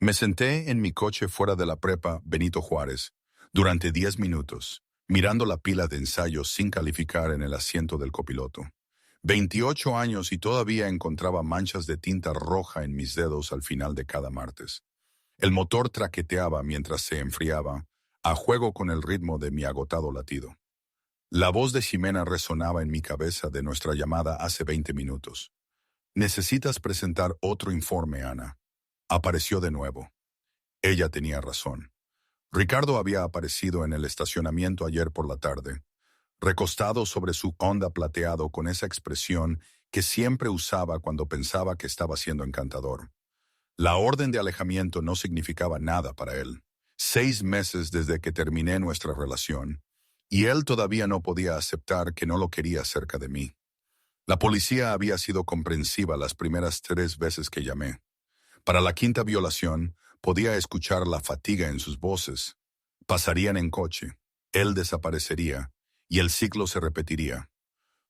Me senté en mi coche fuera de la prepa Benito Juárez durante 10 minutos, mirando la pila de ensayos sin calificar en el asiento del copiloto. 28 años y todavía encontraba manchas de tinta roja en mis dedos al final de cada martes. El motor traqueteaba mientras se enfriaba, a juego con el ritmo de mi agotado latido. La voz de Ximena resonaba en mi cabeza de nuestra llamada hace 20 minutos. Necesitas presentar otro informe, Ana. Apareció de nuevo. Ella tenía razón. Ricardo había aparecido en el estacionamiento ayer por la tarde, recostado sobre su Honda plateado con esa expresión que siempre usaba cuando pensaba que estaba siendo encantador. La orden de alejamiento no significaba nada para él. 6 meses desde que terminé nuestra relación, y él todavía no podía aceptar que no lo quería cerca de mí. La policía había sido comprensiva las primeras 3 veces que llamé. Para la quinta violación, podía escuchar la fatiga en sus voces. Pasarían en coche, él desaparecería, y el ciclo se repetiría.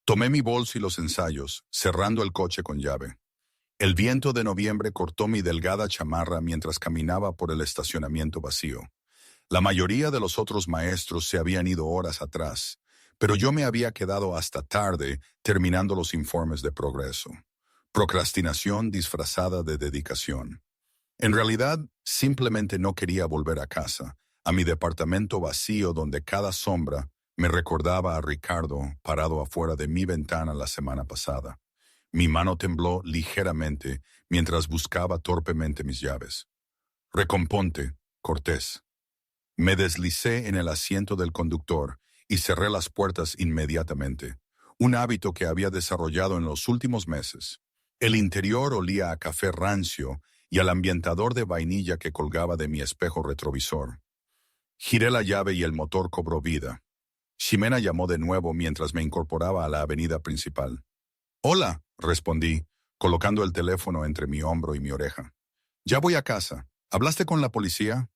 Tomé mi bolso y los ensayos, cerrando el coche con llave. El viento de noviembre cortó mi delgada chamarra mientras caminaba por el estacionamiento vacío. La mayoría de los otros maestros se habían ido horas atrás, pero yo me había quedado hasta tarde terminando los informes de progreso. Procrastinación disfrazada de dedicación. En realidad, simplemente no quería volver a casa, a mi departamento vacío donde cada sombra me recordaba a Ricardo parado afuera de mi ventana la semana pasada. Mi mano tembló ligeramente mientras buscaba torpemente mis llaves. Recomponte, Cortés. Me deslicé en el asiento del conductor y cerré las puertas inmediatamente, un hábito que había desarrollado en los últimos meses. El interior olía a café rancio y al ambientador de vainilla que colgaba de mi espejo retrovisor. Giré la llave y el motor cobró vida. Ximena llamó de nuevo mientras me incorporaba a la avenida principal. «Hola», respondí, colocando el teléfono entre mi hombro y mi oreja. «Ya voy a casa. ¿Hablaste con la policía?»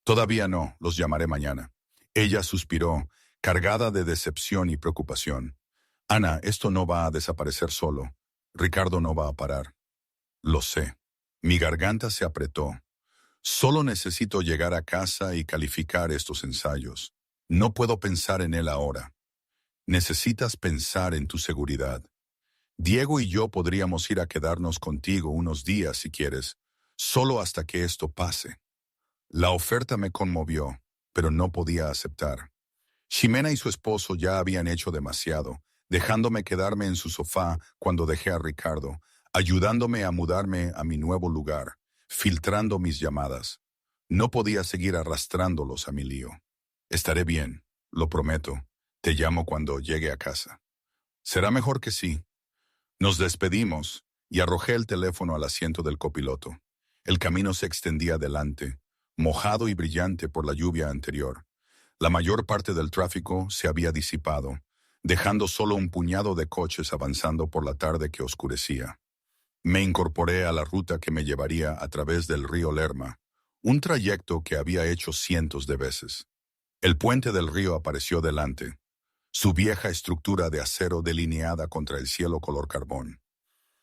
«Todavía no, los llamaré mañana». Ella suspiró, cargada de decepción y preocupación. «Ana, esto no va a desaparecer solo. Ricardo no va a parar». «Lo sé». Mi garganta se apretó. «Solo necesito llegar a casa y calificar estos ensayos. No puedo pensar en él ahora. Necesitas pensar en tu seguridad. Diego y yo podríamos ir a quedarnos contigo unos días si quieres, solo hasta que esto pase». La oferta me conmovió, pero no podía aceptar. Ximena y su esposo ya habían hecho demasiado, dejándome quedarme en su sofá cuando dejé a Ricardo, ayudándome a mudarme a mi nuevo lugar, filtrando mis llamadas. No podía seguir arrastrándolos a mi lío. «Estaré bien, lo prometo. Te llamo cuando llegue a casa». «Será mejor que sí». Nos despedimos y arrojé el teléfono al asiento del copiloto. El camino se extendía adelante, mojado y brillante por la lluvia anterior. La mayor parte del tráfico se había disipado, dejando solo un puñado de coches avanzando por la tarde que oscurecía. Me incorporé a la ruta que me llevaría a través del río Lerma, un trayecto que había hecho cientos de veces. El puente del río apareció delante, su vieja estructura de acero delineada contra el cielo color carbón.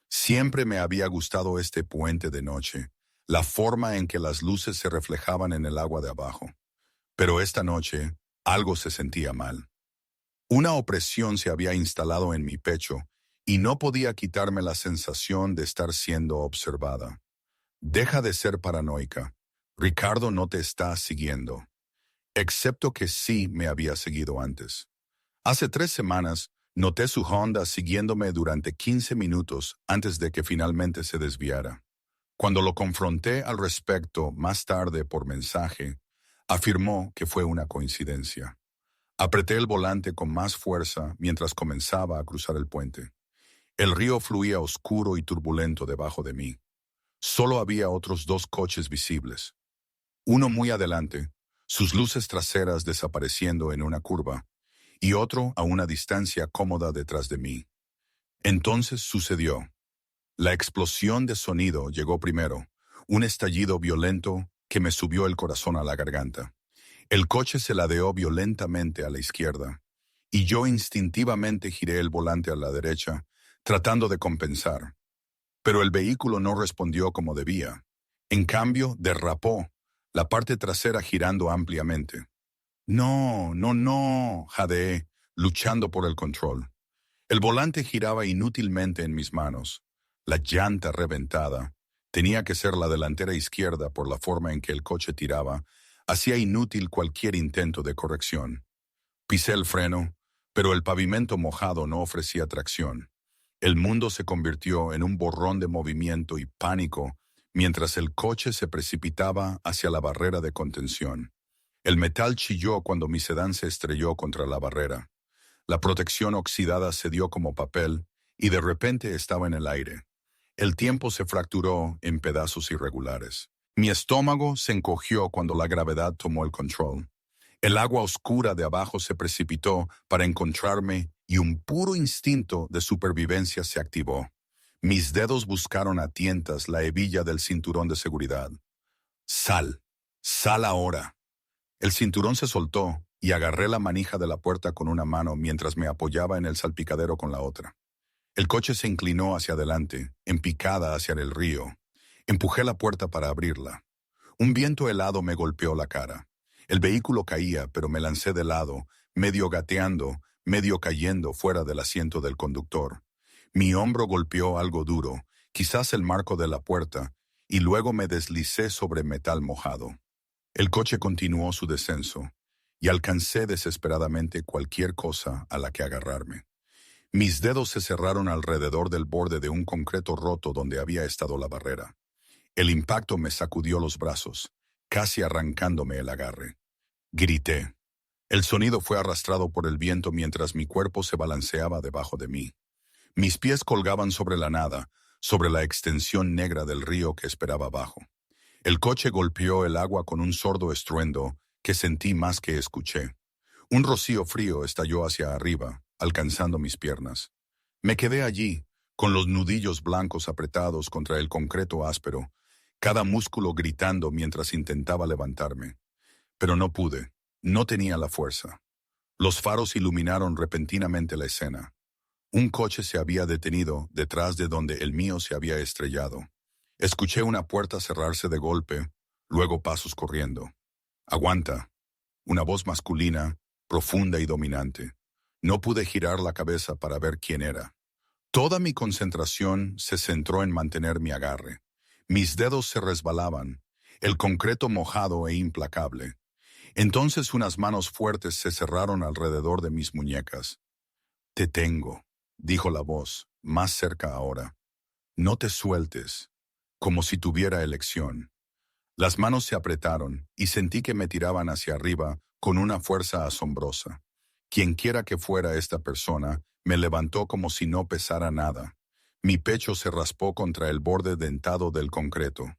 Siempre me había gustado este puente de noche, la forma en que las luces se reflejaban en el agua de abajo. Pero esta noche, algo se sentía mal. Una opresión se había instalado en mi pecho y no podía quitarme la sensación de estar siendo observada. «Deja de ser paranoica. Ricardo no te está siguiendo». Excepto que sí me había seguido antes. Hace 3 semanas, noté su Honda siguiéndome durante 15 minutos antes de que finalmente se desviara. Cuando lo confronté al respecto más tarde por mensaje, afirmó que fue una coincidencia. Apreté el volante con más fuerza mientras comenzaba a cruzar el puente. El río fluía oscuro y turbulento debajo de mí. Solo había otros 2 coches visibles. Uno muy adelante, sus luces traseras desapareciendo en una curva, y otro a una distancia cómoda detrás de mí. Entonces sucedió. La explosión de sonido llegó primero, un estallido violento que me subió el corazón a la garganta. El coche se ladeó violentamente a la izquierda, y yo instintivamente giré el volante a la derecha, tratando de compensar. Pero el vehículo no respondió como debía. En cambio, derrapó, la parte trasera girando ampliamente. No, no, no, jadeé, luchando por el control. El volante giraba inútilmente en mis manos. La llanta reventada, tenía que ser la delantera izquierda por la forma en que el coche tiraba, hacía inútil cualquier intento de corrección. Pisé el freno, pero el pavimento mojado no ofrecía tracción. El mundo se convirtió en un borrón de movimiento y pánico mientras el coche se precipitaba hacia la barrera de contención. El metal chilló cuando mi sedán se estrelló contra la barrera. La protección oxidada cedió como papel y de repente estaba en el aire. El tiempo se fracturó en pedazos irregulares. Mi estómago se encogió cuando la gravedad tomó el control. El agua oscura de abajo se precipitó para encontrarme y un puro instinto de supervivencia se activó. Mis dedos buscaron a tientas la hebilla del cinturón de seguridad. Sal, sal ahora. El cinturón se soltó y agarré la manija de la puerta con una mano mientras me apoyaba en el salpicadero con la otra. El coche se inclinó hacia adelante, en picada hacia el río. Empujé la puerta para abrirla. Un viento helado me golpeó la cara. El vehículo caía, pero me lancé de lado, medio gateando, medio cayendo fuera del asiento del conductor. Mi hombro golpeó algo duro, quizás el marco de la puerta, y luego me deslicé sobre metal mojado. El coche continuó su descenso, y alcancé desesperadamente cualquier cosa a la que agarrarme. Mis dedos se cerraron alrededor del borde de un concreto roto donde había estado la barrera. El impacto me sacudió los brazos, casi arrancándome el agarre. Grité. El sonido fue arrastrado por el viento mientras mi cuerpo se balanceaba debajo de mí. Mis pies colgaban sobre la nada, sobre la extensión negra del río que esperaba abajo. El coche golpeó el agua con un sordo estruendo que sentí más que escuché. Un rocío frío estalló hacia arriba, alcanzando mis piernas. Me quedé allí, con los nudillos blancos apretados contra el concreto áspero, cada músculo gritando mientras intentaba levantarme. Pero no pude, no tenía la fuerza. Los faros iluminaron repentinamente la escena. Un coche se había detenido detrás de donde el mío se había estrellado. Escuché una puerta cerrarse de golpe, luego pasos corriendo. «Aguanta», una voz masculina, profunda y dominante. No pude girar la cabeza para ver quién era. Toda mi concentración se centró en mantener mi agarre. Mis dedos se resbalaban, el concreto mojado e implacable. Entonces unas manos fuertes se cerraron alrededor de mis muñecas. «Te tengo», dijo la voz, más cerca ahora. «No te sueltes», como si tuviera elección. Las manos se apretaron y sentí que me tiraban hacia arriba con una fuerza asombrosa. Quienquiera que fuera esta persona, me levantó como si no pesara nada. Mi pecho se raspó contra el borde dentado del concreto,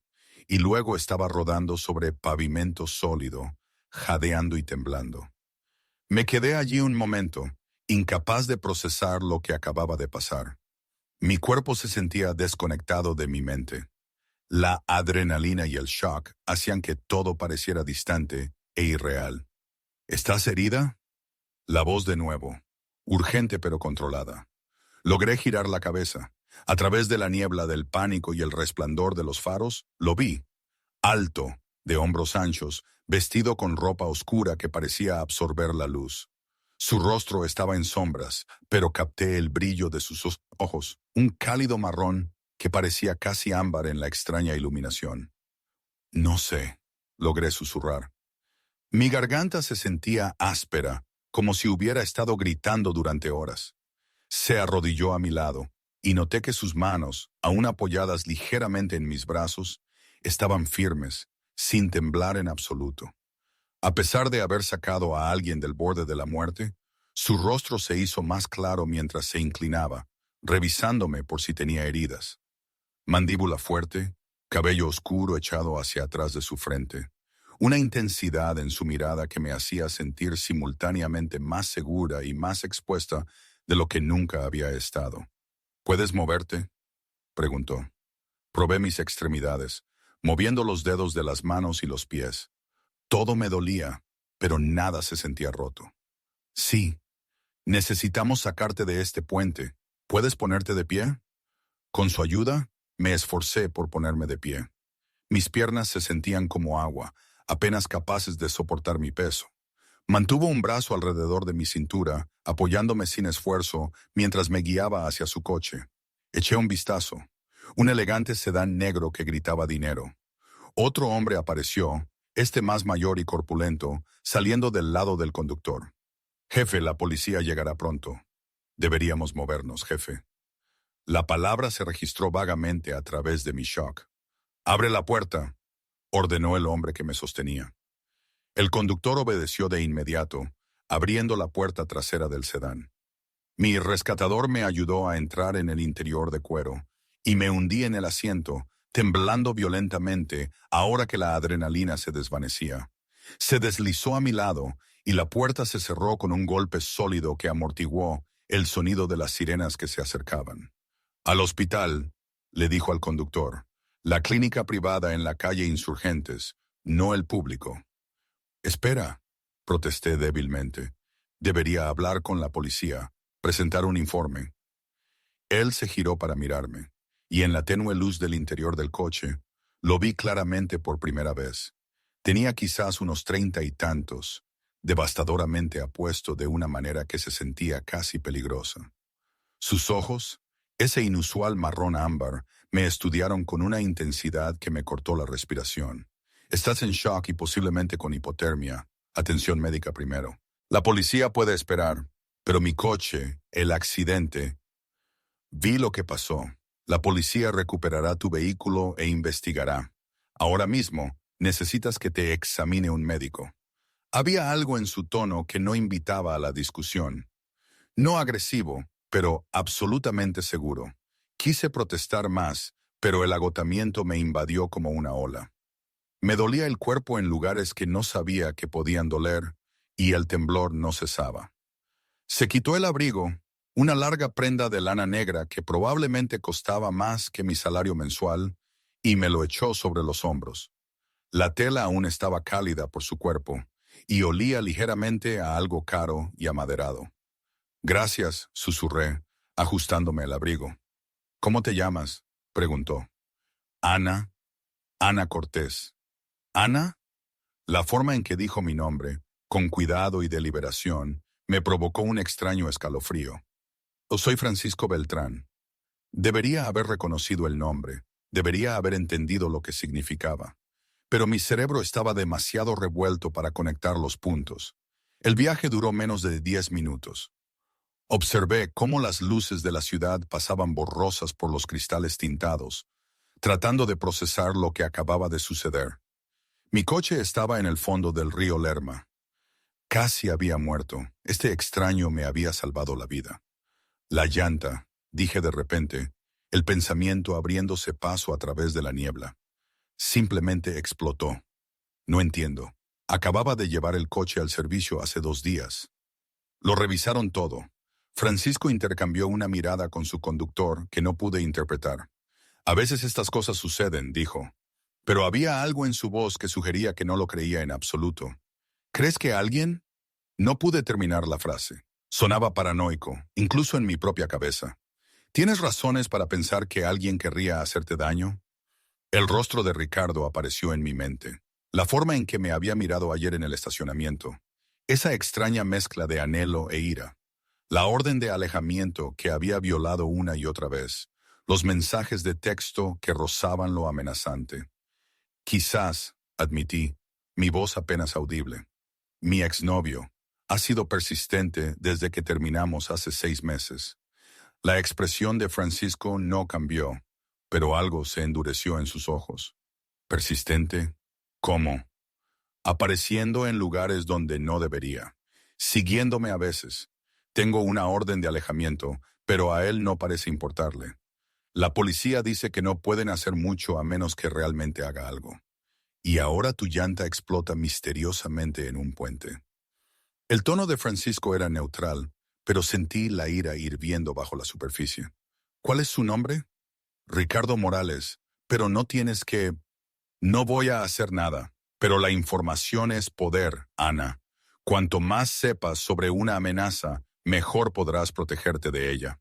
y luego estaba rodando sobre pavimento sólido, jadeando y temblando. Me quedé allí un momento, incapaz de procesar lo que acababa de pasar. Mi cuerpo se sentía desconectado de mi mente. La adrenalina y el shock hacían que todo pareciera distante e irreal. «¿Estás herida?» La voz de nuevo, urgente pero controlada. Logré girar la cabeza. A través de la niebla del pánico y el resplandor de los faros, lo vi. Alto, de hombros anchos, vestido con ropa oscura que parecía absorber la luz. Su rostro estaba en sombras, pero capté el brillo de sus ojos, un cálido marrón que parecía casi ámbar en la extraña iluminación. «No sé», logré susurrar. Mi garganta se sentía áspera, como si hubiera estado gritando durante horas. Se arrodilló a mi lado, y noté que sus manos, aún apoyadas ligeramente en mis brazos, estaban firmes, sin temblar en absoluto. A pesar de haber sacado a alguien del borde de la muerte, su rostro se hizo más claro mientras se inclinaba, revisándome por si tenía heridas. Mandíbula fuerte, cabello oscuro echado hacia atrás de su frente. Una intensidad en su mirada que me hacía sentir simultáneamente más segura y más expuesta de lo que nunca había estado. «¿Puedes moverte?», preguntó. Probé mis extremidades, moviendo los dedos de las manos y los pies. Todo me dolía, pero nada se sentía roto. «Sí, necesitamos sacarte de este puente. ¿Puedes ponerte de pie?». Con su ayuda, me esforcé por ponerme de pie. Mis piernas se sentían como agua, apenas capaces de soportar mi peso. Mantuvo un brazo alrededor de mi cintura, apoyándome sin esfuerzo mientras me guiaba hacia su coche. Eché un vistazo. Un elegante sedán negro que gritaba dinero. Otro hombre apareció, este más mayor y corpulento, saliendo del lado del conductor. Jefe, la policía llegará pronto. Deberíamos movernos, jefe. La palabra se registró vagamente a través de mi shock. Abre la puerta, ordenó el hombre que me sostenía. El conductor obedeció de inmediato, abriendo la puerta trasera del sedán. Mi rescatador me ayudó a entrar en el interior de cuero, y me hundí en el asiento, temblando violentamente ahora que la adrenalina se desvanecía. Se deslizó a mi lado, y la puerta se cerró con un golpe sólido que amortiguó el sonido de las sirenas que se acercaban. Al hospital, le dijo al conductor, la clínica privada en la calle Insurgentes, no el público. Espera, protesté débilmente. Debería hablar con la policía, presentar un informe. Él se giró para mirarme, y en la tenue luz del interior del coche, lo vi claramente por primera vez. Tenía quizás unos 30 y tantos, devastadoramente apuesto de una manera que se sentía casi peligrosa. Sus ojos, ese inusual marrón ámbar, me estudiaron con una intensidad que me cortó la respiración. Estás en shock y posiblemente con hipotermia. Atención médica primero. La policía puede esperar, pero mi coche, el accidente. Vi lo que pasó. La policía recuperará tu vehículo e investigará. Ahora mismo, necesitas que te examine un médico. Había algo en su tono que no invitaba a la discusión. No agresivo, pero absolutamente seguro. Quise protestar más, pero el agotamiento me invadió como una ola. Me dolía el cuerpo en lugares que no sabía que podían doler, y el temblor no cesaba. Se quitó el abrigo, una larga prenda de lana negra que probablemente costaba más que mi salario mensual, y me lo echó sobre los hombros. La tela aún estaba cálida por su cuerpo, y olía ligeramente a algo caro y amaderado. Gracias, susurré, ajustándome el abrigo. ¿Cómo te llamas?, preguntó. Ana Cortés. ¿Ana? La forma en que dijo mi nombre, con cuidado y deliberación, me provocó un extraño escalofrío. Soy Francisco Beltrán. Debería haber reconocido el nombre, debería haber entendido lo que significaba. Pero mi cerebro estaba demasiado revuelto para conectar los puntos. El viaje duró menos de 10 minutos. Observé cómo las luces de la ciudad pasaban borrosas por los cristales tintados, tratando de procesar lo que acababa de suceder. Mi coche estaba en el fondo del río Lerma. Casi había muerto. Este extraño me había salvado la vida. La llanta, dije de repente, el pensamiento abriéndose paso a través de la niebla. Simplemente explotó. No entiendo. Acababa de llevar el coche al servicio hace 2 días. Lo revisaron todo. Francisco intercambió una mirada con su conductor que no pude interpretar. A veces estas cosas suceden, dijo. Pero había algo en su voz que sugería que no lo creía en absoluto. ¿Crees que alguien? No pude terminar la frase. Sonaba paranoico, incluso en mi propia cabeza. ¿Tienes razones para pensar que alguien querría hacerte daño? El rostro de Ricardo apareció en mi mente. La forma en que me había mirado ayer en el estacionamiento. Esa extraña mezcla de anhelo e ira. La orden de alejamiento que había violado una y otra vez. Los mensajes de texto que rozaban lo amenazante. Quizás, admití, mi voz apenas audible. Mi exnovio ha sido persistente desde que terminamos hace 6 meses. La expresión de Francisco no cambió, pero algo se endureció en sus ojos. ¿Persistente? ¿Cómo? Apareciendo en lugares donde no debería. Siguiéndome a veces. Tengo una orden de alejamiento, pero a él no parece importarle. La policía dice que no pueden hacer mucho a menos que realmente haga algo. Y ahora tu llanta explota misteriosamente en un puente. El tono de Francisco era neutral, pero sentí la ira hirviendo bajo la superficie. ¿Cuál es su nombre? Ricardo Morales, pero no tienes que... No voy a hacer nada, pero la información es poder, Ana. Cuanto más sepas sobre una amenaza, mejor podrás protegerte de ella.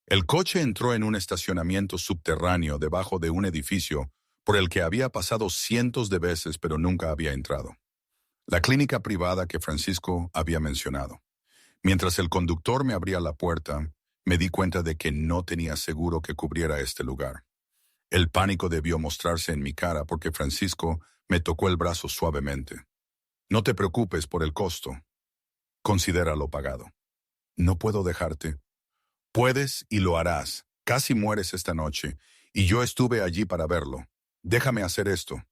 El coche entró en un estacionamiento subterráneo debajo de un edificio por el que había pasado cientos de veces pero nunca había entrado. La clínica privada que Francisco había mencionado. Mientras el conductor me abría la puerta, me di cuenta de que no tenía seguro que cubriera este lugar. El pánico debió mostrarse en mi cara porque Francisco me tocó el brazo suavemente. No te preocupes por el costo. Considéralo pagado. No puedo dejarte. Puedes y lo harás. Casi mueres esta noche, y yo estuve allí para verlo. Déjame hacer esto.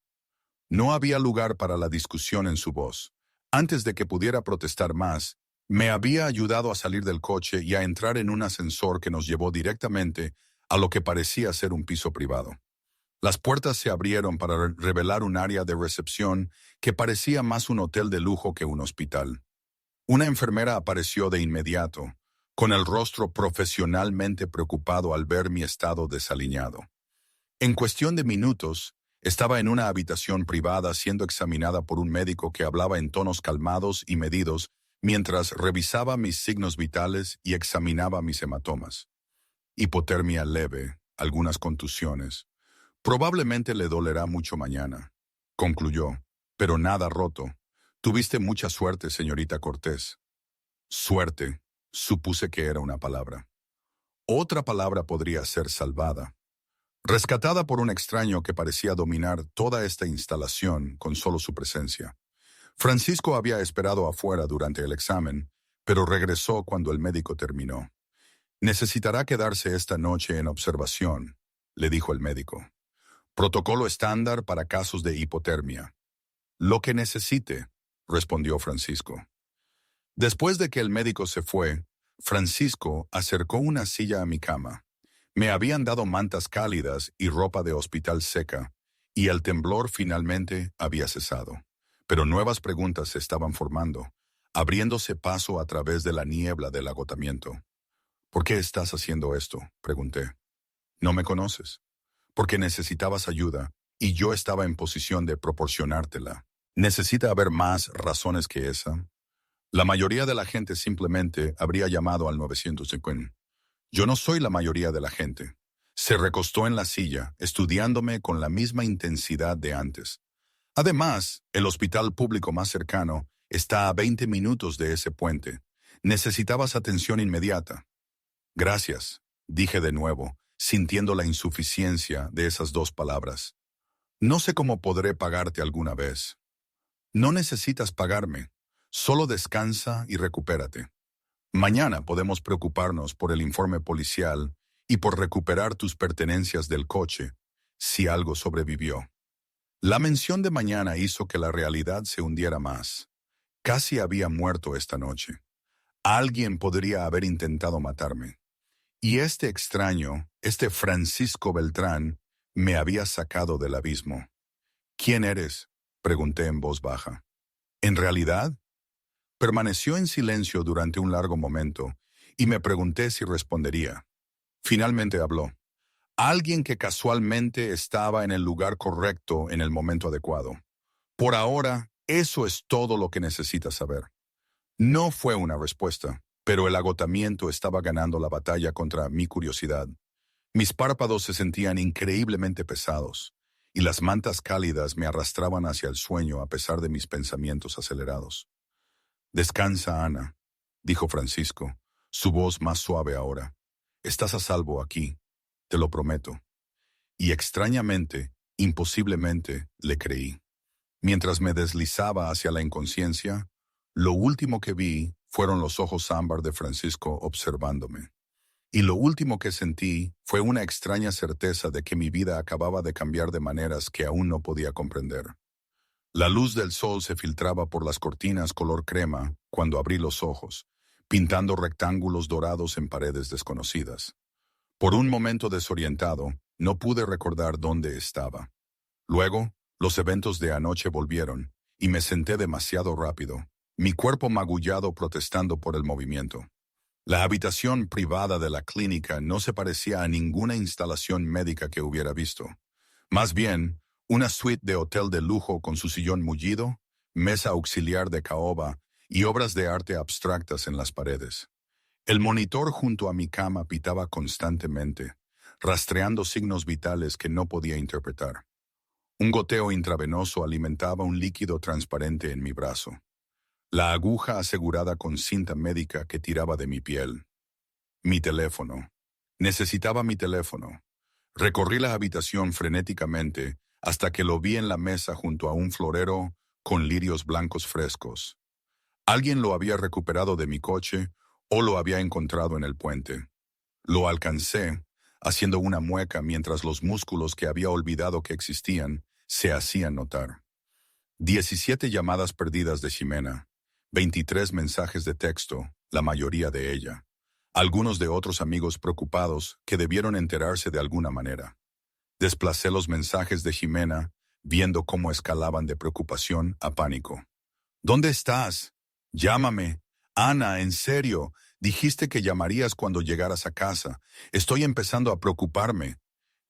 No había lugar para la discusión en su voz. Antes de que pudiera protestar más, me había ayudado a salir del coche y a entrar en un ascensor que nos llevó directamente a lo que parecía ser un piso privado. Las puertas se abrieron para revelar un área de recepción que parecía más un hotel de lujo que un hospital. Una enfermera apareció de inmediato, con el rostro profesionalmente preocupado al ver mi estado desaliñado. En cuestión de minutos, estaba en una habitación privada siendo examinada por un médico que hablaba en tonos calmados y medidos mientras revisaba mis signos vitales y examinaba mis hematomas. Hipotermia leve, algunas contusiones. Probablemente le dolerá mucho mañana, concluyó, pero nada roto. Tuviste mucha suerte, señorita Cortés. Suerte, supuse que era una palabra. Otra palabra podría ser salvada. Rescatada por un extraño que parecía dominar toda esta instalación con solo su presencia. Francisco había esperado afuera durante el examen, pero regresó cuando el médico terminó. Necesitará quedarse esta noche en observación, le dijo el médico. Protocolo estándar para casos de hipotermia. Lo que necesite, respondió Francisco. Después de que el médico se fue, Francisco acercó una silla a mi cama. Me habían dado mantas cálidas y ropa de hospital seca, y el temblor finalmente había cesado. Pero nuevas preguntas se estaban formando, abriéndose paso a través de la niebla del agotamiento. ¿Por qué estás haciendo esto?, pregunté. No me conoces. Porque necesitabas ayuda, y yo estaba en posición de proporcionártela. ¿Necesita haber más razones que esa? La mayoría de la gente simplemente habría llamado al 950. Yo no soy la mayoría de la gente. Se recostó en la silla, estudiándome con la misma intensidad de antes. Además, el hospital público más cercano está a 20 minutos de ese puente. Necesitabas atención inmediata. Gracias, dije de nuevo, sintiendo la insuficiencia de esas dos palabras. No sé cómo podré pagarte alguna vez. No necesitas pagarme. Solo descansa y recupérate. Mañana podemos preocuparnos por el informe policial y por recuperar tus pertenencias del coche, si algo sobrevivió. La mención de mañana hizo que la realidad se hundiera más. Casi había muerto esta noche. Alguien podría haber intentado matarme. Y este extraño, este Francisco Beltrán, me había sacado del abismo. ¿Quién eres?, pregunté en voz baja. ¿En realidad? Permaneció en silencio durante un largo momento, y me pregunté si respondería. Finalmente habló. Alguien que casualmente estaba en el lugar correcto en el momento adecuado. Por ahora, eso es todo lo que necesitas saber. No fue una respuesta, pero el agotamiento estaba ganando la batalla contra mi curiosidad. Mis párpados se sentían increíblemente pesados, y las mantas cálidas me arrastraban hacia el sueño a pesar de mis pensamientos acelerados. Descansa, Ana, dijo Francisco, su voz más suave ahora. Estás a salvo aquí, te lo prometo. Y extrañamente, imposiblemente, le creí. Mientras me deslizaba hacia la inconsciencia, lo último que vi fueron los ojos ámbar de Francisco observándome. Y lo último que sentí fue una extraña certeza de que mi vida acababa de cambiar de maneras que aún no podía comprender. La luz del sol se filtraba por las cortinas color crema cuando abrí los ojos, pintando rectángulos dorados en paredes desconocidas. Por un momento desorientado, no pude recordar dónde estaba. Luego, los eventos de anoche volvieron, y me senté demasiado rápido, mi cuerpo magullado protestando por el movimiento. La habitación privada de la clínica no se parecía a ninguna instalación médica que hubiera visto. Más bien, una suite de hotel de lujo con su sillón mullido, mesa auxiliar de caoba y obras de arte abstractas en las paredes. El monitor junto a mi cama pitaba constantemente, rastreando signos vitales que no podía interpretar. Un goteo intravenoso alimentaba un líquido transparente en mi brazo. La aguja asegurada con cinta médica que tiraba de mi piel. Mi teléfono. Necesitaba mi teléfono. Recorrí la habitación frenéticamente hasta que lo vi en la mesa junto a un florero con lirios blancos frescos. Alguien lo había recuperado de mi coche o lo había encontrado en el puente. Lo alcancé, haciendo una mueca mientras los músculos que había olvidado que existían se hacían notar. 17 llamadas perdidas de Ximena, 23 mensajes de texto, la mayoría de ella. Algunos de otros amigos preocupados que debieron enterarse de alguna manera. Desplacé los mensajes de Ximena, viendo cómo escalaban de preocupación a pánico. ¿Dónde estás? Llámame. Ana, en serio, dijiste que llamarías cuando llegaras a casa. Estoy empezando a preocuparme.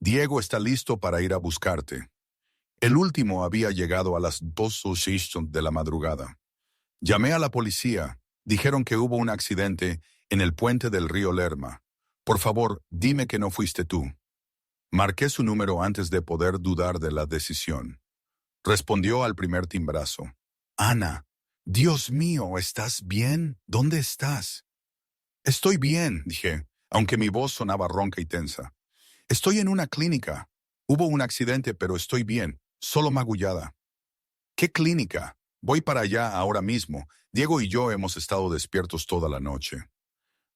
Diego está listo para ir a buscarte. El último había llegado a las 2:06 de la madrugada. Llamé a la policía. Dijeron que hubo un accidente en el puente del río Lerma. Por favor, dime que no fuiste tú. Marqué su número antes de poder dudar de la decisión. Respondió al primer timbrazo. Ana, Dios mío, ¿estás bien? ¿Dónde estás? Estoy bien, dije, aunque mi voz sonaba ronca y tensa. Estoy en una clínica. Hubo un accidente, pero estoy bien, solo magullada. ¿Qué clínica? Voy para allá ahora mismo. Diego y yo hemos estado despiertos toda la noche.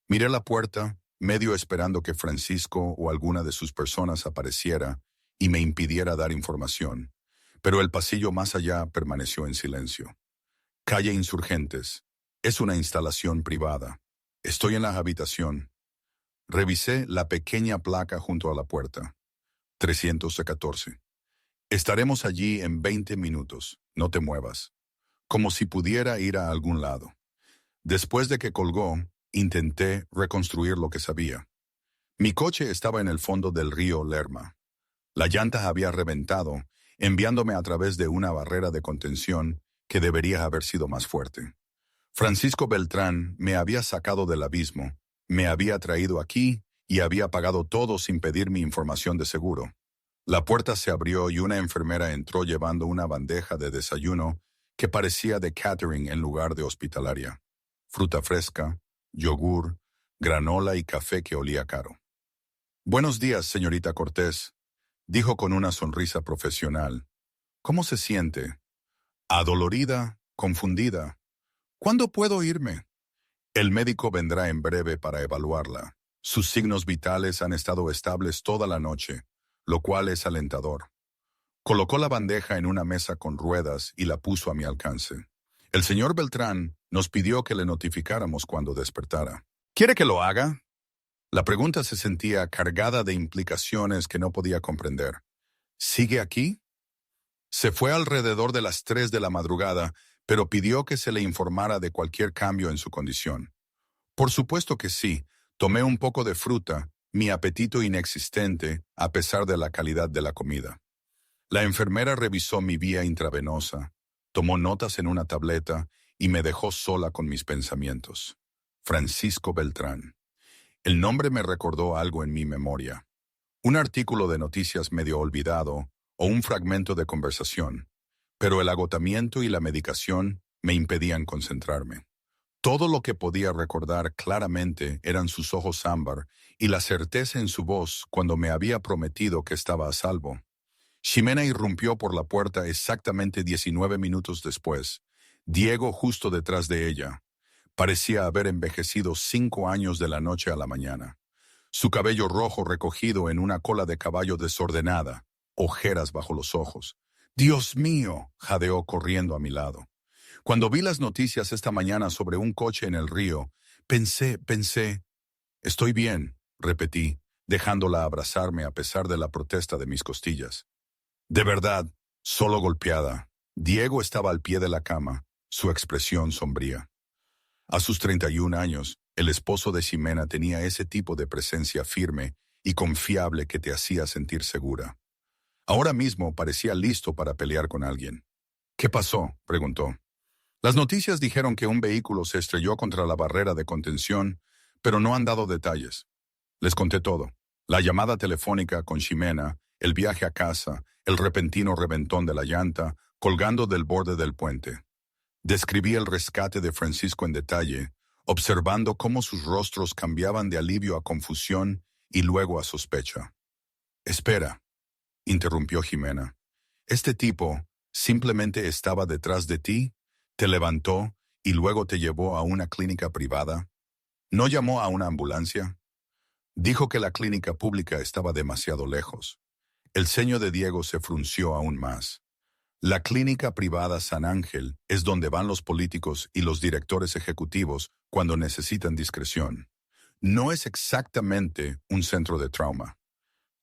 Miré la puerta, medio esperando que Francisco o alguna de sus personas apareciera y me impidiera dar información, pero el pasillo más allá permaneció en silencio. Calle Insurgentes. Es una instalación privada. Estoy en la habitación. Revisé la pequeña placa junto a la puerta. 314. Estaremos allí en 20 minutos. No te muevas. Como si pudiera ir a algún lado. Después de que colgó, intenté reconstruir lo que sabía. Mi coche estaba en el fondo del río Lerma. La llanta había reventado, enviándome a través de una barrera de contención que debería haber sido más fuerte. Francisco Beltrán me había sacado del abismo, me había traído aquí y había pagado todo sin pedir mi información de seguro. La puerta se abrió y una enfermera entró llevando una bandeja de desayuno que parecía de catering en lugar de hospitalaria. Fruta fresca, yogur, granola y café que olía caro. Buenos días, señorita Cortés, dijo con una sonrisa profesional. ¿Cómo se siente? Adolorida, confundida. ¿Cuándo puedo irme? El médico vendrá en breve para evaluarla. Sus signos vitales han estado estables toda la noche, lo cual es alentador. Colocó la bandeja en una mesa con ruedas y la puso a mi alcance. El señor Beltrán nos pidió que le notificáramos cuando despertara. ¿Quiere que lo haga? La pregunta se sentía cargada de implicaciones que no podía comprender. ¿Sigue aquí? Se fue alrededor de las 3 de la madrugada, pero pidió que se le informara de cualquier cambio en su condición. Por supuesto que sí. Tomé un poco de fruta, mi apetito inexistente, a pesar de la calidad de la comida. La enfermera revisó mi vía intravenosa, tomó notas en una tableta y me dejó sola con mis pensamientos. Francisco Beltrán. El nombre me recordó algo en mi memoria. Un artículo de noticias medio olvidado o un fragmento de conversación, pero el agotamiento y la medicación me impedían concentrarme. Todo lo que podía recordar claramente eran sus ojos ámbar y la certeza en su voz cuando me había prometido que estaba a salvo. Ximena irrumpió por la puerta exactamente 19 minutos después, Diego justo detrás de ella. Parecía haber envejecido 5 años de la noche a la mañana. Su cabello rojo recogido en una cola de caballo desordenada, ojeras bajo los ojos. «¡Dios mío!», jadeó corriendo a mi lado. Cuando vi las noticias esta mañana sobre un coche en el río, pensé. «Estoy bien», repetí, dejándola abrazarme a pesar de la protesta de mis costillas. De verdad, solo golpeada. Diego estaba al pie de la cama, su expresión sombría. A sus 31 años, el esposo de Ximena tenía ese tipo de presencia firme y confiable que te hacía sentir segura. Ahora mismo parecía listo para pelear con alguien. «¿Qué pasó?», preguntó. Las noticias dijeron que un vehículo se estrelló contra la barrera de contención, pero no han dado detalles. Les conté todo. La llamada telefónica con Ximena, el viaje a casa, el repentino reventón de la llanta, colgando del borde del puente. Describí el rescate de Francisco en detalle, observando cómo sus rostros cambiaban de alivio a confusión y luego a sospecha. «Espera», interrumpió Ximena. «Este tipo simplemente estaba detrás de ti, te levantó y luego te llevó a una clínica privada. ¿No llamó a una ambulancia?» Dijo que la clínica pública estaba demasiado lejos. El ceño de Diego se frunció aún más. La clínica privada San Ángel es donde van los políticos y los directores ejecutivos cuando necesitan discreción. No es exactamente un centro de trauma.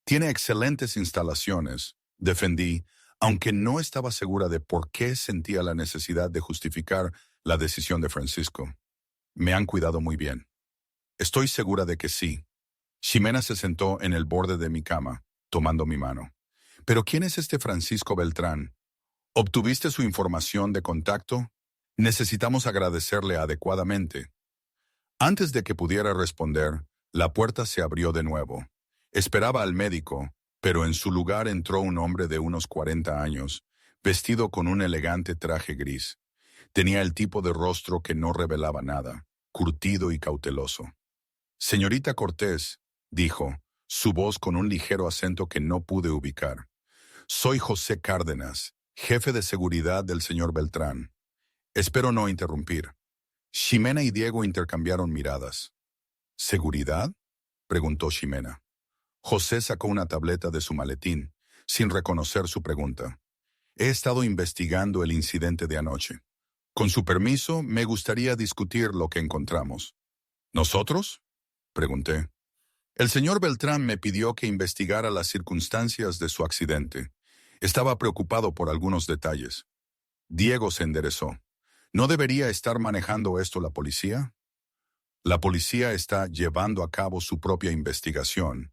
Tiene excelentes instalaciones, defendí, aunque no estaba segura de por qué sentía la necesidad de justificar la decisión de Francisco. Me han cuidado muy bien. Estoy segura de que sí. Ximena se sentó en el borde de mi cama, tomando mi mano. ¿Pero quién es este Francisco Beltrán? ¿Obtuviste su información de contacto? Necesitamos agradecerle adecuadamente. Antes de que pudiera responder, la puerta se abrió de nuevo. Esperaba al médico, pero en su lugar entró un hombre de unos 40 años, vestido con un elegante traje gris. Tenía el tipo de rostro que no revelaba nada, curtido y cauteloso. «Señorita Cortés», dijo, su voz con un ligero acento que no pude ubicar. «Soy José Cárdenas, jefe de seguridad del señor Beltrán. Espero no interrumpir». Ximena y Diego intercambiaron miradas. «¿Seguridad?», preguntó Ximena. José sacó una tableta de su maletín, sin reconocer su pregunta. «He estado investigando el incidente de anoche. Con su permiso, me gustaría discutir lo que encontramos». «¿Nosotros?», pregunté. «El señor Beltrán me pidió que investigara las circunstancias de su accidente. Estaba preocupado por algunos detalles». Diego se enderezó. «¿No debería estar manejando esto la policía?». «La policía está llevando a cabo su propia investigación.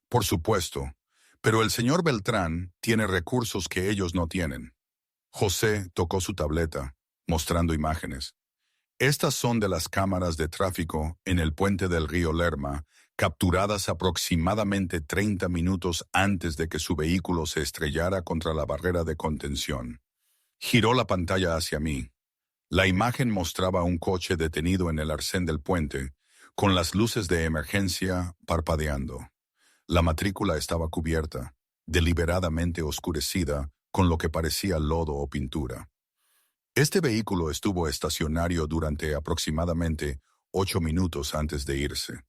Por supuesto, pero el señor Beltrán tiene recursos que ellos no tienen». José tocó su tableta, mostrando imágenes. «Estas son de las cámaras de tráfico en el puente del río Lerma, capturadas aproximadamente 30 minutos antes de que su vehículo se estrellara contra la barrera de contención». Giró la pantalla hacia mí. La imagen mostraba un coche detenido en el arcén del puente, con las luces de emergencia parpadeando. La matrícula estaba cubierta, deliberadamente oscurecida, con lo que parecía lodo o pintura. Este vehículo estuvo estacionario durante aproximadamente 8 minutos antes de irse.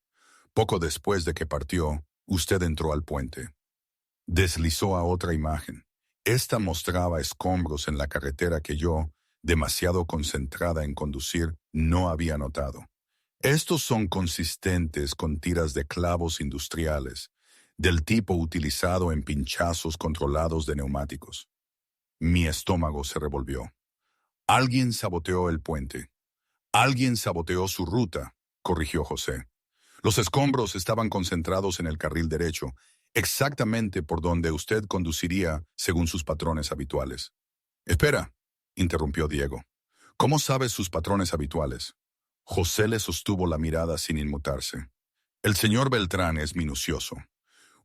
Poco después de que partió, usted entró al puente. Deslizó a otra imagen. Esta mostraba escombros en la carretera que yo, demasiado concentrada en conducir, no había notado. Estos son consistentes con tiras de clavos industriales, del tipo utilizado en pinchazos controlados de neumáticos. Mi estómago se revolvió. «Alguien saboteó el puente. Alguien saboteó su ruta», corrigió José. «Los escombros estaban concentrados en el carril derecho, exactamente por donde usted conduciría según sus patrones habituales». «Espera», interrumpió Diego. «¿Cómo sabe sus patrones habituales?». José le sostuvo la mirada sin inmutarse. «El señor Beltrán es minucioso.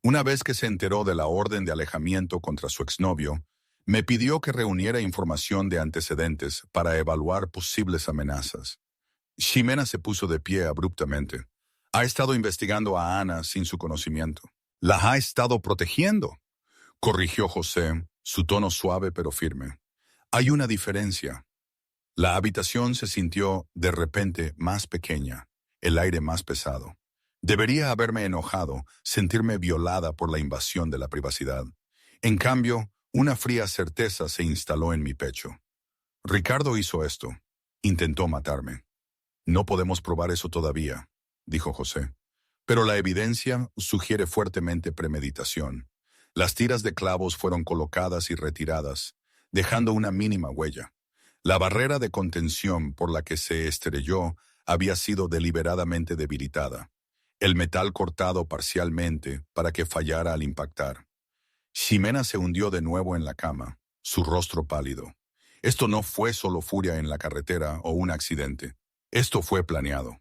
Una vez que se enteró de la orden de alejamiento contra su exnovio, me pidió que reuniera información de antecedentes para evaluar posibles amenazas». Ximena se puso de pie abruptamente. «Ha estado investigando a Ana sin su conocimiento». «La ha estado protegiendo», corrigió José, su tono suave pero firme. «Hay una diferencia». La habitación se sintió de repente más pequeña, el aire más pesado. Debería haberme enojado, sentirme violada por la invasión de la privacidad. En cambio, una fría certeza se instaló en mi pecho. «Ricardo hizo esto. Intentó matarme». «No podemos probar eso todavía», dijo José. «Pero la evidencia sugiere fuertemente premeditación. Las tiras de clavos fueron colocadas y retiradas, dejando una mínima huella. La barrera de contención por la que se estrelló había sido deliberadamente debilitada. El metal cortado parcialmente para que fallara al impactar». Ximena se hundió de nuevo en la cama, su rostro pálido. «Esto no fue solo furia en la carretera o un accidente. Esto fue planeado».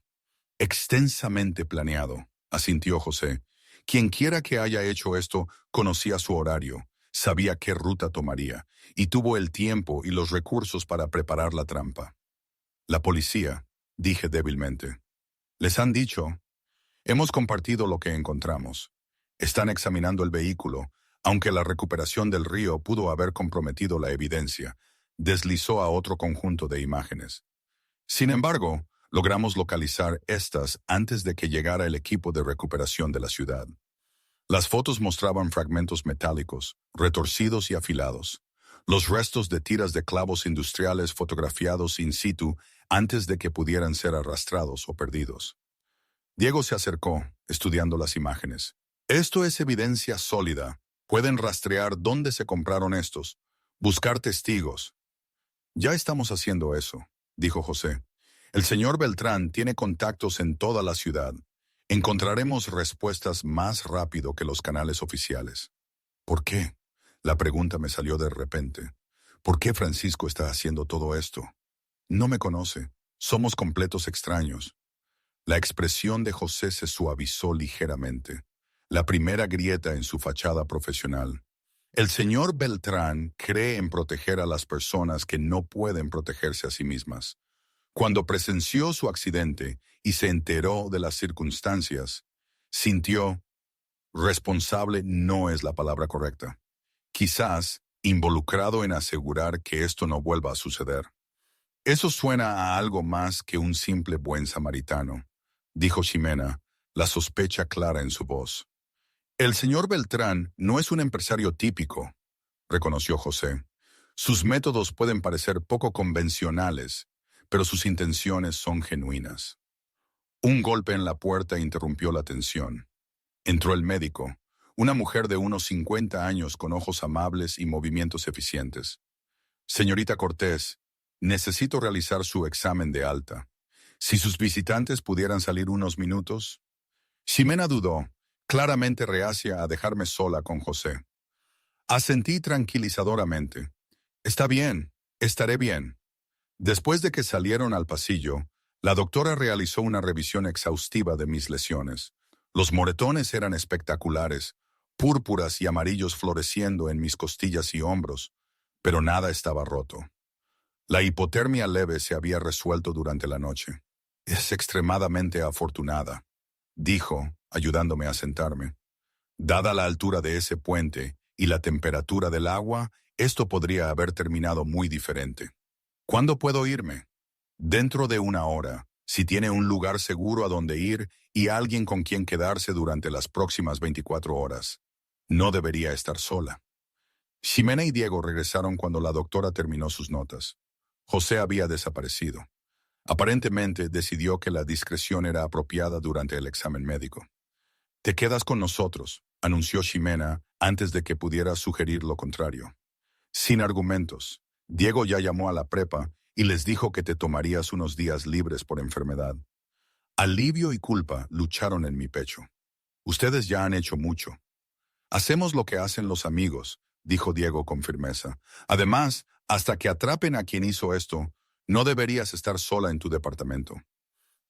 «Extensamente planeado», asintió José, Quienquiera que haya hecho esto conocía su horario, sabía qué ruta tomaría, y tuvo el tiempo y los recursos para preparar la trampa. La policía, dije débilmente. Les han dicho. Hemos compartido lo que encontramos. Están examinando el vehículo, aunque la recuperación del río pudo haber comprometido la evidencia. Deslizó a otro conjunto de imágenes. Sin embargo, logramos localizar estas antes de que llegara el equipo de recuperación de la ciudad. Las fotos mostraban fragmentos metálicos, retorcidos y afilados. Los restos de tiras de clavos industriales fotografiados in situ antes de que pudieran ser arrastrados o perdidos. Diego se acercó, estudiando las imágenes. Esto es evidencia sólida. Pueden rastrear dónde se compraron estos, buscar testigos. Ya estamos haciendo eso, dijo José. El señor Beltrán tiene contactos en toda la ciudad. Encontraremos respuestas más rápido que los canales oficiales. ¿Por qué? La pregunta me salió de repente. ¿Por qué Francisco está haciendo todo esto? No me conoce. Somos completos extraños. La expresión de José se suavizó ligeramente. La primera grieta en su fachada profesional. El señor Beltrán cree en proteger a las personas que no pueden protegerse a sí mismas. Cuando presenció su accidente y se enteró de las circunstancias, sintió, responsable no es la palabra correcta, quizás involucrado en asegurar que esto no vuelva a suceder. Eso suena a algo más que un simple buen samaritano, dijo Ximena, la sospecha clara en su voz. El señor Beltrán no es un empresario típico, reconoció José. Sus métodos pueden parecer poco convencionales, pero sus intenciones son genuinas. Un golpe en la puerta interrumpió la tensión. Entró el médico, una mujer de unos 50 años con ojos amables y movimientos eficientes. Señorita Cortés, necesito realizar su examen de alta. Si sus visitantes pudieran salir unos minutos. Ximena dudó, claramente reacia a dejarme sola con José. Asentí tranquilizadoramente. Está bien, estaré bien. Después de que salieron al pasillo, la doctora realizó una revisión exhaustiva de mis lesiones. Los moretones eran espectaculares, púrpuras y amarillos floreciendo en mis costillas y hombros, pero nada estaba roto. La hipotermia leve se había resuelto durante la noche. Es extremadamente afortunada, dijo, ayudándome a sentarme. Dada la altura de ese puente y la temperatura del agua, esto podría haber terminado muy diferente. ¿Cuándo puedo irme? Dentro de una hora, si tiene un lugar seguro a donde ir y alguien con quien quedarse durante las próximas 24 horas. No debería estar sola. Ximena y Diego regresaron cuando la doctora terminó sus notas. José había desaparecido. Aparentemente decidió que la discreción era apropiada durante el examen médico. Te quedas con nosotros, anunció Ximena antes de que pudiera sugerir lo contrario. Sin argumentos, Diego ya llamó a la prepa y les dijo que te tomarías unos días libres por enfermedad. Alivio y culpa lucharon en mi pecho. Ustedes ya han hecho mucho. Hacemos lo que hacen los amigos, dijo Diego con firmeza. Además, hasta que atrapen a quien hizo esto, no deberías estar sola en tu departamento.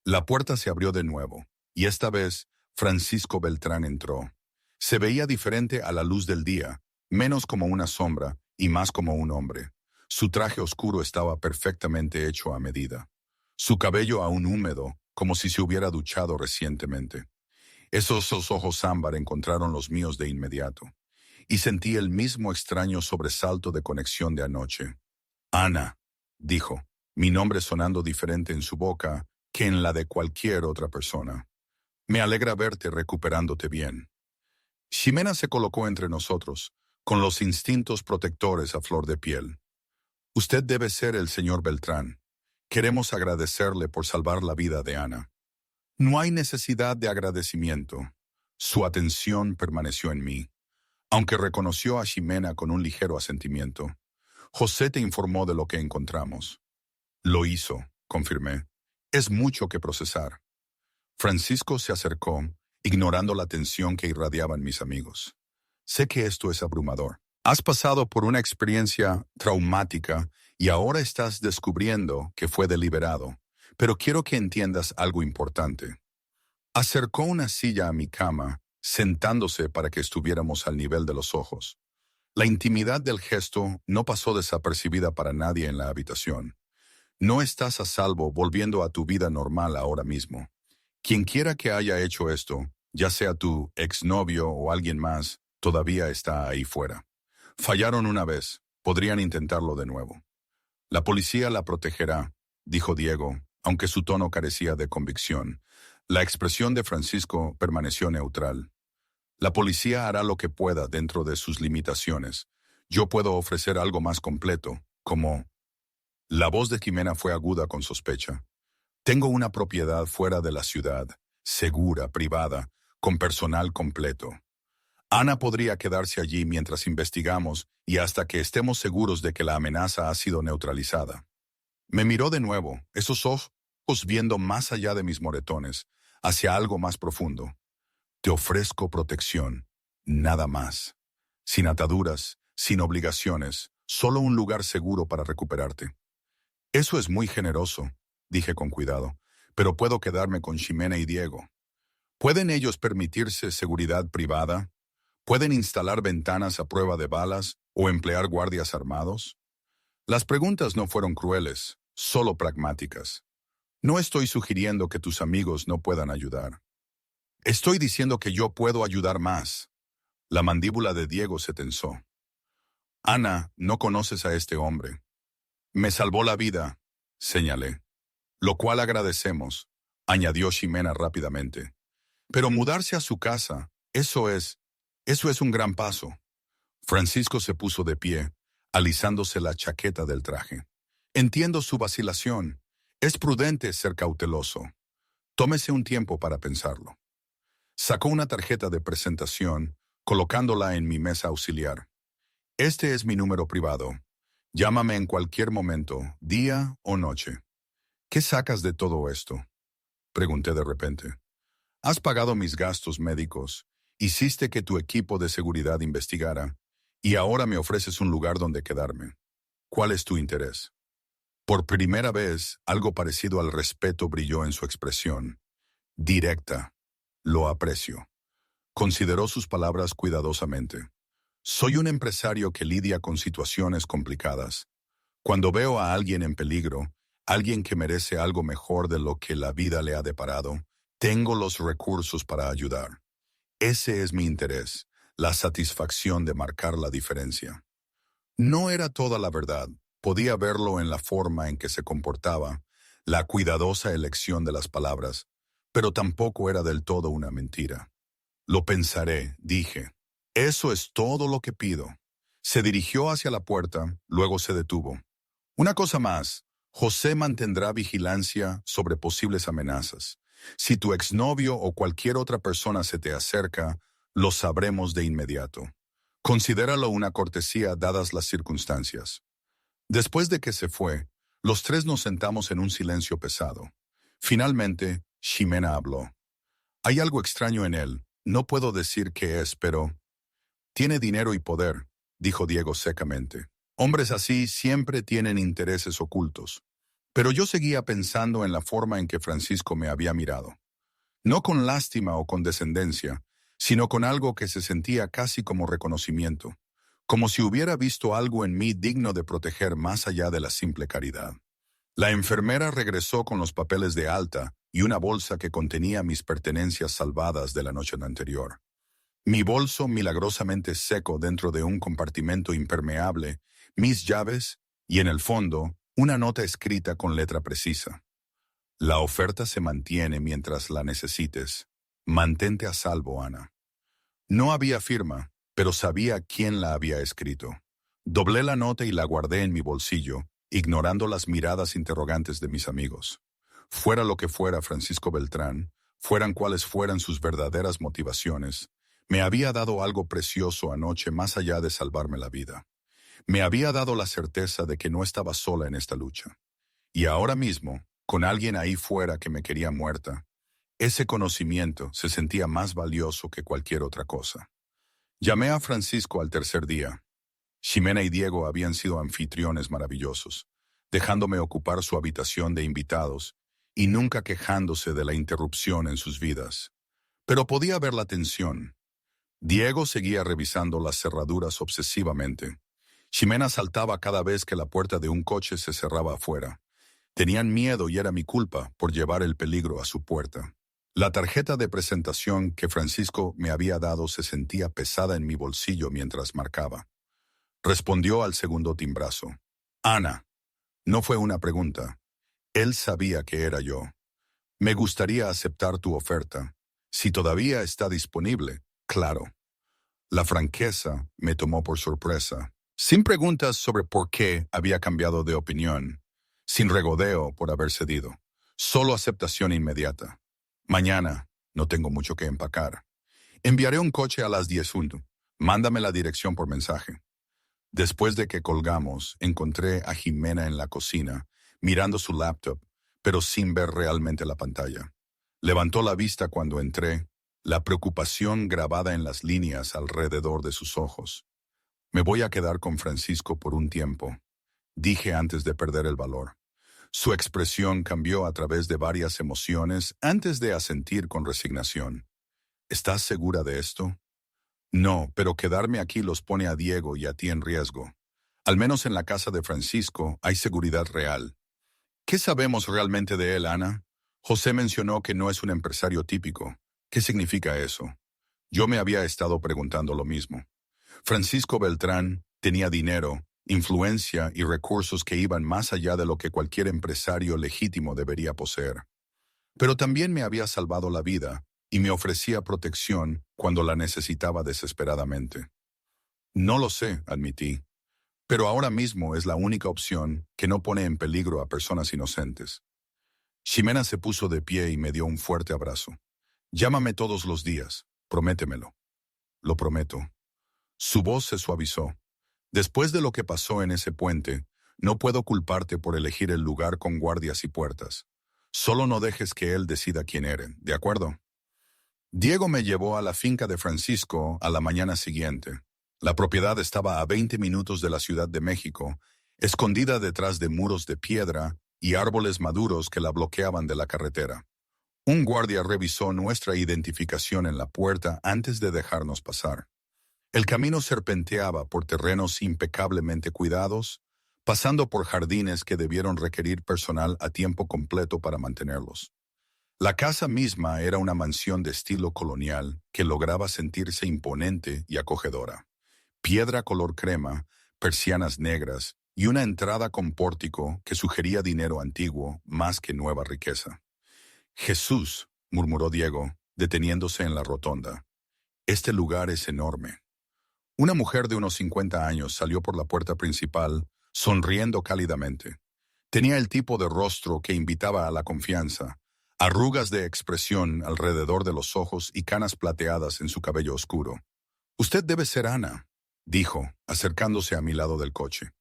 La puerta se abrió de nuevo, y esta vez Francisco Beltrán entró. Se veía diferente a la luz del día, menos como una sombra y más como un hombre. Su traje oscuro estaba perfectamente hecho a medida. Su cabello aún húmedo, como si se hubiera duchado recientemente. Esos ojos ámbar encontraron los míos de inmediato, y sentí el mismo extraño sobresalto de conexión de anoche. Ana, dijo, mi nombre sonando diferente en su boca que en la de cualquier otra persona. Me alegra verte recuperándote bien. Ximena se colocó entre nosotros, con los instintos protectores a flor de piel. Usted debe ser el señor Beltrán. Queremos agradecerle por salvar la vida de Ana. No hay necesidad de agradecimiento. Su atención permaneció en mí, aunque reconoció a Ximena con un ligero asentimiento. José te informó de lo que encontramos. Lo hizo, confirmé. Es mucho que procesar. Francisco se acercó, ignorando la tensión que irradiaban mis amigos. Sé que esto es abrumador. Has pasado por una experiencia traumática y ahora estás descubriendo que fue deliberado. Pero quiero que entiendas algo importante. Acercó una silla a mi cama, sentándose para que estuviéramos al nivel de los ojos. La intimidad del gesto no pasó desapercibida para nadie en la habitación. No estás a salvo volviendo a tu vida normal ahora mismo. Quien quiera que haya hecho esto, ya sea tu exnovio o alguien más, todavía está ahí fuera. Fallaron una vez, podrían intentarlo de nuevo. La policía la protegerá, dijo Diego, aunque su tono carecía de convicción. La expresión de Francisco permaneció neutral. La policía hará lo que pueda dentro de sus limitaciones. Yo puedo ofrecer algo más completo, como... La voz de Jimena fue aguda con sospecha. Tengo una propiedad fuera de la ciudad, segura, privada, con personal completo. Ana podría quedarse allí mientras investigamos y hasta que estemos seguros de que la amenaza ha sido neutralizada. Me miró de nuevo, esos ojos viendo más allá de mis moretones, hacia algo más profundo. Te ofrezco protección, nada más. Sin ataduras, sin obligaciones, solo un lugar seguro para recuperarte. Eso es muy generoso, dije con cuidado, pero puedo quedarme con Ximena y Diego. ¿Pueden ellos permitirse seguridad privada? ¿Pueden instalar ventanas a prueba de balas o emplear guardias armados? Las preguntas no fueron crueles, solo pragmáticas. No estoy sugiriendo que tus amigos no puedan ayudar. Estoy diciendo que yo puedo ayudar más. La mandíbula de Diego se tensó. Ana, no conoces a este hombre. Me salvó la vida, señalé. Lo cual agradecemos, añadió Ximena rápidamente. Pero mudarse a su casa, eso es un gran paso. Francisco se puso de pie, alisándose la chaqueta del traje. Entiendo su vacilación. Es prudente ser cauteloso. Tómese un tiempo para pensarlo. Sacó una tarjeta de presentación, colocándola en mi mesa auxiliar. Este es mi número privado. Llámame en cualquier momento, día o noche. ¿Qué sacas de todo esto?, pregunté de repente. Has pagado mis gastos médicos, hiciste que tu equipo de seguridad investigara, y ahora me ofreces un lugar donde quedarme. ¿Cuál es tu interés? Por primera vez, algo parecido al respeto brilló en su expresión. Directa. Lo aprecio. Consideró sus palabras cuidadosamente. Soy un empresario que lidia con situaciones complicadas. Cuando veo a alguien en peligro, alguien que merece algo mejor de lo que la vida le ha deparado, tengo los recursos para ayudar. Ese es mi interés, la satisfacción de marcar la diferencia. No era toda la verdad, podía verlo en la forma en que se comportaba, la cuidadosa elección de las palabras, pero tampoco era del todo una mentira. Lo pensaré, dije. Eso es todo lo que pido. Se dirigió hacia la puerta, luego se detuvo. Una cosa más, José mantendrá vigilancia sobre posibles amenazas. Si tu exnovio o cualquier otra persona se te acerca, lo sabremos de inmediato. Considéralo una cortesía dadas las circunstancias. Después de que se fue, los tres nos sentamos en un silencio pesado. Finalmente, Ximena habló. Hay algo extraño en él, no puedo decir qué es, pero... Tiene dinero y poder, dijo Diego secamente. Hombres así siempre tienen intereses ocultos. Pero yo seguía pensando en la forma en que Francisco me había mirado. No con lástima o condescendencia, sino con algo que se sentía casi como reconocimiento, como si hubiera visto algo en mí digno de proteger más allá de la simple caridad. La enfermera regresó con los papeles de alta y una bolsa que contenía mis pertenencias salvadas de la noche anterior. Mi bolso milagrosamente seco dentro de un compartimento impermeable, mis llaves y, en el fondo, una nota escrita con letra precisa. La oferta se mantiene mientras la necesites. Mantente a salvo, Ana. No había firma, pero sabía quién la había escrito. Doblé la nota y la guardé en mi bolsillo, ignorando las miradas interrogantes de mis amigos. Fuera lo que fuera Francisco Beltrán, fueran cuales fueran sus verdaderas motivaciones, me había dado algo precioso anoche más allá de salvarme la vida. Me había dado la certeza de que no estaba sola en esta lucha. Y ahora mismo, con alguien ahí fuera que me quería muerta, ese conocimiento se sentía más valioso que cualquier otra cosa. Llamé a Francisco al tercer día. Ximena y Diego habían sido anfitriones maravillosos, dejándome ocupar su habitación de invitados y nunca quejándose de la interrupción en sus vidas. pero podía ver la tensión. Diego seguía revisando las cerraduras obsesivamente. Ximena saltaba cada vez que la puerta de un coche se cerraba afuera. Tenían miedo y era mi culpa por llevar el peligro a su puerta. La tarjeta de presentación que Francisco me había dado se sentía pesada en mi bolsillo mientras marcaba. Respondió al segundo timbrazo. Ana. No fue una pregunta. Él sabía que era yo. Me gustaría aceptar tu oferta. Si todavía está disponible, claro. La franqueza me tomó por sorpresa. Sin preguntas sobre por qué había cambiado de opinión. Sin regodeo por haber cedido. Solo aceptación inmediata. Mañana no tengo mucho que empacar. Enviaré un coche a las 10:00. Mándame la dirección por mensaje. Después de que colgamos, encontré a Ximena en la cocina, mirando su laptop, pero sin ver realmente la pantalla. Levantó la vista cuando entré, la preocupación grabada en las líneas alrededor de sus ojos. Me voy a quedar con Francisco por un tiempo, dije antes de perder el valor. Su expresión cambió a través de varias emociones antes de asentir con resignación. ¿Estás segura de esto? No, pero quedarme aquí los pone a Diego y a ti en riesgo. Al menos en la casa de Francisco hay seguridad real. ¿Qué sabemos realmente de él, Ana? José mencionó que no es un empresario típico. ¿Qué significa eso? Yo me había estado preguntando lo mismo. Francisco Beltrán tenía dinero, influencia y recursos que iban más allá de lo que cualquier empresario legítimo debería poseer. Pero también me había salvado la vida y me ofrecía protección cuando la necesitaba desesperadamente. No lo sé, admití, pero ahora mismo es la única opción que no pone en peligro a personas inocentes. Ximena se puso de pie y me dio un fuerte abrazo. Llámame todos los días, prométemelo. Lo prometo. Su voz se suavizó. Después de lo que pasó en ese puente, no puedo culparte por elegir el lugar con guardias y puertas. Solo no dejes que él decida quién eres, ¿de acuerdo? Diego me llevó a la finca de Francisco a la mañana siguiente. La propiedad estaba a 20 minutos de la Ciudad de México, escondida detrás de muros de piedra y árboles maduros que la bloqueaban de la carretera. Un guardia revisó nuestra identificación en la puerta antes de dejarnos pasar. El camino serpenteaba por terrenos impecablemente cuidados, pasando por jardines que debieron requerir personal a tiempo completo para mantenerlos. La casa misma era una mansión de estilo colonial que lograba sentirse imponente y acogedora. Piedra color crema, persianas negras y una entrada con pórtico que sugería dinero antiguo más que nueva riqueza. Jesús, murmuró Diego, deteniéndose en la rotonda. Este lugar es enorme. Una mujer de unos 50 años salió por la puerta principal, sonriendo cálidamente. Tenía el tipo de rostro que invitaba a la confianza, arrugas de expresión alrededor de los ojos y canas plateadas en su cabello oscuro. Usted debe ser Ana, dijo, acercándose a mi lado del coche.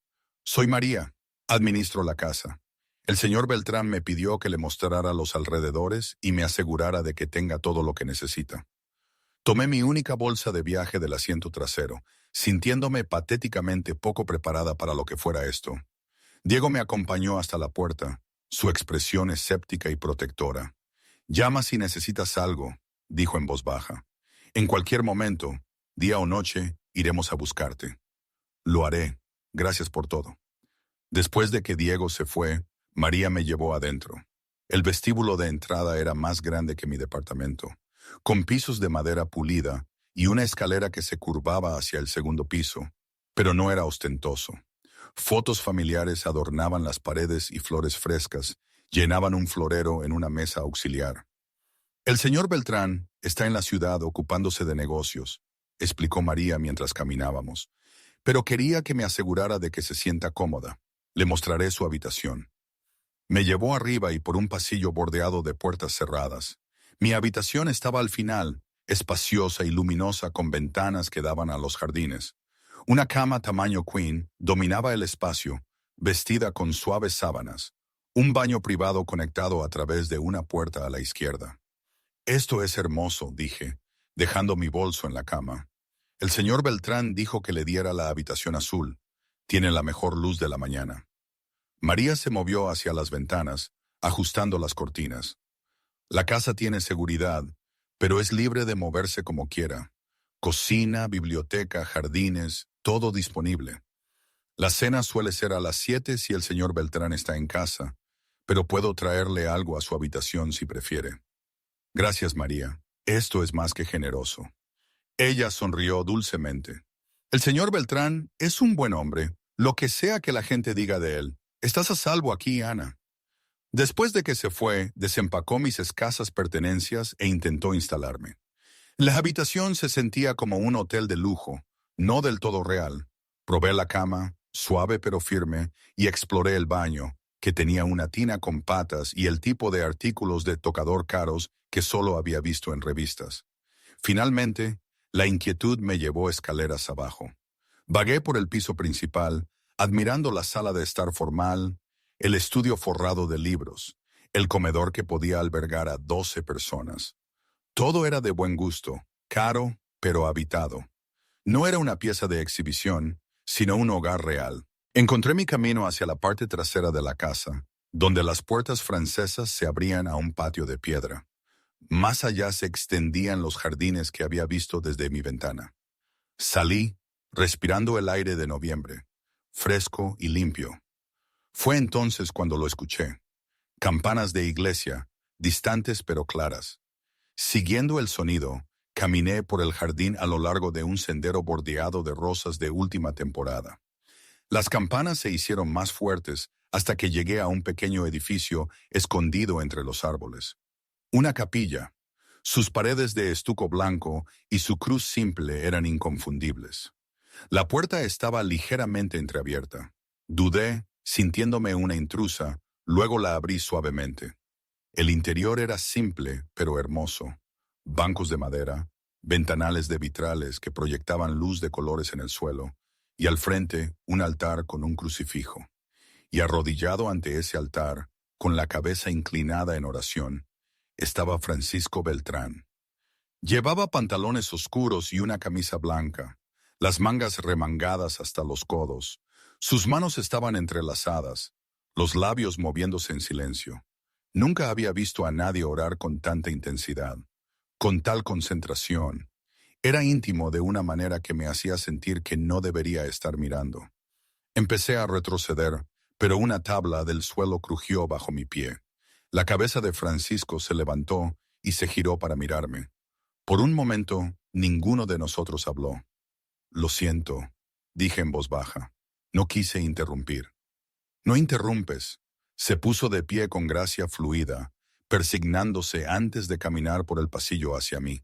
Soy María, administro la casa. El señor Beltrán me pidió que le mostrara los alrededores y me asegurara de que tenga todo lo que necesita. Tomé mi única bolsa de viaje del asiento trasero, sintiéndome patéticamente poco preparada para lo que fuera esto. Diego me acompañó hasta la puerta, su expresión escéptica y protectora. Llama si necesitas algo, dijo en voz baja. En cualquier momento, día o noche, iremos a buscarte. Lo haré, gracias por todo. Después de que Diego se fue, María me llevó adentro. El vestíbulo de entrada era más grande que mi departamento, con pisos de madera pulida y una escalera que se curvaba hacia el segundo piso, pero no era ostentoso. Fotos familiares adornaban las paredes y flores frescas llenaban un florero en una mesa auxiliar. El señor Beltrán está en la ciudad ocupándose de negocios, explicó María mientras caminábamos, pero quería que me asegurara de que se sienta cómoda. Le mostraré su habitación. Me llevó arriba y por un pasillo bordeado de puertas cerradas. Mi habitación estaba al final, espaciosa y luminosa con ventanas que daban a los jardines. Una cama tamaño queen dominaba el espacio, vestida con suaves sábanas. Un baño privado conectado a través de una puerta a la izquierda. Esto es hermoso, dije, dejando mi bolso en la cama. El señor Beltrán dijo que le diera la habitación azul. Tiene la mejor luz de la mañana. María se movió hacia las ventanas, ajustando las cortinas. La casa tiene seguridad, pero es libre de moverse como quiera. Cocina, biblioteca, jardines, todo disponible. La cena suele ser a las 7 si el señor Beltrán está en casa, pero puedo traerle algo a su habitación si prefiere. Gracias, María. Esto es más que generoso. Ella sonrió dulcemente. El señor Beltrán es un buen hombre, lo que sea que la gente diga de él. Estás a salvo aquí, Ana. Después de que se fue, desempacó mis escasas pertenencias e intentó instalarme. La habitación se sentía como un hotel de lujo, no del todo real. Probé la cama, suave pero firme, y exploré el baño, que tenía una tina con patas y el tipo de artículos de tocador caros que solo había visto en revistas. Finalmente, la inquietud me llevó escaleras abajo. Vagué por el piso principal, admirando la sala de estar formal, el estudio forrado de libros, el comedor que podía albergar a 12 personas. Todo era de buen gusto, caro, pero habitado. No era una pieza de exhibición, sino un hogar real. Encontré mi camino hacia la parte trasera de la casa, donde las puertas francesas se abrían a un patio de piedra. Más allá se extendían los jardines que había visto desde mi ventana. Salí, respirando el aire de noviembre, fresco y limpio. Fue entonces cuando lo escuché. Campanas de iglesia, distantes pero claras. Siguiendo el sonido, caminé por el jardín a lo largo de un sendero bordeado de rosas de última temporada. Las campanas se hicieron más fuertes hasta que llegué a un pequeño edificio escondido entre los árboles. Una capilla. Sus paredes de estuco blanco y su cruz simple eran inconfundibles. La puerta estaba ligeramente entreabierta. Dudé, sintiéndome una intrusa, luego la abrí suavemente. El interior era simple, pero hermoso. Bancos de madera, ventanales de vitrales que proyectaban luz de colores en el suelo, y al frente un altar con un crucifijo. Y arrodillado ante ese altar, con la cabeza inclinada en oración, estaba Francisco Beltrán. Llevaba pantalones oscuros y una camisa blanca, las mangas remangadas hasta los codos. Sus manos estaban entrelazadas, los labios moviéndose en silencio. Nunca había visto a nadie orar con tanta intensidad, con tal concentración. Era íntimo de una manera que me hacía sentir que no debería estar mirando. Empecé a retroceder, pero una tabla del suelo crujió bajo mi pie. La cabeza de Francisco se levantó y se giró para mirarme. Por un momento, ninguno de nosotros habló. «Lo siento», dije en voz baja. No quise interrumpir. «No interrumpes». Se puso de pie con gracia fluida, persignándose antes de caminar por el pasillo hacia mí.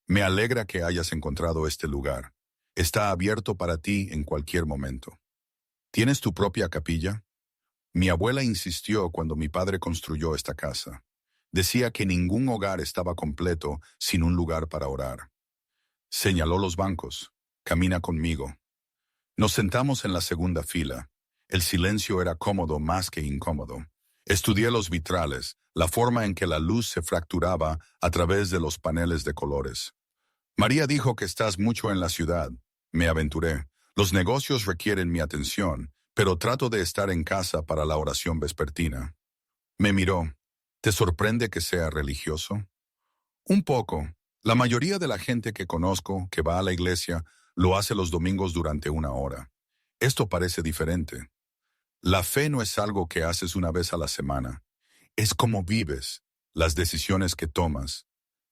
«Me alegra que hayas encontrado este lugar. Está abierto para ti en cualquier momento. ¿Tienes tu propia capilla?» Mi abuela insistió cuando mi padre construyó esta casa. Decía que ningún hogar estaba completo sin un lugar para orar. Señaló los bancos. «Camina conmigo». Nos sentamos en la segunda fila. El silencio era cómodo más que incómodo. Estudié los vitrales, la forma en que la luz se fracturaba a través de los paneles de colores. «María dijo que estás mucho en la ciudad», me aventuré. «Los negocios requieren mi atención, pero trato de estar en casa para la oración vespertina». Me miró. «¿Te sorprende que sea religioso?» «Un poco. La mayoría de la gente que conozco que va a la iglesia lo hace los domingos durante una hora. Esto parece diferente. La fe no es algo que haces una vez a la semana. Es cómo vives, las decisiones que tomas,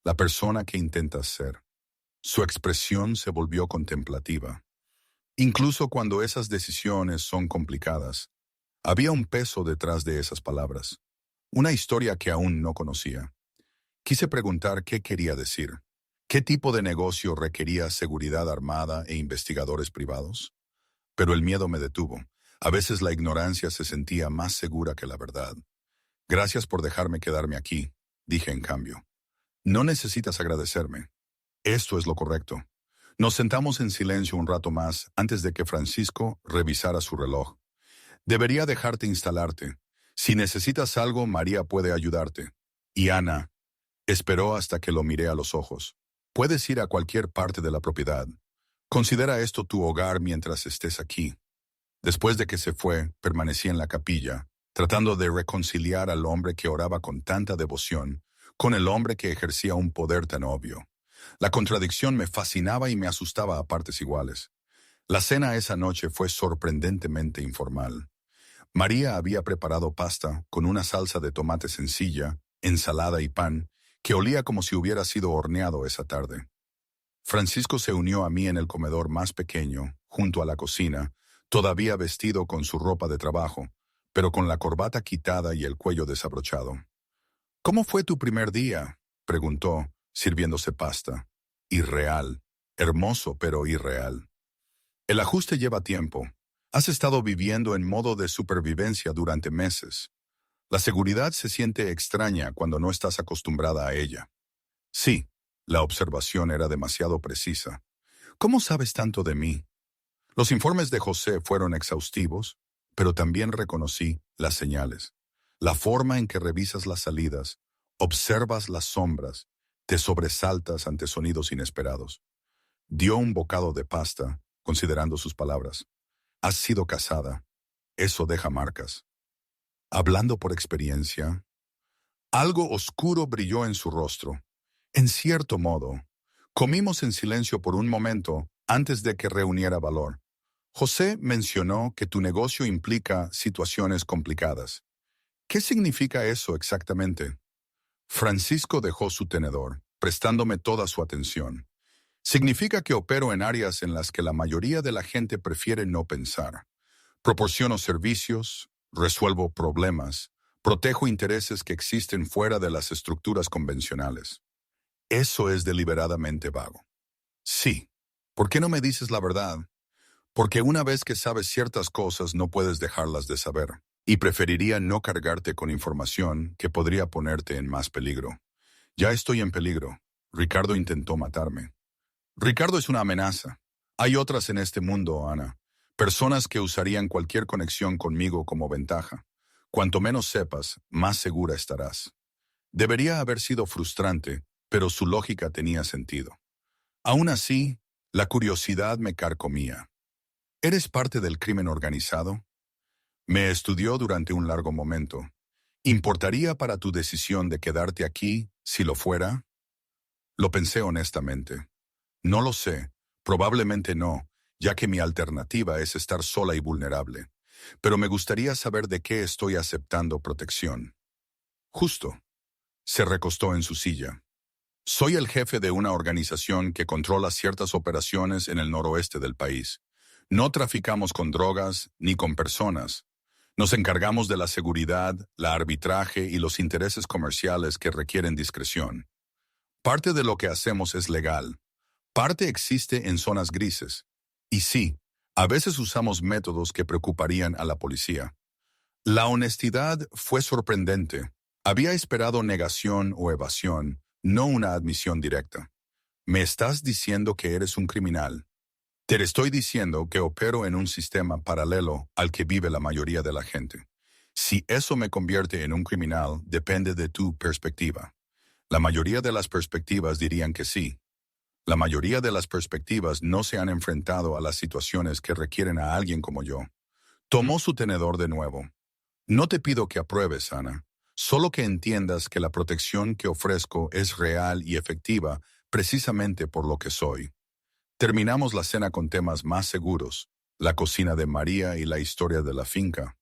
la persona que intentas ser». Su expresión se volvió contemplativa. Incluso cuando esas decisiones son complicadas, había un peso detrás de esas palabras, una historia que aún no conocía. Quise preguntar qué quería decir. ¿Qué tipo de negocio requería seguridad armada e investigadores privados? Pero el miedo me detuvo. A veces la ignorancia se sentía más segura que la verdad. «Gracias por dejarme quedarme aquí», dije en cambio. «No necesitas agradecerme. Esto es lo correcto». Nos sentamos en silencio un rato más antes de que Francisco revisara su reloj. «Debería dejarte instalarte. Si necesitas algo, María puede ayudarte. Y Ana». Esperó hasta que lo miré a los ojos. «Puedes ir a cualquier parte de la propiedad. Considera esto tu hogar mientras estés aquí». Después de que se fue, permanecí en la capilla, tratando de reconciliar al hombre que oraba con tanta devoción con el hombre que ejercía un poder tan obvio. La contradicción me fascinaba y me asustaba a partes iguales. La cena esa noche fue sorprendentemente informal. María había preparado pasta con una salsa de tomate sencilla, ensalada y pan, que olía como si hubiera sido horneado esa tarde. Francisco se unió a mí en el comedor más pequeño, junto a la cocina, todavía vestido con su ropa de trabajo, pero con la corbata quitada y el cuello desabrochado. ¿Cómo fue tu primer día?, preguntó, sirviéndose pasta. Irreal. Hermoso, pero irreal. El ajuste lleva tiempo. Has estado viviendo en modo de supervivencia durante meses. La seguridad se siente extraña cuando no estás acostumbrada a ella. Sí, la observación era demasiado precisa. ¿Cómo sabes tanto de mí? Los informes de José fueron exhaustivos, pero también reconocí las señales. La forma en que revisas las salidas, observas las sombras, te sobresaltas ante sonidos inesperados. Dio un bocado de pasta, considerando sus palabras. Has sido casada. Eso deja marcas. Hablando por experiencia, algo oscuro brilló en su rostro. En cierto modo, comimos en silencio por un momento antes de que reuniera valor. José mencionó que tu negocio implica situaciones complicadas. ¿Qué significa eso exactamente? Francisco dejó su tenedor, prestándome toda su atención. Significa que opero en áreas en las que la mayoría de la gente prefiere no pensar. Proporciono servicios, resuelvo problemas, protejo intereses que existen fuera de las estructuras convencionales. Eso es deliberadamente vago. Sí. ¿Por qué no me dices la verdad? Porque una vez que sabes ciertas cosas no puedes dejarlas de saber. Y preferiría no cargarte con información que podría ponerte en más peligro. Ya estoy en peligro. Ricardo intentó matarme. Ricardo es una amenaza. Hay otras en este mundo, Ana. Personas que usarían cualquier conexión conmigo como ventaja. Cuanto menos sepas, más segura estarás. Debería haber sido frustrante, pero su lógica tenía sentido. Aún así, la curiosidad me carcomía. ¿Eres parte del crimen organizado? Me estudió durante un largo momento. ¿Importaría para tu decisión de quedarte aquí, si lo fuera? Lo pensé honestamente. No lo sé, probablemente no, ya que mi alternativa es estar sola y vulnerable. Pero me gustaría saber de qué estoy aceptando protección. Justo. Se recostó en su silla. Soy el jefe de una organización que controla ciertas operaciones en el noroeste del país. No traficamos con drogas ni con personas. Nos encargamos de la seguridad, la arbitraje y los intereses comerciales que requieren discreción. Parte de lo que hacemos es legal. Parte existe en zonas grises. Y sí, a veces usamos métodos que preocuparían a la policía. La honestidad fue sorprendente. Había esperado negación o evasión, no una admisión directa. Me estás diciendo que eres un criminal. Te estoy diciendo que opero en un sistema paralelo al que vive la mayoría de la gente. Si eso me convierte en un criminal, depende de tu perspectiva. La mayoría de las perspectivas dirían que sí. La mayoría de las perspectivas no se han enfrentado a las situaciones que requieren a alguien como yo. Tomó su tenedor de nuevo. No te pido que apruebes, Ana. Solo que entiendas que la protección que ofrezco es real y efectiva precisamente por lo que soy. Terminamos la cena con temas más seguros, la cocina de María y la historia de la finca.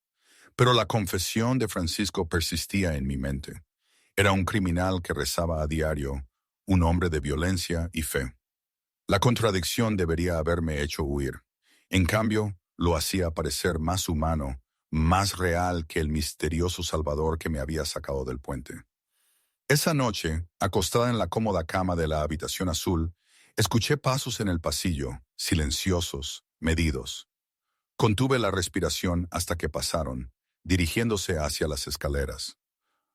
Pero la confesión de Francisco persistía en mi mente. Era un criminal que rezaba a diario, un hombre de violencia y fe. La contradicción debería haberme hecho huir. En cambio, lo hacía parecer más humano, más real que el misterioso Salvador que me había sacado del puente. Esa noche, acostada en la cómoda cama de la habitación azul, escuché pasos en el pasillo, silenciosos, medidos. Contuve la respiración hasta que pasaron, dirigiéndose hacia las escaleras.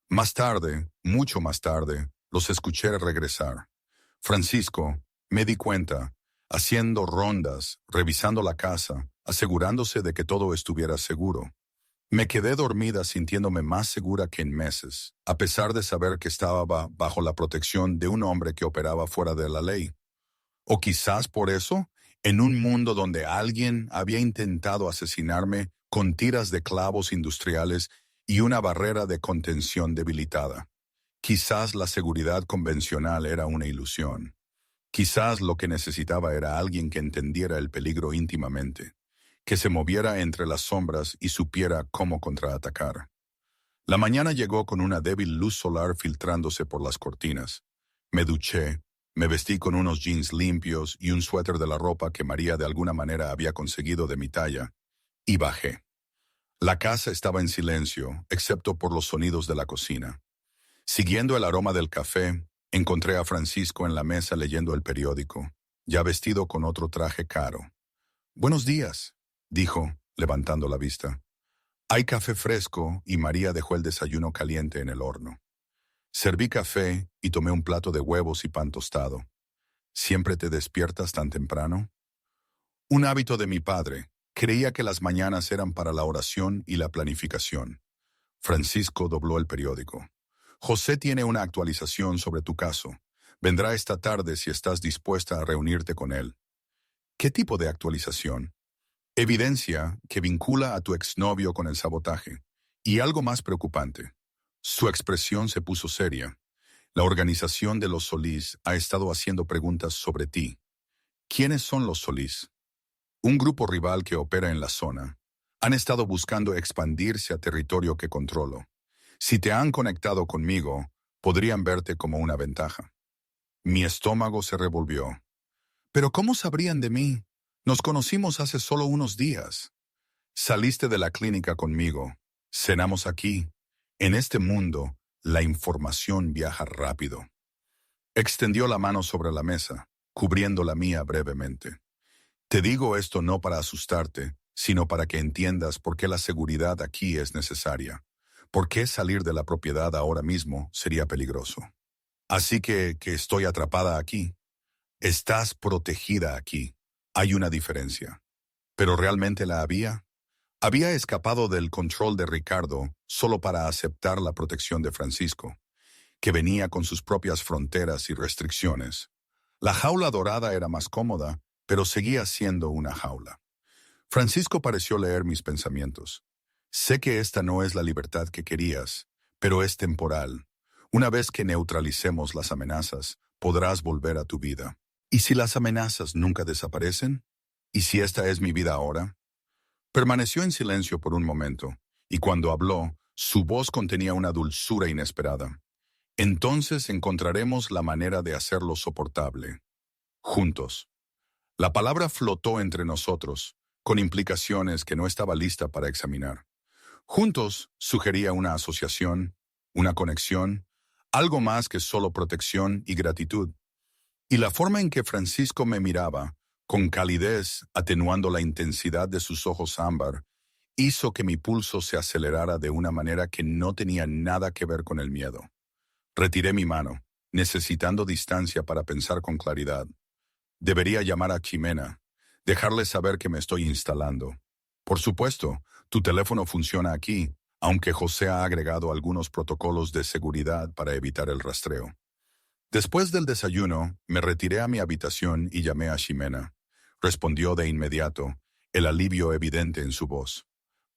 Más tarde, mucho más tarde, los escuché regresar. Francisco, me di cuenta, haciendo rondas, revisando la casa, asegurándose de que todo estuviera seguro. Me quedé dormida sintiéndome más segura que en meses, a pesar de saber que estaba bajo la protección de un hombre que operaba fuera de la ley. O quizás por eso, en un mundo donde alguien había intentado asesinarme con tiras de clavos industriales y una barrera de contención debilitada. Quizás la seguridad convencional era una ilusión. Quizás lo que necesitaba era alguien que entendiera el peligro íntimamente, que se moviera entre las sombras y supiera cómo contraatacar. La mañana llegó con una débil luz solar filtrándose por las cortinas. Me duché, me vestí con unos jeans limpios y un suéter de la ropa que María de alguna manera había conseguido de mi talla, y bajé. La casa estaba en silencio, excepto por los sonidos de la cocina. Siguiendo el aroma del café, encontré a Francisco en la mesa leyendo el periódico, ya vestido con otro traje caro. «Buenos días», dijo, levantando la vista. «Hay café fresco» y María dejó el desayuno caliente en el horno. Serví café y tomé un plato de huevos y pan tostado. «¿Siempre te despiertas tan temprano?» Un hábito de mi padre. Creía que las mañanas eran para la oración y la planificación. Francisco dobló el periódico. «José tiene una actualización sobre tu caso. Vendrá esta tarde si estás dispuesta a reunirte con él». «¿Qué tipo de actualización?» «Evidencia que vincula a tu exnovio con el sabotaje. Y algo más preocupante». Su expresión se puso seria. «La organización de los Solís ha estado haciendo preguntas sobre ti». «¿Quiénes son los Solís?» «Un grupo rival que opera en la zona. Han estado buscando expandirse a territorio que controlo. Si te han conectado conmigo, podrían verte como una ventaja». Mi estómago se revolvió. «¿Pero cómo sabrían de mí? Nos conocimos hace solo unos días». «Saliste de la clínica conmigo. Cenamos aquí. En este mundo, la información viaja rápido». Extendió la mano sobre la mesa, cubriendo la mía brevemente. «Te digo esto no para asustarte, sino para que entiendas por qué la seguridad aquí es necesaria. ¿Por qué salir de la propiedad ahora mismo sería peligroso? Así que estoy atrapada aquí. Estás protegida aquí. Hay una diferencia. ¿Pero realmente la había? Había escapado del control de Ricardo solo para aceptar la protección de Francisco, que venía con sus propias fronteras y restricciones. La jaula dorada era más cómoda, pero seguía siendo una jaula. Francisco pareció leer mis pensamientos. «Sé que esta no es la libertad que querías, pero es temporal. Una vez que neutralicemos las amenazas, podrás volver a tu vida. ¿Y si las amenazas nunca desaparecen? ¿Y si esta es mi vida ahora?» Permaneció en silencio por un momento, y cuando habló, su voz contenía una dulzura inesperada. «Entonces encontraremos la manera de hacerlo soportable. Juntos». La palabra flotó entre nosotros, con implicaciones que no estaba lista para examinar. Juntos sugería una asociación, una conexión, algo más que solo protección y gratitud. Y la forma en que Francisco me miraba, con calidez atenuando la intensidad de sus ojos ámbar, hizo que mi pulso se acelerara de una manera que no tenía nada que ver con el miedo. Retiré mi mano, necesitando distancia para pensar con claridad. Debería llamar a Ximena, dejarle saber que me estoy instalando. Por supuesto, tu teléfono funciona aquí, aunque José ha agregado algunos protocolos de seguridad para evitar el rastreo. Después del desayuno, me retiré a mi habitación y llamé a Ximena. Respondió de inmediato, el alivio evidente en su voz.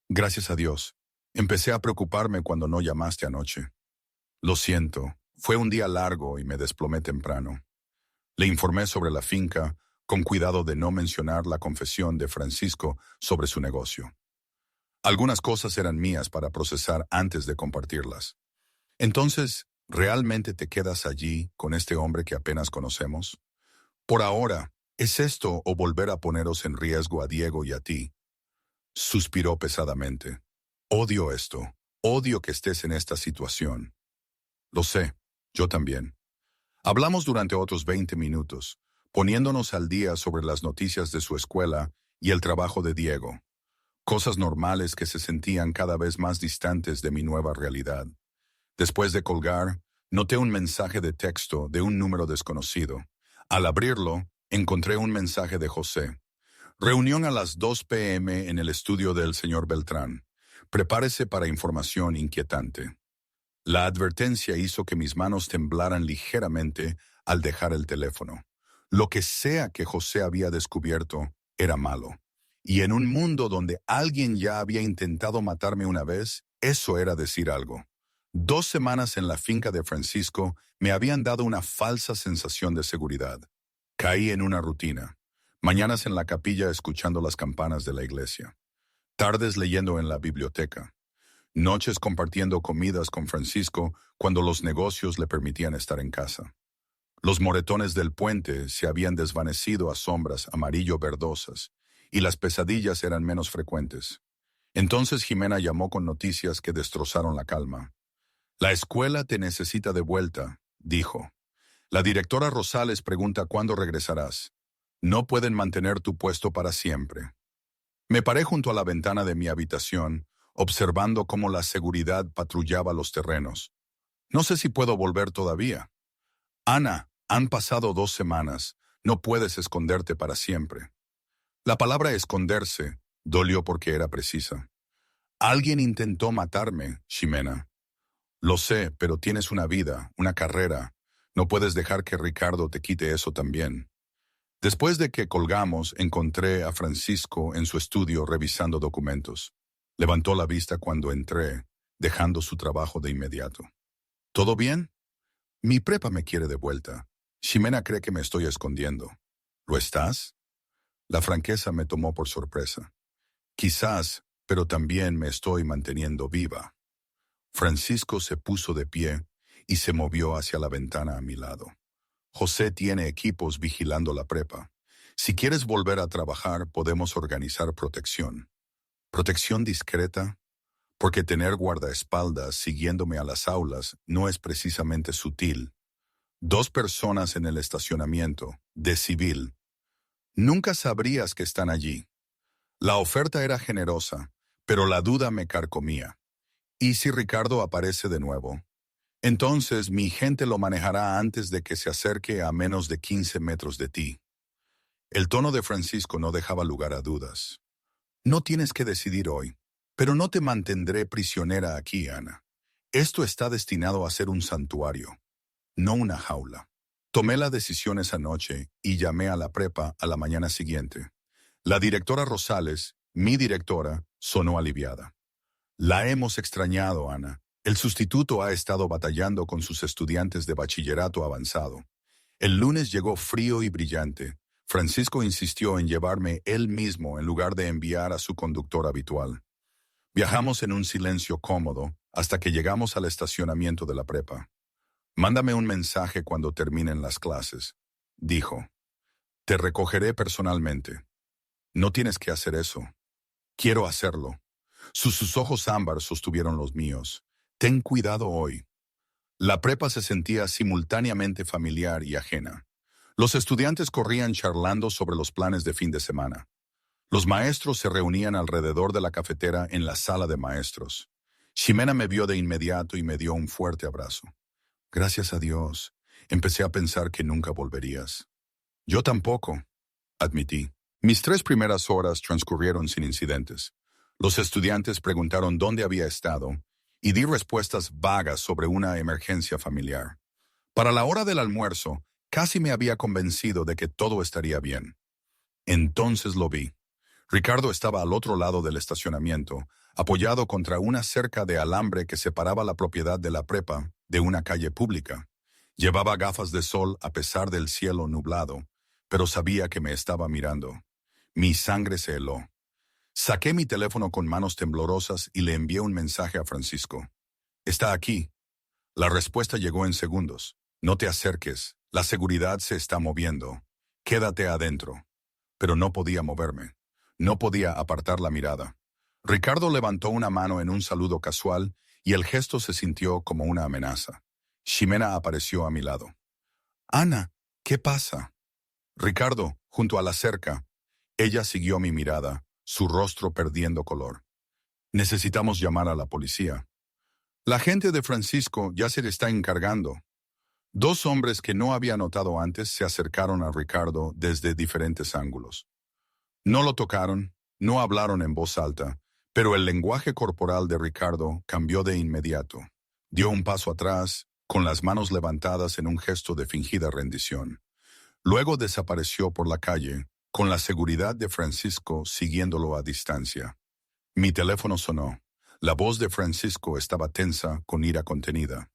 «Gracias a Dios. Empecé a preocuparme cuando no llamaste anoche». «Lo siento, fue un día largo y me desplomé temprano». Le informé sobre la finca, con cuidado de no mencionar la confesión de Francisco sobre su negocio. Algunas cosas eran mías para procesar antes de compartirlas. «Entonces, ¿realmente te quedas allí con este hombre que apenas conocemos? Por ahora, ¿es esto o volver a poneros en riesgo a Diego y a ti?» Suspiró pesadamente. «Odio esto. Odio que estés en esta situación». «Lo sé. Yo también». Hablamos durante otros 20 minutos, poniéndonos al día sobre las noticias de su escuela y el trabajo de Diego. Cosas normales que se sentían cada vez más distantes de mi nueva realidad. Después de colgar, noté un mensaje de texto de un número desconocido. Al abrirlo, encontré un mensaje de José. «Reunión a las 2 p.m. en el estudio del señor Beltrán. Prepárese para información inquietante». La advertencia hizo que mis manos temblaran ligeramente al dejar el teléfono. Lo que sea que José había descubierto era malo. Y en un mundo donde alguien ya había intentado matarme una vez, eso era decir algo. 2 semanas en la finca de Francisco me habían dado una falsa sensación de seguridad. Caí en una rutina. Mañanas en la capilla escuchando las campanas de la iglesia. Tardes leyendo en la biblioteca. Noches compartiendo comidas con Francisco cuando los negocios le permitían estar en casa. Los moretones del puente se habían desvanecido a sombras amarillo-verdosas y las pesadillas eran menos frecuentes. Entonces Ximena llamó con noticias que destrozaron la calma. La escuela te necesita de vuelta, dijo. La directora Rosales pregunta cuándo regresarás. No pueden mantener tu puesto para siempre. Me paré junto a la ventana de mi habitación, observando cómo la seguridad patrullaba los terrenos. No sé si puedo volver todavía. Ana, han pasado 2 semanas. No puedes esconderte para siempre. La palabra esconderse dolió porque era precisa. Alguien intentó matarme, Ximena. Lo sé, pero tienes una vida, una carrera. No puedes dejar que Ricardo te quite eso también. Después de que colgamos, encontré a Francisco en su estudio revisando documentos. Levantó la vista cuando entré, dejando su trabajo de inmediato. ¿Todo bien? Mi prepa me quiere de vuelta. Ximena cree que me estoy escondiendo. ¿Lo estás? La franqueza me tomó por sorpresa. Quizás, pero también me estoy manteniendo viva. Francisco se puso de pie y se movió hacia la ventana a mi lado. José tiene equipos vigilando la prepa. Si quieres volver a trabajar, podemos organizar protección. ¿Protección discreta? Porque tener guardaespaldas siguiéndome a las aulas no es precisamente sutil. 2 personas en el estacionamiento, de civil. Nunca sabrías que están allí. La oferta era generosa, pero la duda me carcomía. ¿Y si Ricardo aparece de nuevo? Entonces mi gente lo manejará antes de que se acerque a menos de 15 metros de ti. El tono de Francisco no dejaba lugar a dudas. No tienes que decidir hoy, pero no te mantendré prisionera aquí, Ana. Esto está destinado a ser un santuario, no una jaula. Tomé la decisión esa noche y llamé a la prepa a la mañana siguiente. La directora Rosales, mi directora, sonó aliviada. La hemos extrañado, Ana. El sustituto ha estado batallando con sus estudiantes de bachillerato avanzado. El lunes llegó frío y brillante. Francisco insistió en llevarme él mismo en lugar de enviar a su conductor habitual. Viajamos en un silencio cómodo hasta que llegamos al estacionamiento de la prepa. Mándame un mensaje cuando terminen las clases, dijo. Te recogeré personalmente. No tienes que hacer eso. Quiero hacerlo. Sus ojos ámbar sostuvieron los míos. Ten cuidado hoy. La prepa se sentía simultáneamente familiar y ajena. Los estudiantes corrían charlando sobre los planes de fin de semana. Los maestros se reunían alrededor de la cafetera en la sala de maestros. Ximena me vio de inmediato y me dio un fuerte abrazo. Gracias a Dios. Empecé a pensar que nunca volverías. Yo tampoco, admití. Mis 3 primeras horas transcurrieron sin incidentes. Los estudiantes preguntaron dónde había estado y di respuestas vagas sobre una emergencia familiar. Para la hora del almuerzo, casi me había convencido de que todo estaría bien. Entonces lo vi. Ricardo estaba al otro lado del estacionamiento, apoyado contra una cerca de alambre que separaba la propiedad de la prepa de una calle pública. Llevaba gafas de sol a pesar del cielo nublado, pero sabía que me estaba mirando. Mi sangre se heló. Saqué mi teléfono con manos temblorosas y le envié un mensaje a Francisco. Está aquí. La respuesta llegó en segundos. No te acerques. La seguridad se está moviendo. Quédate adentro. Pero no podía moverme. No podía apartar la mirada. Ricardo levantó una mano en un saludo casual y el gesto se sintió como una amenaza. Ximena apareció a mi lado. Ana, ¿qué pasa? Ricardo, junto a la cerca. Ella siguió mi mirada, su rostro perdiendo color. Necesitamos llamar a la policía. La gente de Francisco ya se le está encargando. 2 hombres que no había notado antes se acercaron a Ricardo desde diferentes ángulos. No lo tocaron, no hablaron en voz alta, pero el lenguaje corporal de Ricardo cambió de inmediato. Dio un paso atrás, con las manos levantadas en un gesto de fingida rendición. Luego desapareció por la calle, con la seguridad de Francisco siguiéndolo a distancia. Mi teléfono sonó. La voz de Francisco estaba tensa, con ira contenida.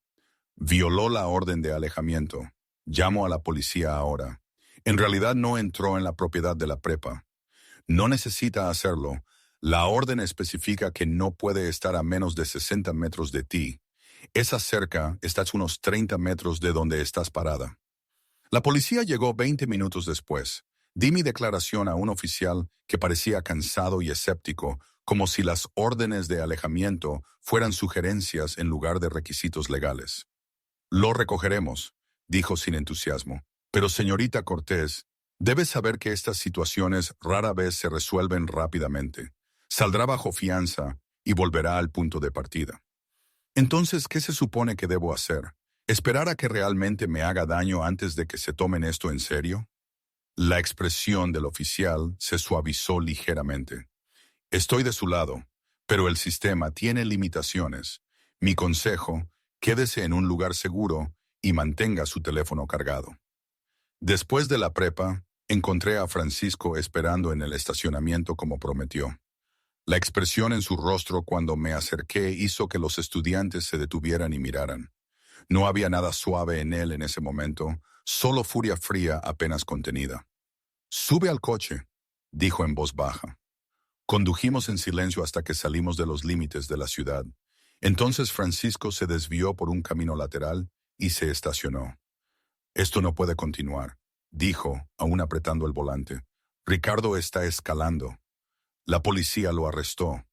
Violó la orden de alejamiento. Llamo a la policía ahora. En realidad no entró en la propiedad de la prepa. No necesita hacerlo. La orden especifica que no puede estar a menos de 60 metros de ti. Esa cerca, estás unos 30 metros de donde estás parada. La policía llegó 20 minutos después. Di mi declaración a un oficial que parecía cansado y escéptico, como si las órdenes de alejamiento fueran sugerencias en lugar de requisitos legales. Lo recogeremos, dijo sin entusiasmo. Pero señorita Cortés, debe saber que estas situaciones rara vez se resuelven rápidamente. Saldrá bajo fianza y volverá al punto de partida. Entonces, ¿qué se supone que debo hacer? ¿Esperar a que realmente me haga daño antes de que se tomen esto en serio? La expresión del oficial se suavizó ligeramente. Estoy de su lado, pero el sistema tiene limitaciones. Mi consejo, quédese en un lugar seguro y mantenga su teléfono cargado. Después de la prepa, encontré a Francisco esperando en el estacionamiento como prometió. La expresión en su rostro cuando me acerqué hizo que los estudiantes se detuvieran y miraran. No había nada suave en él en ese momento, solo furia fría apenas contenida. «Sube al coche», dijo en voz baja. Condujimos en silencio hasta que salimos de los límites de la ciudad. Entonces Francisco se desvió por un camino lateral y se estacionó. «Esto no puede continuar», dijo, aún apretando el volante. «Ricardo está escalando. La policía lo arrestó.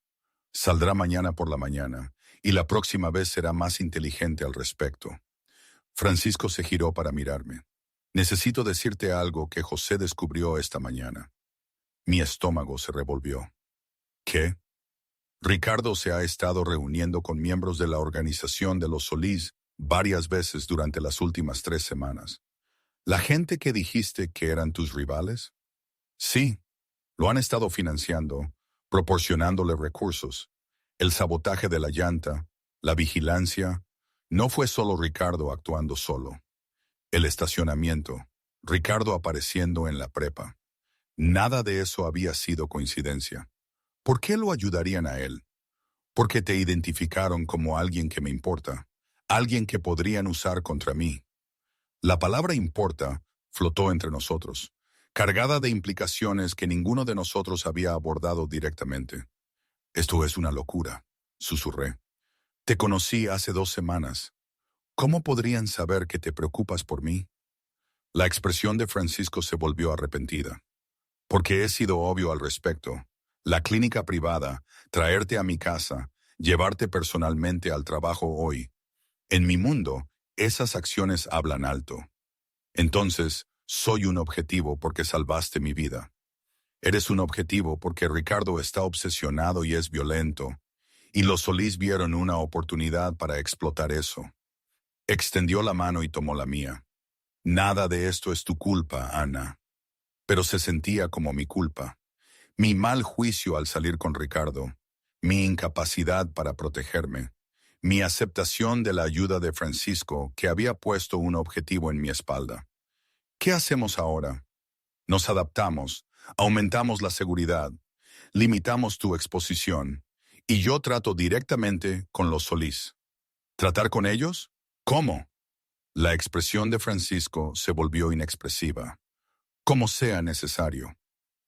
Saldrá mañana por la mañana, y la próxima vez será más inteligente al respecto». Francisco se giró para mirarme. «Necesito decirte algo que José descubrió esta mañana». Mi estómago se revolvió. «¿Qué?» «Ricardo se ha estado reuniendo con miembros de la organización de los Solís varias veces durante las últimas 3 semanas. ¿La gente que dijiste que eran tus rivales?» «Sí, lo han estado financiando, proporcionándole recursos. El sabotaje de la llanta, la vigilancia. No fue solo Ricardo actuando solo. El estacionamiento, Ricardo apareciendo en la prepa. Nada de eso había sido coincidencia. ¿Por qué lo ayudarían a él? Porque te identificaron como alguien que me importa, alguien que podrían usar contra mí». La palabra importa flotó entre nosotros, cargada de implicaciones que ninguno de nosotros había abordado directamente. «Esto es una locura», susurré. «Te conocí hace 2 semanas. ¿Cómo podrían saber que te preocupas por mí?» La expresión de Francisco se volvió arrepentida. «Porque he sido obvio al respecto. La clínica privada, traerte a mi casa, llevarte personalmente al trabajo hoy. En mi mundo, esas acciones hablan alto. Entonces, soy un objetivo porque salvaste mi vida. Eres un objetivo porque Ricardo está obsesionado y es violento, y los Solís vieron una oportunidad para explotar eso». Extendió la mano y tomó la mía. «Nada de esto es tu culpa, Ana». Pero se sentía como mi culpa. Mi mal juicio al salir con Ricardo, mi incapacidad para protegerme, mi aceptación de la ayuda de Francisco que había puesto un objetivo en mi espalda. ¿Qué hacemos ahora? Nos adaptamos, aumentamos la seguridad, limitamos tu exposición, y yo trato directamente con los Solís. ¿Tratar con ellos? ¿Cómo? La expresión de Francisco se volvió inexpresiva. «Como sea necesario».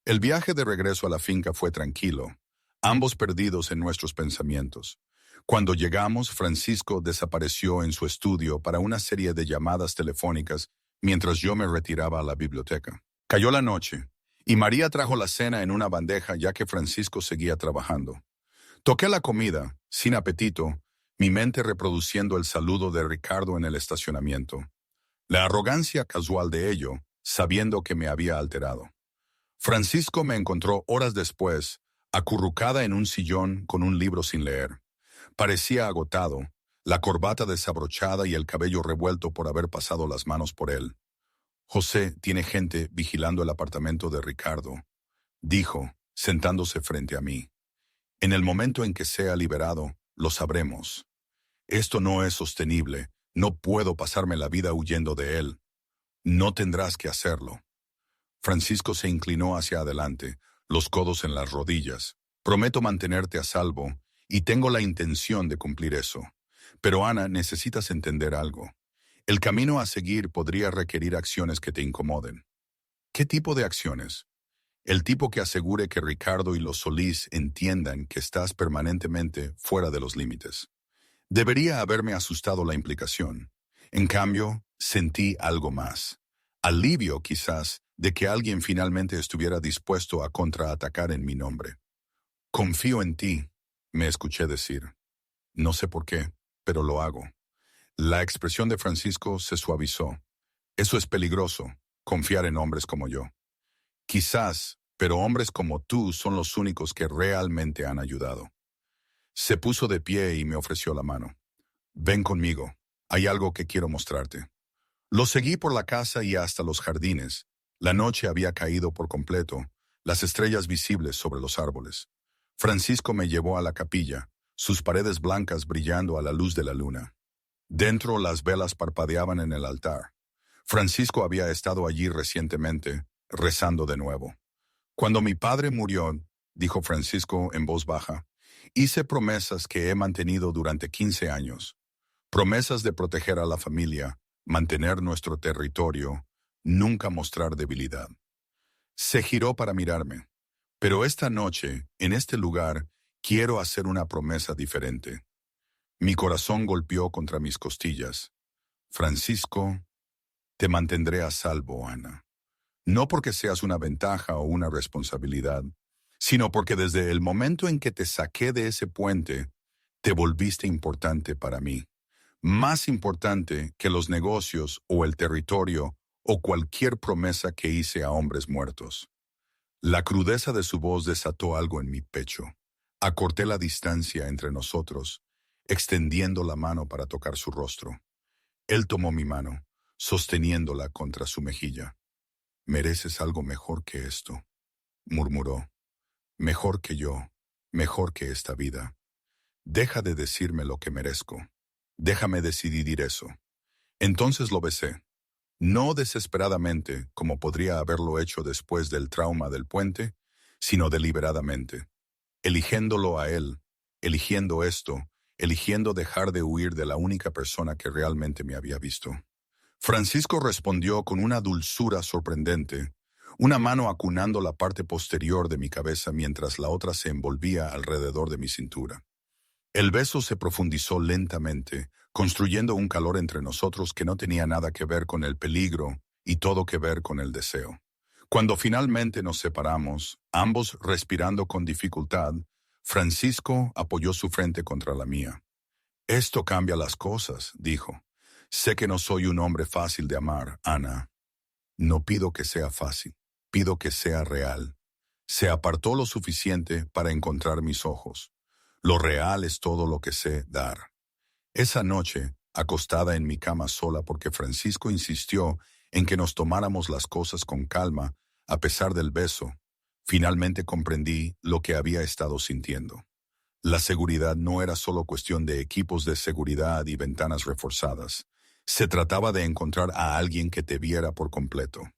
El viaje de regreso a la finca fue tranquilo, ambos perdidos en nuestros pensamientos. Cuando llegamos, Francisco desapareció en su estudio para una serie de llamadas telefónicas mientras yo me retiraba a la biblioteca. Cayó la noche, y María trajo la cena en una bandeja ya que Francisco seguía trabajando. Toqué la comida, sin apetito, mi mente reproduciendo el saludo de Ricardo en el estacionamiento. La arrogancia casual de ello, sabiendo que me había alterado. Francisco me encontró horas después, acurrucada en un sillón con un libro sin leer. Parecía agotado, la corbata desabrochada y el cabello revuelto por haber pasado las manos por él. «José tiene gente vigilando el apartamento de Ricardo», dijo, sentándose frente a mí. «En el momento en que sea liberado, lo sabremos. Esto no es sostenible, no puedo pasarme la vida huyendo de él. No tendrás que hacerlo». Francisco se inclinó hacia adelante, los codos en las rodillas. «Prometo mantenerte a salvo y tengo la intención de cumplir eso. Pero Ana, necesitas entender algo. El camino a seguir podría requerir acciones que te incomoden. ¿Qué tipo de acciones? El tipo que asegure que Ricardo y los Solís entiendan que estás permanentemente fuera de los límites. Debería haberme asustado la implicación. En cambio, sentí algo más. Alivio, quizás, de que alguien finalmente estuviera dispuesto a contraatacar en mi nombre. Confío en ti, me escuché decir. No sé por qué, pero lo hago. La expresión de Francisco se suavizó. Eso es peligroso, confiar en hombres como yo. Quizás, pero hombres como tú son los únicos que realmente han ayudado. Se puso de pie y me ofreció la mano. Ven conmigo, hay algo que quiero mostrarte. Lo seguí por la casa y hasta los jardines. La noche había caído por completo, las estrellas visibles sobre los árboles. Francisco me llevó a la capilla, sus paredes blancas brillando a la luz de la luna. Dentro las velas parpadeaban en el altar. Francisco había estado allí recientemente, rezando de nuevo. Cuando mi padre murió, dijo Francisco en voz baja, hice promesas que he mantenido durante 15 años. Promesas de proteger a la familia, mantener nuestro territorio, nunca mostrar debilidad. Se giró para mirarme. Pero esta noche, en este lugar, quiero hacer una promesa diferente. Mi corazón golpeó contra mis costillas. Francisco, te mantendré a salvo, Ana. No porque seas una ventaja o una responsabilidad, sino porque desde el momento en que te saqué de ese puente, te volviste importante para mí. Más importante que los negocios o el territorio o cualquier promesa que hice a hombres muertos. La crudeza de su voz desató algo en mi pecho. Acorté la distancia entre nosotros, extendiendo la mano para tocar su rostro. Él tomó mi mano, sosteniéndola contra su mejilla. Mereces algo mejor que esto, murmuró. Mejor que yo, mejor que esta vida. Deja de decirme lo que merezco. Déjame decidir eso. Entonces lo besé. No desesperadamente, como podría haberlo hecho después del trauma del puente, sino deliberadamente, eligiéndolo a él, eligiendo esto, eligiendo dejar de huir de la única persona que realmente me había visto. Francisco respondió con una dulzura sorprendente, una mano acunando la parte posterior de mi cabeza mientras la otra se envolvía alrededor de mi cintura. El beso se profundizó lentamente, construyendo un calor entre nosotros que no tenía nada que ver con el peligro y todo que ver con el deseo. Cuando finalmente nos separamos, ambos respirando con dificultad, Francisco apoyó su frente contra la mía. Esto cambia las cosas, dijo. Sé que no soy un hombre fácil de amar, Ana. No pido que sea fácil, pido que sea real. Se apartó lo suficiente para encontrar mis ojos. Lo real es todo lo que sé dar. Esa noche, acostada en mi cama sola porque Francisco insistió en que nos tomáramos las cosas con calma, a pesar del beso, finalmente comprendí lo que había estado sintiendo. La seguridad no era solo cuestión de equipos de seguridad y ventanas reforzadas. Se trataba de encontrar a alguien que te viera por completo.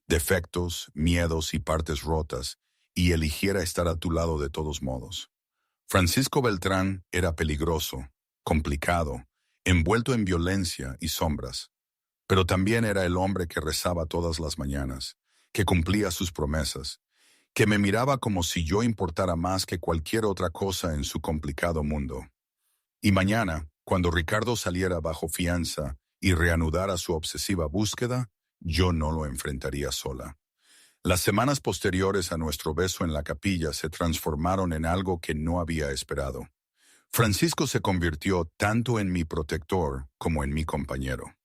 Defectos, miedos y partes rotas, y eligiera estar a tu lado de todos modos. Francisco Beltrán era peligroso, complicado, envuelto en violencia y sombras, pero también era el hombre que rezaba todas las mañanas, que cumplía sus promesas, que me miraba como si yo importara más que cualquier otra cosa en su complicado mundo. Y mañana, cuando Ricardo saliera bajo fianza y reanudara su obsesiva búsqueda, yo no lo enfrentaría sola. Las semanas posteriores a nuestro beso en la capilla se transformaron en algo que no había esperado. Francisco se convirtió tanto en mi protector como en mi compañero.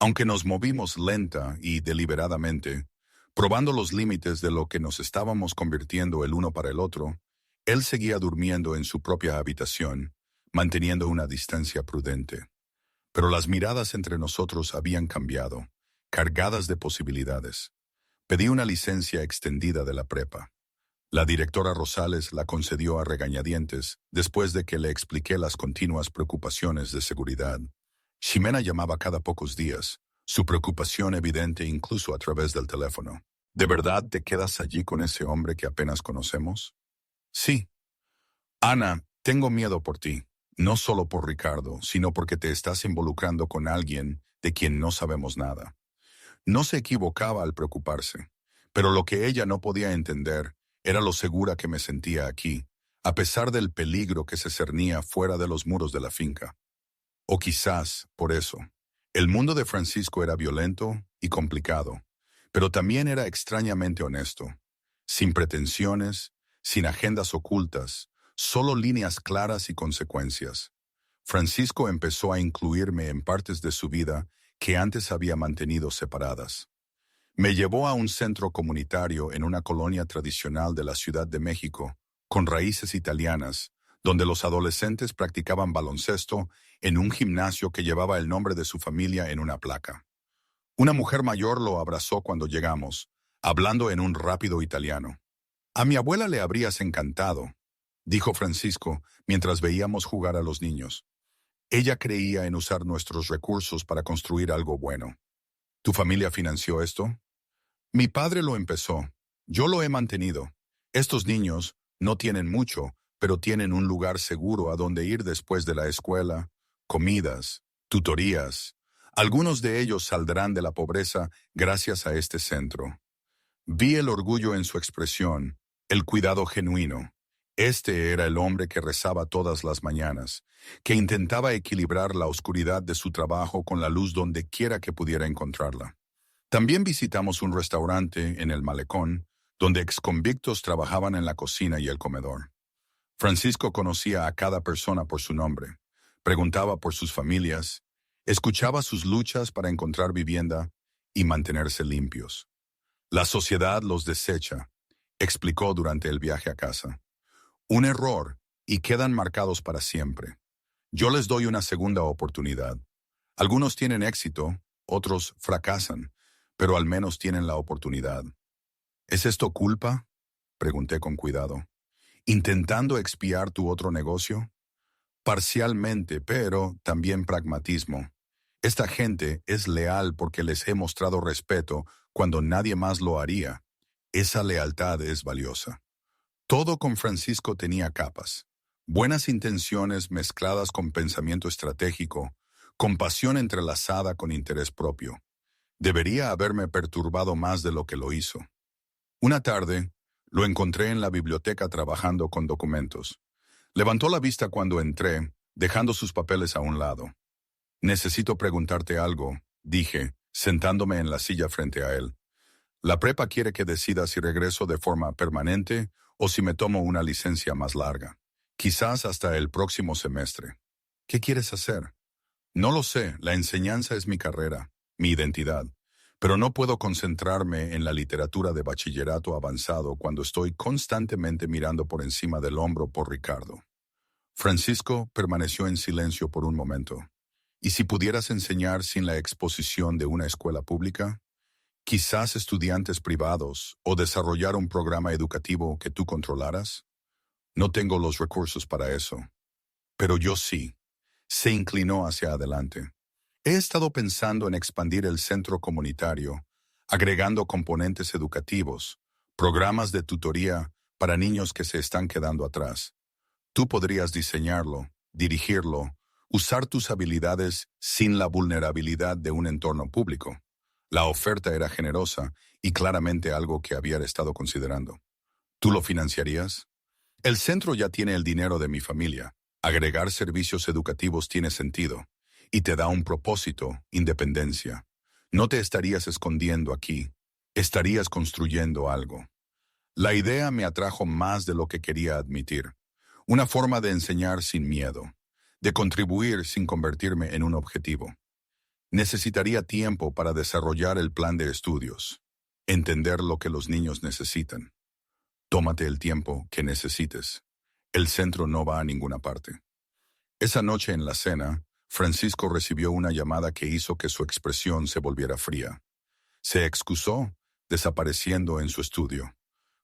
Aunque nos movimos lenta y deliberadamente, probando los límites de lo que nos estábamos convirtiendo el uno para el otro, él seguía durmiendo en su propia habitación, manteniendo una distancia prudente. Pero las miradas entre nosotros habían cambiado, cargadas de posibilidades. Pedí una licencia extendida de la prepa. La directora Rosales la concedió a regañadientes después de que le expliqué las continuas preocupaciones de seguridad. Ximena llamaba cada pocos días, su preocupación evidente incluso a través del teléfono. ¿De verdad te quedas allí con ese hombre que apenas conocemos? Sí. Ana, Tengo miedo por ti, no solo por Ricardo, sino porque te estás involucrando con alguien de quien no sabemos nada. No se equivocaba al preocuparse, pero lo que ella no podía entender era lo segura que me sentía aquí, a pesar del peligro que se cernía fuera de los muros de la finca. O quizás, por eso, el mundo de Francisco era violento y complicado, pero también era extrañamente honesto, sin pretensiones, sin agendas ocultas, solo líneas claras y consecuencias. Francisco empezó a incluirme en partes de su vida que antes había mantenido separadas. Me llevó a un centro comunitario en una colonia tradicional de la Ciudad de México, con raíces italianas, donde los adolescentes practicaban baloncesto en un gimnasio que llevaba el nombre de su familia en una placa. Una mujer mayor lo abrazó cuando llegamos, hablando en un rápido italiano. A mi abuela le habrías encantado, dijo Francisco mientras veíamos jugar a los niños. Ella creía en usar nuestros recursos para construir algo bueno. ¿Tu familia financió esto? Mi padre lo empezó. Yo lo he mantenido. Estos niños no tienen mucho, pero tienen un lugar seguro a donde ir después de la escuela, comidas, tutorías. Algunos de ellos saldrán de la pobreza gracias a este centro. Vi el orgullo en su expresión, el cuidado genuino. Este era el hombre que rezaba todas las mañanas, que intentaba equilibrar la oscuridad de su trabajo con la luz donde quiera que pudiera encontrarla. También visitamos un restaurante en el Malecón, donde exconvictos trabajaban en la cocina y el comedor. Francisco conocía a cada persona por su nombre, preguntaba por sus familias, escuchaba sus luchas para encontrar vivienda y mantenerse limpios. La sociedad los desecha, explicó durante el viaje a casa. Un error y quedan marcados para siempre. Yo les doy una segunda oportunidad. Algunos tienen éxito, otros fracasan, pero al menos tienen la oportunidad. ¿Es esto culpa? Pregunté con cuidado. ¿Intentando expiar tu otro negocio? Parcialmente, pero también pragmatismo. Esta gente es leal porque les he mostrado respeto cuando nadie más lo haría. Esa lealtad es valiosa. Todo con Francisco tenía capas. Buenas intenciones mezcladas con pensamiento estratégico, compasión entrelazada con interés propio. Debería haberme perturbado más de lo que lo hizo. Una tarde, lo encontré en la biblioteca trabajando con documentos. Levantó la vista cuando entré, dejando sus papeles a un lado. Necesito preguntarte algo, dije, sentándome en la silla frente a él. La prepa quiere que decida si regreso de forma permanente o si me tomo una licencia más larga. Quizás hasta el próximo semestre. ¿Qué quieres hacer? No lo sé, la enseñanza es mi carrera, mi identidad. Pero no puedo concentrarme en la literatura de bachillerato avanzado cuando estoy constantemente mirando por encima del hombro por Ricardo. Francisco permaneció en silencio por un momento. ¿Y si pudieras enseñar sin la exposición de una escuela pública? Quizás estudiantes privados o desarrollar un programa educativo que tú controlaras. No tengo los recursos para eso. Pero yo sí. Se inclinó hacia adelante. He estado pensando en expandir el centro comunitario, agregando componentes educativos, programas de tutoría para niños que se están quedando atrás. Tú podrías diseñarlo, dirigirlo, usar tus habilidades sin la vulnerabilidad de un entorno público. La oferta era generosa y claramente algo que había estado considerando. ¿Tú lo financiarías? El centro ya tiene el dinero de mi familia. Agregar servicios educativos tiene sentido y te da un propósito, independencia. No te estarías escondiendo aquí, estarías construyendo algo. La idea me atrajo más de lo que quería admitir. Una forma de enseñar sin miedo, de contribuir sin convertirme en un objetivo. Necesitaría tiempo para desarrollar el plan de estudios, entender lo que los niños necesitan. Tómate el tiempo que necesites. El centro no va a ninguna parte. Esa noche en la cena, Francisco recibió una llamada que hizo que su expresión se volviera fría. Se excusó, desapareciendo en su estudio.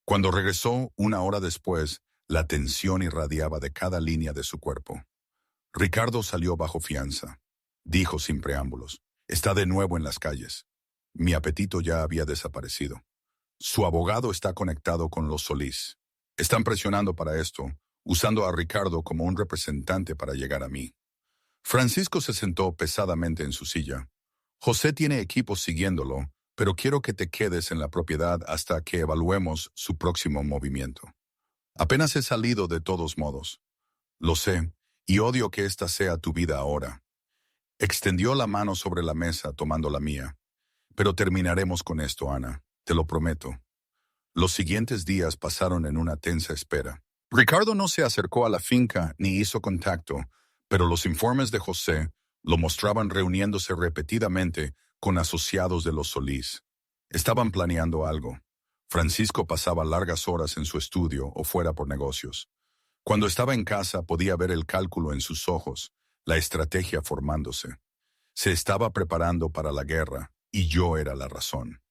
Cuando regresó, una hora después, la tensión irradiaba de cada línea de su cuerpo. Ricardo salió bajo fianza. Dijo sin preámbulos. Está de nuevo en las calles. Mi apetito ya había desaparecido. Su abogado está conectado con los Solís. Están presionando para esto, usando a Ricardo como un representante para llegar a mí. Francisco se sentó pesadamente en su silla. José tiene equipos siguiéndolo, pero quiero que te quedes en la propiedad hasta que evaluemos su próximo movimiento. Apenas he salido de todos modos. Lo sé, y odio que esta sea tu vida ahora. Extendió la mano sobre la mesa tomando la mía. Pero terminaremos con esto, Ana, te lo prometo. Los siguientes días pasaron en una tensa espera. Ricardo no se acercó a la finca ni hizo contacto, pero los informes de José lo mostraban reuniéndose repetidamente con asociados de los Solís. Estaban planeando algo. Francisco pasaba largas horas en su estudio o fuera por negocios. Cuando estaba en casa podía ver el cálculo en sus ojos, la estrategia formándose. Se estaba preparando para la guerra, y yo era la razón.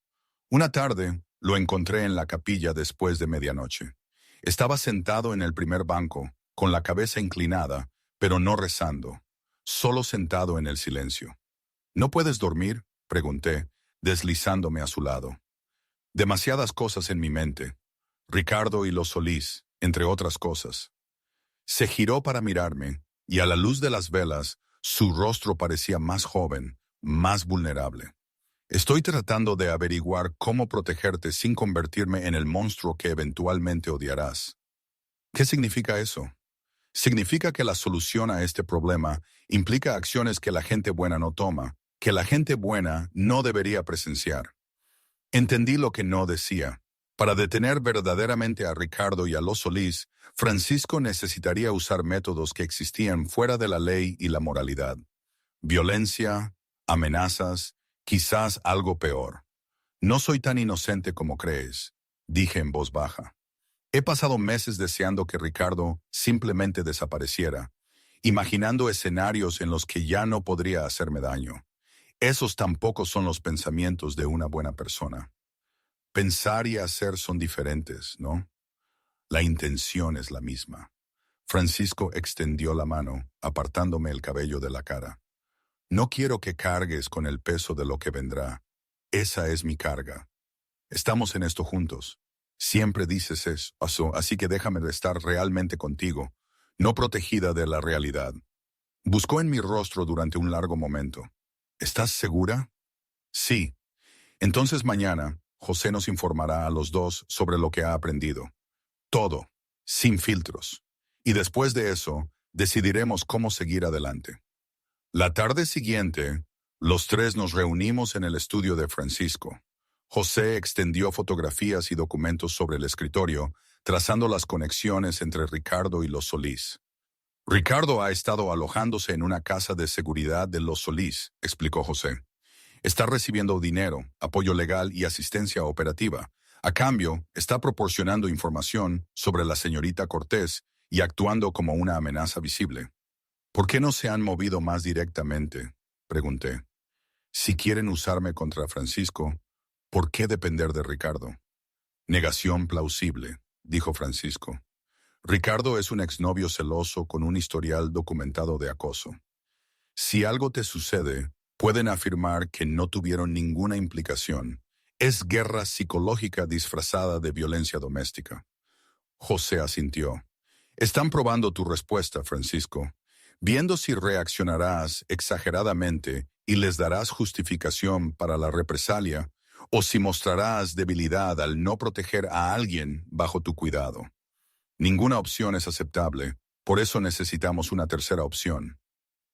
Una tarde, lo encontré en la capilla después de medianoche. Estaba sentado en el primer banco, con la cabeza inclinada, pero no rezando, solo sentado en el silencio. ¿No puedes dormir?, pregunté, deslizándome a su lado. Demasiadas cosas en mi mente. Ricardo y los Solís, entre otras cosas. Se giró para mirarme, y a la luz de las velas, su rostro parecía más joven, más vulnerable. Estoy tratando de averiguar cómo protegerte sin convertirme en el monstruo que eventualmente odiarás. ¿Qué significa eso? Significa que la solución a este problema implica acciones que la gente buena no toma, que la gente buena no debería presenciar. Entendí lo que no decía. Para detener verdaderamente a Ricardo y a los Solís, Francisco necesitaría usar métodos que existían fuera de la ley y la moralidad. Violencia, amenazas, quizás algo peor. No soy tan inocente como crees, dije en voz baja. He pasado meses deseando que Ricardo simplemente desapareciera, imaginando escenarios en los que ya no podría hacerme daño. Esos tampoco son los pensamientos de una buena persona. Pensar y hacer son diferentes, ¿no? La intención es la misma. Francisco extendió la mano, apartándome el cabello de la cara. No quiero que cargues con el peso de lo que vendrá. Esa es mi carga. Estamos en esto juntos. Siempre dices eso, así que déjame de estar realmente contigo, no protegida de la realidad. Buscó en mi rostro durante un largo momento. ¿Estás segura? Sí. Entonces mañana, José nos informará a los dos sobre lo que ha aprendido. Todo, sin filtros. Y después de eso, decidiremos cómo seguir adelante. La tarde siguiente, los tres nos reunimos en el estudio de Francisco. José extendió fotografías y documentos sobre el escritorio, trazando las conexiones entre Ricardo y los Solís. Ricardo ha estado alojándose en una casa de seguridad de los Solís, explicó José. Está recibiendo dinero, apoyo legal y asistencia operativa. A cambio, está proporcionando información sobre la señorita Cortés y actuando como una amenaza visible. ¿Por qué no se han movido más directamente?, pregunté. Si quieren usarme contra Francisco, ¿por qué depender de Ricardo? Negación plausible, dijo Francisco. Ricardo es un exnovio celoso con un historial documentado de acoso. Si algo te sucede, pueden afirmar que no tuvieron ninguna implicación. Es guerra psicológica disfrazada de violencia doméstica. José asintió. Están probando tu respuesta, Francisco, viendo si reaccionarás exageradamente y les darás justificación para la represalia, o si mostrarás debilidad al no proteger a alguien bajo tu cuidado. Ninguna opción es aceptable, por eso necesitamos una tercera opción.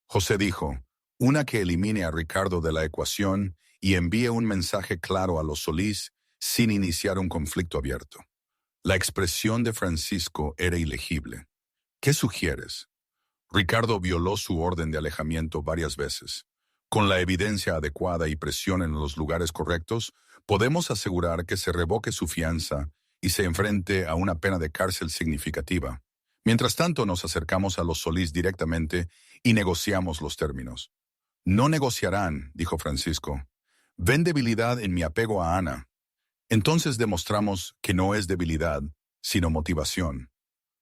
José dijo, una que elimine a Ricardo de la ecuación y envíe un mensaje claro a los Solís sin iniciar un conflicto abierto. La expresión de Francisco era ilegible. ¿Qué sugieres? Ricardo violó su orden de alejamiento varias veces. Con la evidencia adecuada y presión en los lugares correctos, podemos asegurar que se revoque su fianza y se enfrente a una pena de cárcel significativa. Mientras tanto, nos acercamos a los Solís directamente y negociamos los términos. No negociarán, dijo Francisco. Ven debilidad en mi apego a Ana. Entonces demostramos que no es debilidad, sino motivación.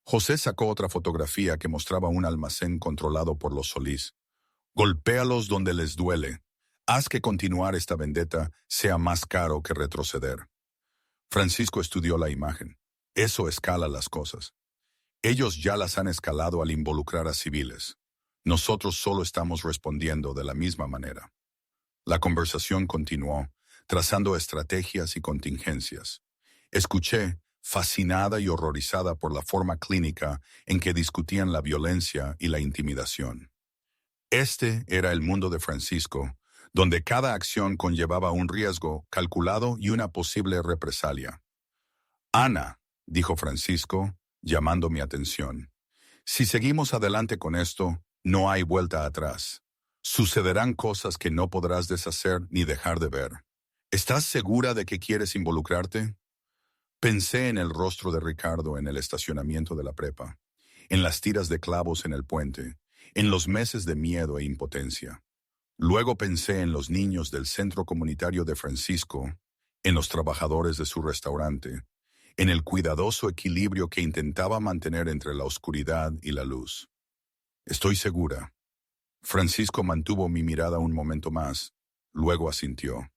José sacó otra fotografía que mostraba un almacén controlado por los Solís. Golpéalos donde les duele. Haz que continuar esta vendetta sea más caro que retroceder. Francisco estudió la imagen. Eso escala las cosas. Ellos ya las han escalado al involucrar a civiles. Nosotros solo estamos respondiendo de la misma manera. La conversación continuó, trazando estrategias y contingencias. Escuché, fascinada y horrorizada por la forma clínica en que discutían la violencia y la intimidación. Este era el mundo de Francisco, donde cada acción conllevaba un riesgo calculado y una posible represalia. Ana, dijo Francisco, llamando mi atención. Si seguimos adelante con esto, no hay vuelta atrás. Sucederán cosas que no podrás deshacer ni dejar de ver. ¿Estás segura de que quieres involucrarte? Pensé en el rostro de Ricardo en el estacionamiento de la prepa, en las tiras de clavos en el puente, en los meses de miedo e impotencia. Luego pensé en los niños del centro comunitario de Francisco, en los trabajadores de su restaurante, en el cuidadoso equilibrio que intentaba mantener entre la oscuridad y la luz. Estoy segura. Francisco mantuvo mi mirada un momento más, luego asintió.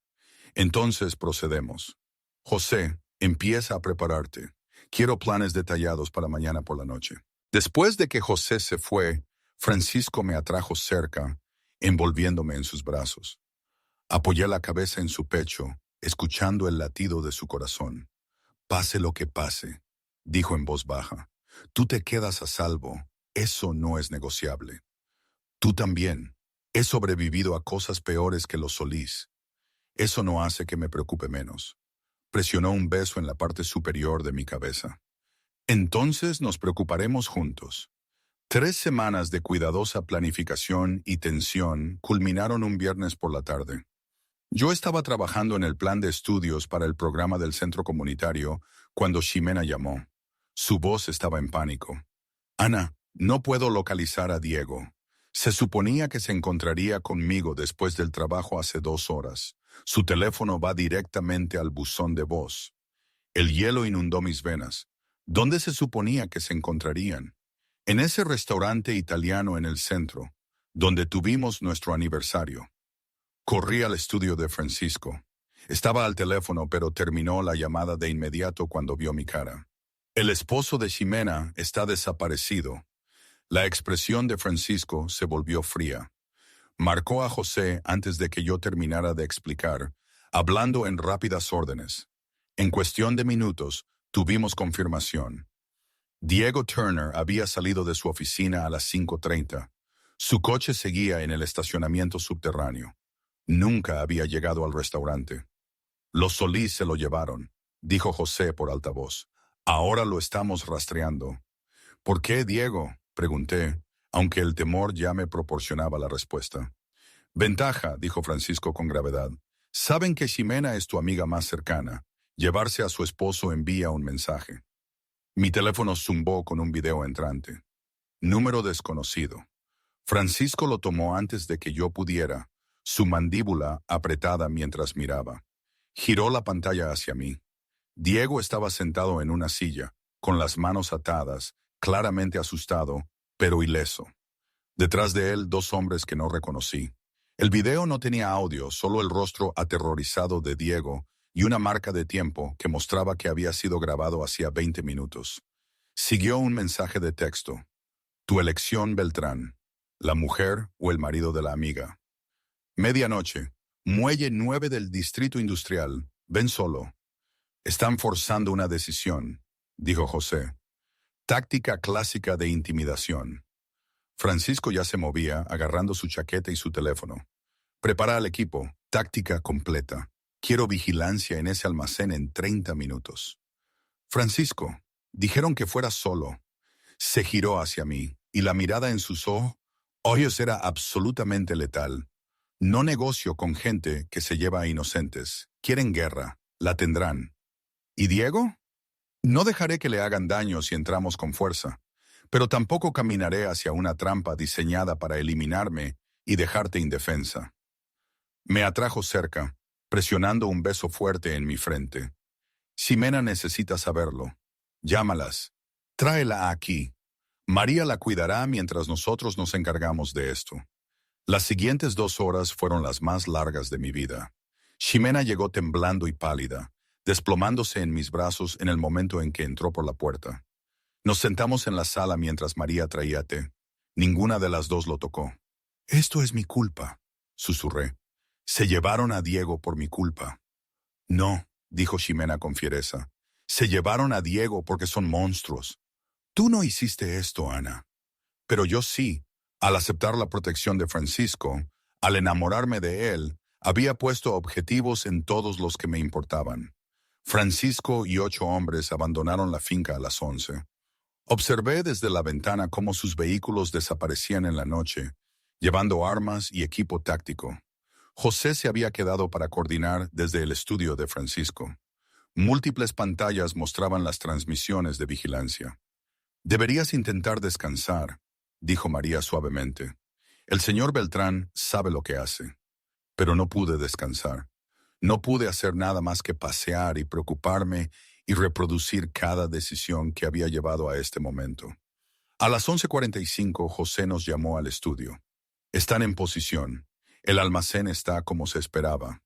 Entonces procedemos. José, empieza a prepararte. Quiero planes detallados para mañana por la noche. Después de que José se fue, Francisco me atrajo cerca, envolviéndome en sus brazos. Apoyé la cabeza en su pecho, escuchando el latido de su corazón. Pase lo que pase, dijo en voz baja. Tú te quedas a salvo. Eso no es negociable. Tú también. He sobrevivido a cosas peores que los Solís. Eso no hace que me preocupe menos. Presionó un beso en la parte superior de mi cabeza. Entonces nos preocuparemos juntos. 3 semanas de cuidadosa planificación y tensión culminaron un viernes por la tarde. Yo estaba trabajando en el plan de estudios para el programa del centro comunitario cuando Ximena llamó. Su voz estaba en pánico. Ana, no puedo localizar a Diego. Se suponía que se encontraría conmigo después del trabajo hace 2 horas. Su teléfono va directamente al buzón de voz. El hielo inundó mis venas. ¿Dónde se suponía que se encontrarían? En ese restaurante italiano en el centro, donde tuvimos nuestro aniversario. Corrí al estudio de Francisco. Estaba al teléfono, pero terminó la llamada de inmediato cuando vio mi cara. El esposo de Ximena está desaparecido. La expresión de Francisco se volvió fría. Marcó a José antes de que yo terminara de explicar, hablando en rápidas órdenes. En cuestión de minutos, tuvimos confirmación. Diego Turner había salido de su oficina a las 5:30. Su coche seguía en el estacionamiento subterráneo. Nunca había llegado al restaurante. Los Solís se lo llevaron, dijo José por altavoz. Ahora lo estamos rastreando. ¿Por qué, Diego?, pregunté, aunque el temor ya me proporcionaba la respuesta. Ventaja, dijo Francisco con gravedad. Saben que Ximena es tu amiga más cercana. Llevarse a su esposo envía un mensaje. Mi teléfono zumbó con un video entrante. Número desconocido. Francisco lo tomó antes de que yo pudiera, su mandíbula apretada mientras miraba. Giró la pantalla hacia mí. Diego estaba sentado en una silla, con las manos atadas, claramente asustado, pero ileso. Detrás de él 2 hombres que no reconocí. El video no tenía audio, solo el rostro aterrorizado de Diego y una marca de tiempo que mostraba que había sido grabado hacía 20 minutos. Siguió un mensaje de texto. Tu elección, Beltrán. La mujer o el marido de la amiga. Medianoche. Muelle 9 del Distrito Industrial. Ven solo. Están forzando una decisión, dijo José. Táctica clásica de intimidación. Francisco ya se movía, agarrando su chaqueta y su teléfono. Prepara al equipo. Táctica completa. Quiero vigilancia en ese almacén en 30 minutos. Francisco, dijeron que fuera solo. Se giró hacia mí, y la mirada en sus ojos era absolutamente letal. No negocio con gente que se lleva a inocentes. Quieren guerra. La tendrán. ¿Y Diego? No dejaré que le hagan daño si entramos con fuerza, pero tampoco caminaré hacia una trampa diseñada para eliminarme y dejarte indefensa. Me atrajo cerca, presionando un beso fuerte en mi frente. Ximena necesita saberlo. Llámalas. Tráela aquí. María la cuidará mientras nosotros nos encargamos de esto. Las siguientes 2 horas fueron las más largas de mi vida. Ximena llegó temblando y pálida, desplomándose en mis brazos en el momento en que entró por la puerta. Nos sentamos en la sala mientras María traía té. Ninguna de las dos lo tocó. «Esto es mi culpa», susurré. «Se llevaron a Diego por mi culpa». «No», dijo Ximena con fiereza. «Se llevaron a Diego porque son monstruos. Tú no hiciste esto, Ana. Pero yo sí. Al aceptar la protección de Francisco, al enamorarme de él, había puesto objetivos en todos los que me importaban. Francisco y 8 hombres abandonaron la finca a las 11. Observé desde la ventana cómo sus vehículos desaparecían en la noche, llevando armas y equipo táctico. José se había quedado para coordinar desde el estudio de Francisco. Múltiples pantallas mostraban las transmisiones de vigilancia. «Deberías intentar descansar», dijo María suavemente. «El señor Beltrán sabe lo que hace». Pero no pude descansar. No pude hacer nada más que pasear y preocuparme y reproducir cada decisión que había llevado a este momento. A las 11:45 José nos llamó al estudio. «Están en posición. El almacén está como se esperaba.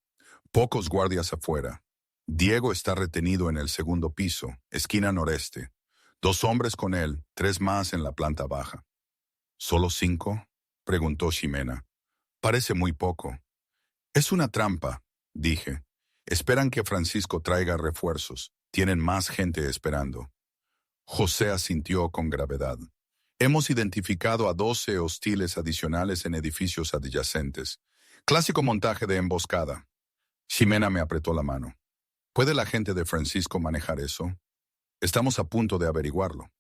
Pocos guardias afuera. Diego está retenido en el segundo piso, esquina noreste. 2 hombres con él, 3 más en la planta baja». «¿Solo 5?» preguntó Ximena. «Parece muy poco». «Es una trampa», dije. «Esperan que Francisco traiga refuerzos. Tienen más gente esperando». José asintió con gravedad. «Hemos identificado a 12 hostiles adicionales en edificios adyacentes. Clásico montaje de emboscada». Ximena me apretó la mano. «¿Puede la gente de Francisco manejar eso? Estamos a punto de averiguarlo».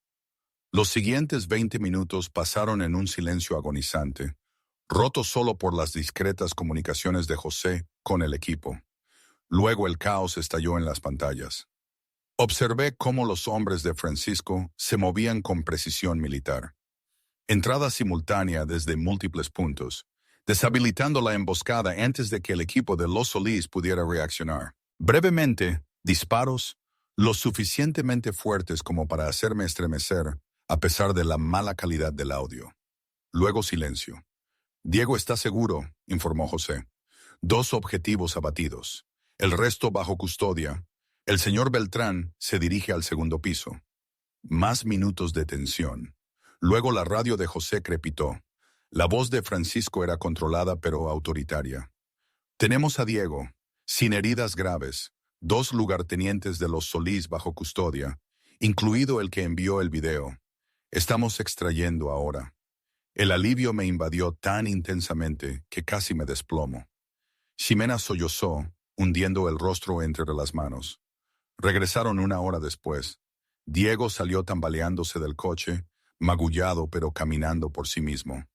Los siguientes 20 minutos pasaron en un silencio agonizante, roto solo por las discretas comunicaciones de José con el equipo. Luego el caos estalló en las pantallas. Observé cómo los hombres de Francisco se movían con precisión militar. Entrada simultánea desde múltiples puntos, deshabilitando la emboscada antes de que el equipo de Los Solís pudiera reaccionar. Brevemente, disparos, lo suficientemente fuertes como para hacerme estremecer, a pesar de la mala calidad del audio. Luego silencio. «Diego está seguro», informó José. «2 objetivos abatidos. El resto bajo custodia. El señor Beltrán se dirige al segundo piso». Más minutos de tensión. Luego la radio de José crepitó. La voz de Francisco era controlada pero autoritaria. «Tenemos a Diego, sin heridas graves, 2 lugartenientes de los Solís bajo custodia, incluido el que envió el video. Estamos extrayendo ahora». El alivio me invadió tan intensamente que casi me desplomo. Ximena sollozó, hundiendo el rostro entre las manos. Regresaron 1 hora después. Diego salió tambaleándose del coche, magullado pero caminando por sí mismo.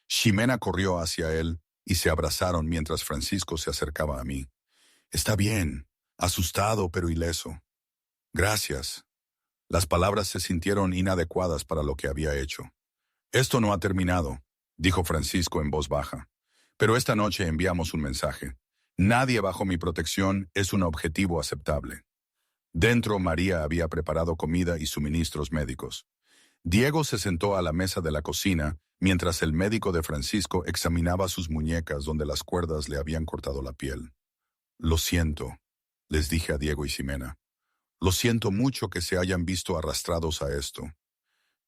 Ximena corrió hacia él y se abrazaron mientras Francisco se acercaba a mí. «Está bien», asustado pero ileso. «Gracias». Las palabras se sintieron inadecuadas para lo que había hecho. «Esto no ha terminado», dijo Francisco en voz baja. «Pero esta noche enviamos un mensaje. Nadie bajo mi protección es un objetivo aceptable». Dentro, María había preparado comida y suministros médicos. Diego se sentó a la mesa de la cocina mientras el médico de Francisco examinaba sus muñecas donde las cuerdas le habían cortado la piel. «Lo siento», les dije a Diego y Ximena. «Lo siento mucho que se hayan visto arrastrados a esto».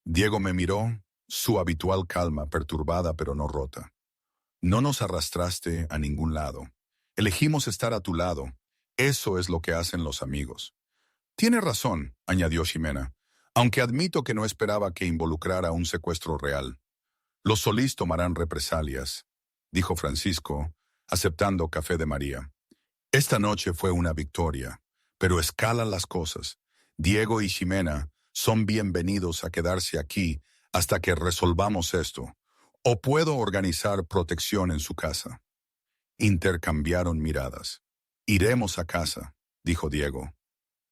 Diego me miró, su habitual calma perturbada pero no rota. «No nos arrastraste a ningún lado. Elegimos estar a tu lado. Eso es lo que hacen los amigos». «Tiene razón», añadió Ximena, aunque admito que no esperaba que involucrara un secuestro real. «Los Solís tomarán represalias», dijo Francisco, aceptando café de María. «Esta noche fue una victoria, pero escalan las cosas. Diego y Ximena son bienvenidos a quedarse aquí hasta que resolvamos esto, o puedo organizar protección en su casa». Intercambiaron miradas. «Iremos a casa», dijo Diego,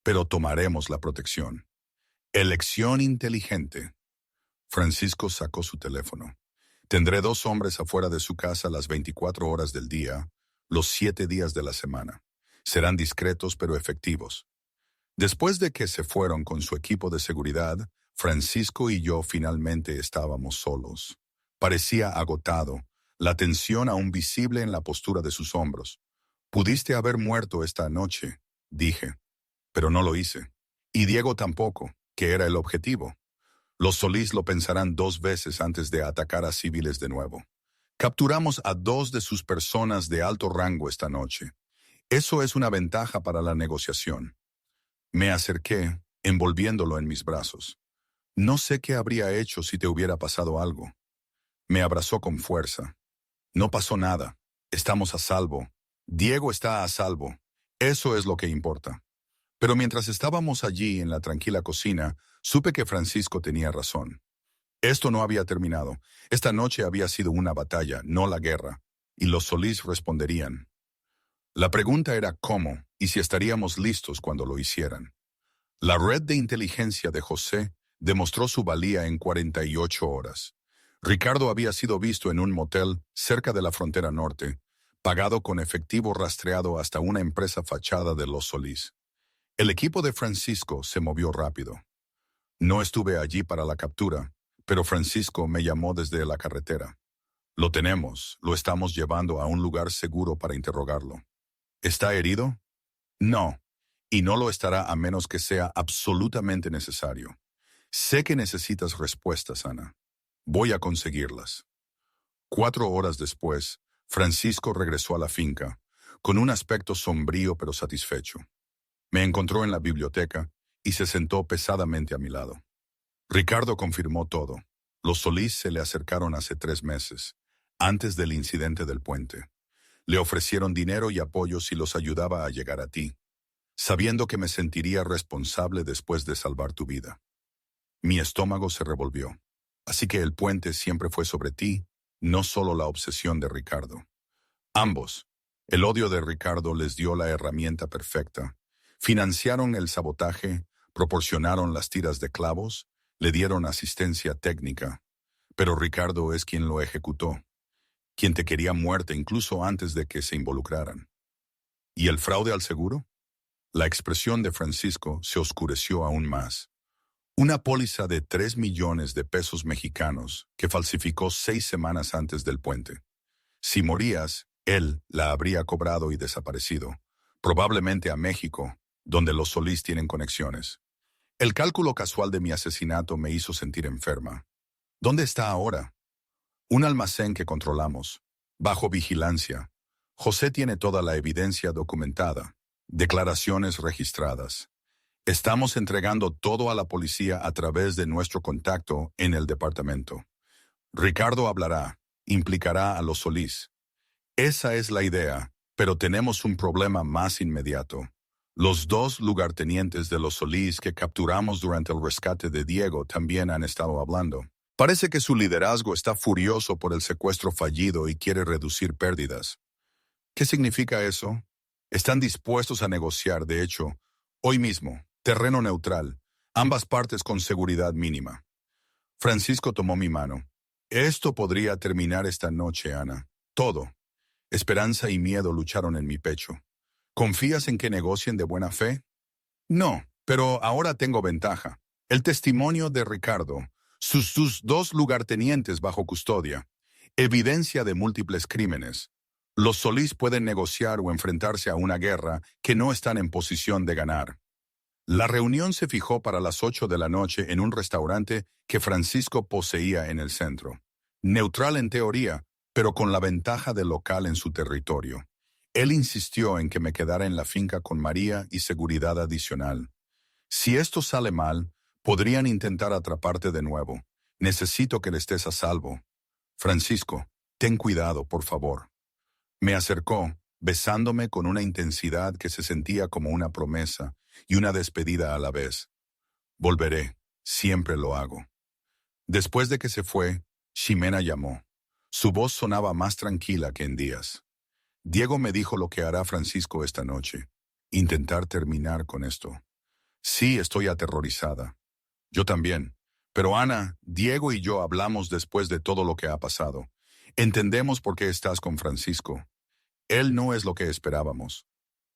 «pero tomaremos la protección». Elección inteligente. Francisco sacó su teléfono. «Tendré 2 hombres afuera de su casa las 24 horas del día, los 7 días de la semana. Serán discretos pero efectivos». Después de que se fueron con su equipo de seguridad, Francisco y yo finalmente estábamos solos. Parecía agotado, la tensión aún visible en la postura de sus hombros. «Pudiste haber muerto esta noche», dije, «pero no lo hice. Y Diego tampoco, que era el objetivo. Los Solís lo pensarán 2 veces antes de atacar a civiles de nuevo. Capturamos a 2 de sus personas de alto rango esta noche. Eso es una ventaja para la negociación. Me acerqué, envolviéndolo en mis brazos. No sé qué habría hecho si te hubiera pasado algo. Me abrazó con fuerza. No pasó nada. Estamos a salvo. Diego está a salvo. Eso es lo que importa. Pero mientras estábamos allí en la tranquila cocina, supe que Francisco tenía razón. Esto no había terminado. Esta noche había sido una batalla, no la guerra, y los Solís responderían. La pregunta era cómo y si estaríamos listos cuando lo hicieran. La red de inteligencia de José demostró su valía en 48 horas. Ricardo había sido visto en un motel cerca de la frontera norte, pagado con efectivo rastreado hasta una empresa fachada de los Solís. El equipo de Francisco se movió rápido. No estuve allí para la captura, pero Francisco me llamó desde la carretera. Lo tenemos, lo estamos llevando a un lugar seguro para interrogarlo. ¿Está herido? No, y no lo estará a menos que sea absolutamente necesario. Sé que necesitas respuestas, Ana. Voy a conseguirlas. 4 horas después, Francisco regresó a la finca, con un aspecto sombrío pero satisfecho. Me encontró en la biblioteca y se sentó pesadamente a mi lado. Ricardo confirmó todo. Los Solís se le acercaron hace 3 meses, antes del incidente del puente. Le ofrecieron dinero y apoyo si los ayudaba a llegar a ti, sabiendo que me sentiría responsable después de salvar tu vida. Mi estómago se revolvió. Así que el puente siempre fue sobre ti, no solo la obsesión de Ricardo. Ambos. El odio de Ricardo les dio la herramienta perfecta. Financiaron el sabotaje, proporcionaron las tiras de clavos, le dieron asistencia técnica. Pero Ricardo es quien lo ejecutó, quien te quería muerta incluso antes de que se involucraran. ¿Y el fraude al seguro? La expresión de Francisco se oscureció aún más. Una póliza de 3 millones de pesos mexicanos que falsificó 6 semanas antes del puente. Si morías, él la habría cobrado y desaparecido, probablemente a México, donde los Solís tienen conexiones. El cálculo casual de mi asesinato me hizo sentir enferma. ¿Dónde está ahora? Un almacén que controlamos, bajo vigilancia. José tiene toda la evidencia documentada, declaraciones registradas. Estamos entregando todo a la policía a través de nuestro contacto en el departamento. Ricardo hablará, implicará a los Solís. Esa es la idea, pero tenemos un problema más inmediato. Los 2 lugartenientes de los Solís que capturamos durante el rescate de Diego también han estado hablando. Parece que su liderazgo está furioso por el secuestro fallido y quiere reducir pérdidas. ¿Qué significa eso? Están dispuestos a negociar, de hecho, hoy mismo, terreno neutral, ambas partes con seguridad mínima. Francisco tomó mi mano. Esto podría terminar esta noche, Ana. Todo. Esperanza y miedo lucharon en mi pecho. ¿Confías en que negocien de buena fe? No, pero ahora tengo ventaja. El testimonio de Ricardo, sus 2 lugartenientes bajo custodia, evidencia de múltiples crímenes. Los Solís pueden negociar o enfrentarse a una guerra que no están en posición de ganar. La reunión se fijó para las 8 de la noche en un restaurante que Francisco poseía en el centro. Neutral en teoría, pero con la ventaja del local en su territorio. Él insistió en que me quedara en la finca con María y seguridad adicional. Si esto sale mal, podrían intentar atraparte de nuevo. Necesito que le estés a salvo. Francisco, ten cuidado, por favor. Me acercó, besándome con una intensidad que se sentía como una promesa y una despedida a la vez. Volveré, siempre lo hago. Después de que se fue, Ximena llamó. Su voz sonaba más tranquila que en días. Diego me dijo lo que hará Francisco esta noche. Intentar terminar con esto. Sí, estoy aterrorizada. Yo también. Pero Ana, Diego y yo hablamos después de todo lo que ha pasado. Entendemos por qué estás con Francisco. Él no es lo que esperábamos.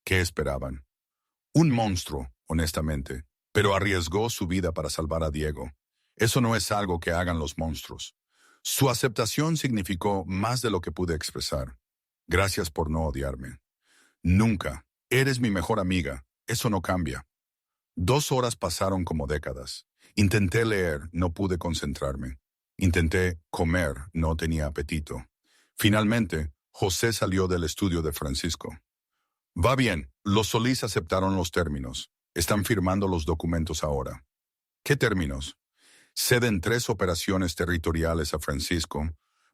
¿Qué esperaban? Un monstruo, honestamente, pero arriesgó su vida para salvar a Diego. Eso no es algo que hagan los monstruos. Su aceptación significó más de lo que pude expresar. Gracias por no odiarme. Nunca. Eres mi mejor amiga. Eso no cambia. 2 horas pasaron como décadas, Intenté leer, no pude concentrarme. Intenté comer, no tenía apetito. Finalmente, José salió del estudio de Francisco. Va bien, los Solís aceptaron los términos. Están firmando los documentos ahora. ¿Qué términos? Ceden 3 operaciones territoriales a Francisco,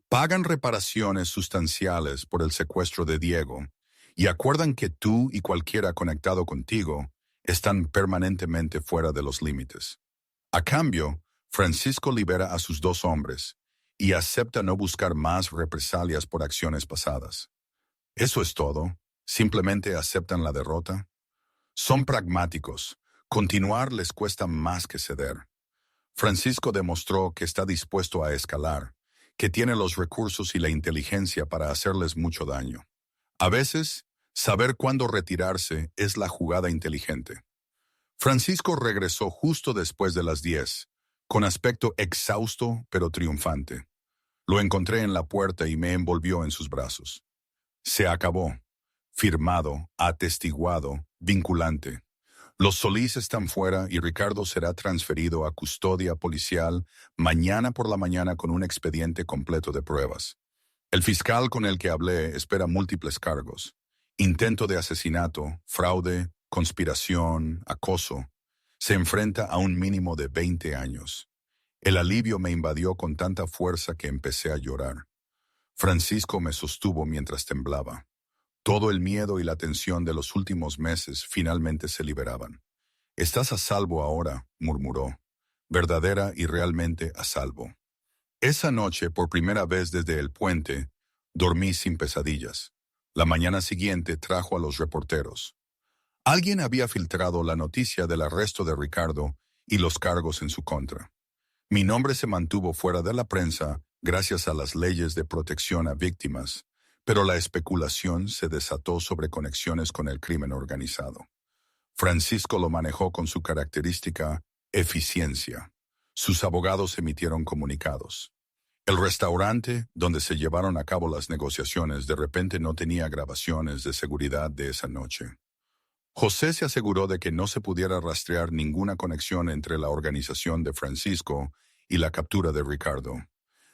pagan reparaciones sustanciales por el secuestro de Diego y acuerdan que tú y cualquiera conectado contigo están permanentemente fuera de los límites. A cambio, Francisco libera a sus 2 hombres y acepta no buscar más represalias por acciones pasadas. Eso es todo. Simplemente aceptan la derrota. Son pragmáticos. Continuar les cuesta más que ceder. Francisco demostró que está dispuesto a escalar, que tiene los recursos y la inteligencia para hacerles mucho daño. A veces, saber cuándo retirarse es la jugada inteligente. Francisco regresó justo después de las 10, con aspecto exhausto pero triunfante. Lo encontré en la puerta y me envolvió en sus brazos. Se acabó. Firmado, atestiguado, vinculante. Los Solís están fuera y Ricardo será transferido a custodia policial mañana por la mañana con un expediente completo de pruebas. El fiscal con el que hablé espera múltiples cargos: intento de asesinato, fraude, conspiración, acoso. Se enfrenta a un mínimo de 20 años. El alivio me invadió con tanta fuerza que empecé a llorar. Francisco me sostuvo mientras temblaba. Todo el miedo y la tensión de los últimos meses finalmente se liberaban. «Estás a salvo ahora», murmuró. «Verdadera y realmente a salvo». Esa noche, por primera vez desde el puente, dormí sin pesadillas. La mañana siguiente trajo a los reporteros. Alguien había filtrado la noticia del arresto de Ricardo y los cargos en su contra. Mi nombre se mantuvo fuera de la prensa gracias a las leyes de protección a víctimas, pero la especulación se desató sobre conexiones con el crimen organizado. Francisco lo manejó con su característica eficiencia. Sus abogados emitieron comunicados. El restaurante donde se llevaron a cabo las negociaciones de repente no tenía grabaciones de seguridad de esa noche. José se aseguró de que no se pudiera rastrear ninguna conexión entre la organización de Francisco y la captura de Ricardo.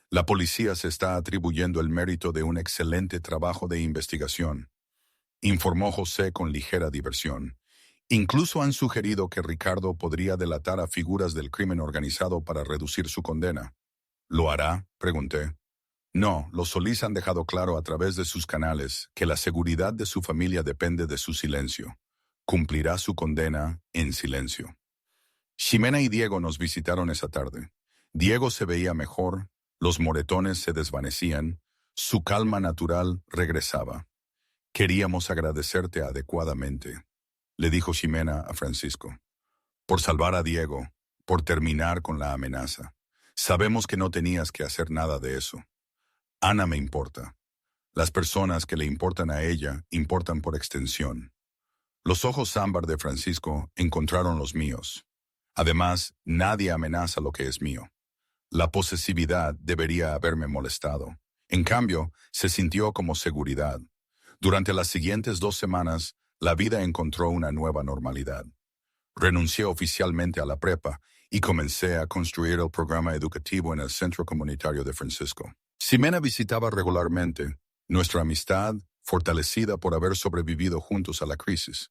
La policía se está atribuyendo el mérito de un excelente trabajo de investigación, informó José con ligera diversión. Incluso han sugerido que Ricardo podría delatar a figuras del crimen organizado para reducir su condena. ¿Lo hará?, pregunté. No, los Solís han dejado claro a través de sus canales que la seguridad de su familia depende de su silencio. Cumplirá su condena en silencio. Ximena y Diego nos visitaron esa tarde. Diego se veía mejor, los moretones se desvanecían, su calma natural regresaba. Queríamos agradecerte adecuadamente, le dijo Ximena a Francisco, por salvar a Diego, por terminar con la amenaza. Sabemos que no tenías que hacer nada de eso. Ana me importa. Las personas que le importan a ella importan por extensión. Los ojos ámbar de Francisco encontraron los míos. Además, nadie amenaza lo que es mío. La posesividad debería haberme molestado. En cambio, se sintió como seguridad. Durante las siguientes 2 semanas, la vida encontró una nueva normalidad. Renuncié oficialmente a la prepa y comencé a construir el programa educativo en el Centro Comunitario de Francisco. Ximena visitaba regularmente, nuestra amistad fortalecida por haber sobrevivido juntos a la crisis.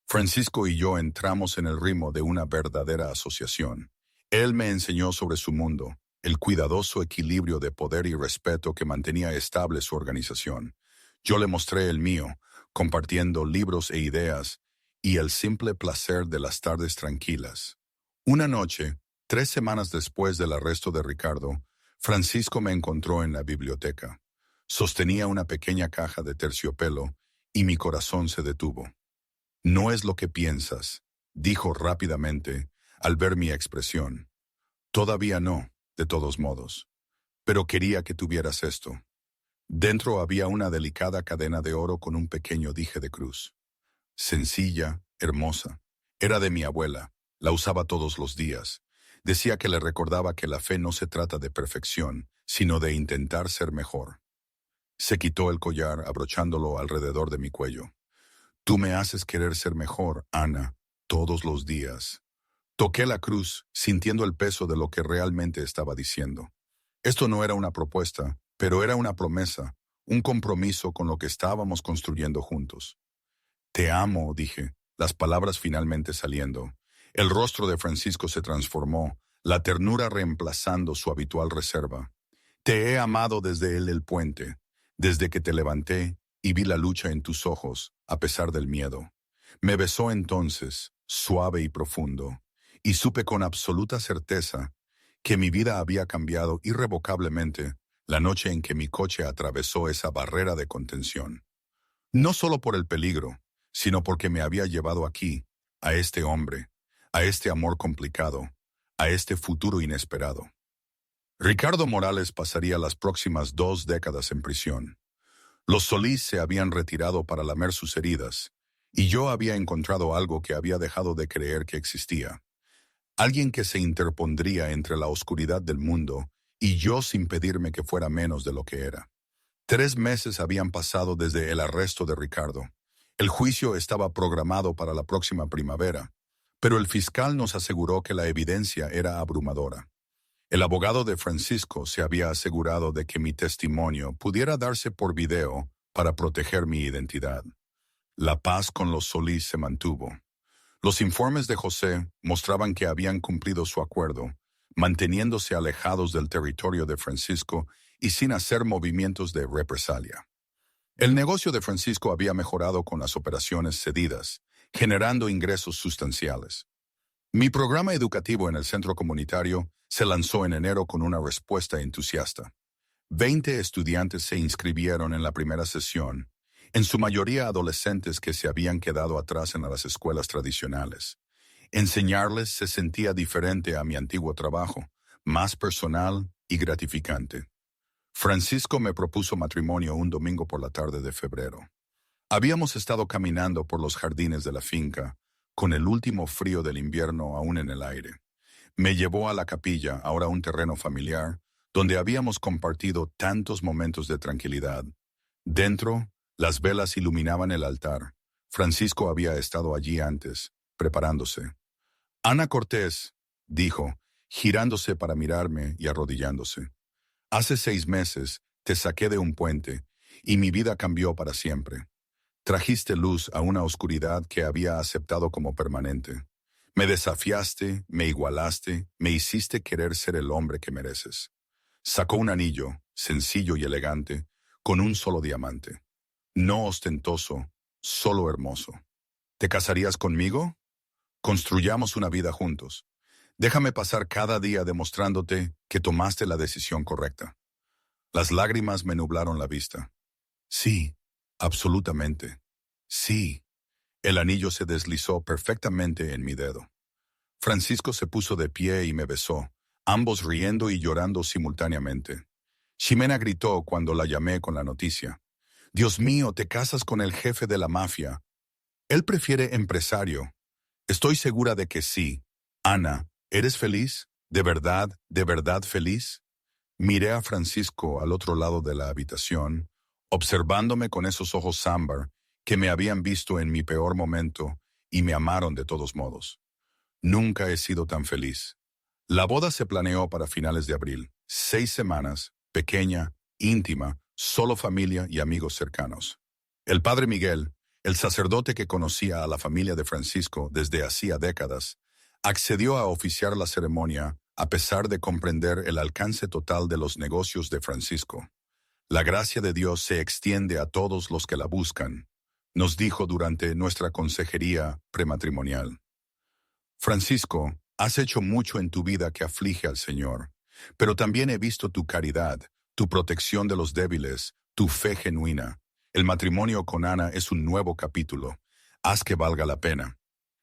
Francisco y yo entramos en el ritmo de una verdadera asociación. Él me enseñó sobre su mundo, el cuidadoso equilibrio de poder y respeto que mantenía estable su organización. Yo le mostré el mío, compartiendo libros e ideas, y el simple placer de las tardes tranquilas. Una noche, 3 semanas después del arresto de Ricardo, Francisco me encontró en la biblioteca. Sostenía una pequeña caja de terciopelo y mi corazón se detuvo. «No es lo que piensas», dijo rápidamente al ver mi expresión. «Todavía no, de todos modos. Pero quería que tuvieras esto». Dentro había una delicada cadena de oro con un pequeño dije de cruz. Sencilla, hermosa. Era de mi abuela. La usaba todos los días. Decía que le recordaba que la fe no se trata de perfección, sino de intentar ser mejor. Se quitó el collar, abrochándolo alrededor de mi cuello. «Tú me haces querer ser mejor, Ana, todos los días». Toqué la cruz, sintiendo el peso de lo que realmente estaba diciendo. Esto no era una propuesta, pero era una promesa, un compromiso con lo que estábamos construyendo juntos. Te amo, dije, las palabras finalmente saliendo. El rostro de Francisco se transformó, la ternura reemplazando su habitual reserva. Te he amado desde el puente, desde que te levanté y vi la lucha en tus ojos, a pesar del miedo. Me besó entonces, suave y profundo, y supe con absoluta certeza que mi vida había cambiado irrevocablemente la noche en que mi coche atravesó esa barrera de contención. No solo por el peligro, sino porque me había llevado aquí, a este hombre, a este amor complicado, a este futuro inesperado. Ricardo Morales pasaría las próximas 2 décadas en prisión. Los Solís se habían retirado para lamer sus heridas, y yo había encontrado algo que había dejado de creer que existía. Alguien que se interpondría entre la oscuridad del mundo y yo sin pedirme que fuera menos de lo que era. 3 meses habían pasado desde el arresto de Ricardo. El juicio estaba programado para la próxima primavera, pero el fiscal nos aseguró que la evidencia era abrumadora. El abogado de Francisco se había asegurado de que mi testimonio pudiera darse por video para proteger mi identidad. La paz con los Solís se mantuvo. Los informes de José mostraban que habían cumplido su acuerdo, manteniéndose alejados del territorio de Francisco y sin hacer movimientos de represalia. El negocio de Francisco había mejorado con las operaciones cedidas, generando ingresos sustanciales. Mi programa educativo en el centro comunitario se lanzó en enero con una respuesta entusiasta. 20 estudiantes se inscribieron en la primera sesión, en su mayoría adolescentes que se habían quedado atrás en las escuelas tradicionales. Enseñarles se sentía diferente a mi antiguo trabajo, más personal y gratificante. Francisco me propuso matrimonio un domingo por la tarde de febrero. Habíamos estado caminando por los jardines de la finca, con el último frío del invierno aún en el aire. Me llevó a la capilla, ahora un terreno familiar, donde habíamos compartido tantos momentos de tranquilidad. Dentro, las velas iluminaban el altar. Francisco había estado allí antes, preparándose. Ana Cortés, dijo, girándose para mirarme y arrodillándose. Hace 6 meses te saqué de un puente y mi vida cambió para siempre. Trajiste luz a una oscuridad que había aceptado como permanente. Me desafiaste, me igualaste, me hiciste querer ser el hombre que mereces. Sacó un anillo, sencillo y elegante, con un solo diamante. No ostentoso, solo hermoso. ¿Te casarías conmigo? Construyamos una vida juntos. Déjame pasar cada día demostrándote que tomaste la decisión correcta. Las lágrimas me nublaron la vista. Sí, absolutamente. Sí. El anillo se deslizó perfectamente en mi dedo. Francisco se puso de pie y me besó, ambos riendo y llorando simultáneamente. Ximena gritó cuando la llamé con la noticia. Dios mío, te casas con el jefe de la mafia. Él prefiere empresario. Estoy segura de que sí. Ana, ¿eres feliz? De verdad feliz? Miré a Francisco al otro lado de la habitación, observándome con esos ojos ámbar que me habían visto en mi peor momento y me amaron de todos modos. Nunca he sido tan feliz. La boda se planeó para finales de abril. 6 semanas, pequeña, íntima, solo familia y amigos cercanos. El padre Miguel, el sacerdote que conocía a la familia de Francisco desde hacía décadas, accedió a oficiar la ceremonia a pesar de comprender el alcance total de los negocios de Francisco. La gracia de Dios se extiende a todos los que la buscan, nos dijo durante nuestra consejería prematrimonial. Francisco, has hecho mucho en tu vida que aflige al Señor, pero también he visto tu caridad, tu protección de los débiles, tu fe genuina. El matrimonio con Ana es un nuevo capítulo. Haz que valga la pena.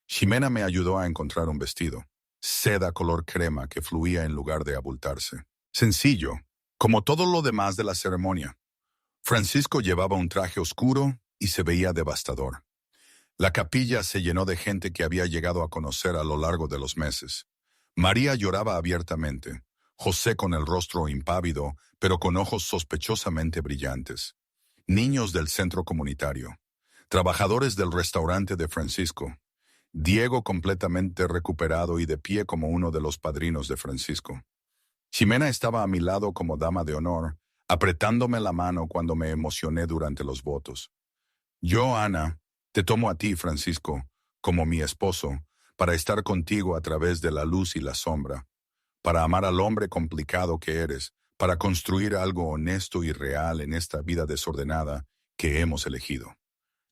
Ximena me ayudó a encontrar un vestido, seda color crema que fluía en lugar de abultarse. Sencillo, como todo lo demás de la ceremonia. Francisco llevaba un traje oscuro y se veía devastador. La capilla se llenó de gente que había llegado a conocer a lo largo de los meses. María lloraba abiertamente, José con el rostro impávido, pero con ojos sospechosamente brillantes. Niños del centro comunitario, trabajadores del restaurante de Francisco, Diego completamente recuperado y de pie como uno de los padrinos de Francisco. Ximena estaba a mi lado como dama de honor, apretándome la mano cuando me emocioné durante los votos. Yo, Ana, te tomo a ti, Francisco, como mi esposo, para estar contigo a través de la luz y la sombra, para amar al hombre complicado que eres, para construir algo honesto y real en esta vida desordenada que hemos elegido.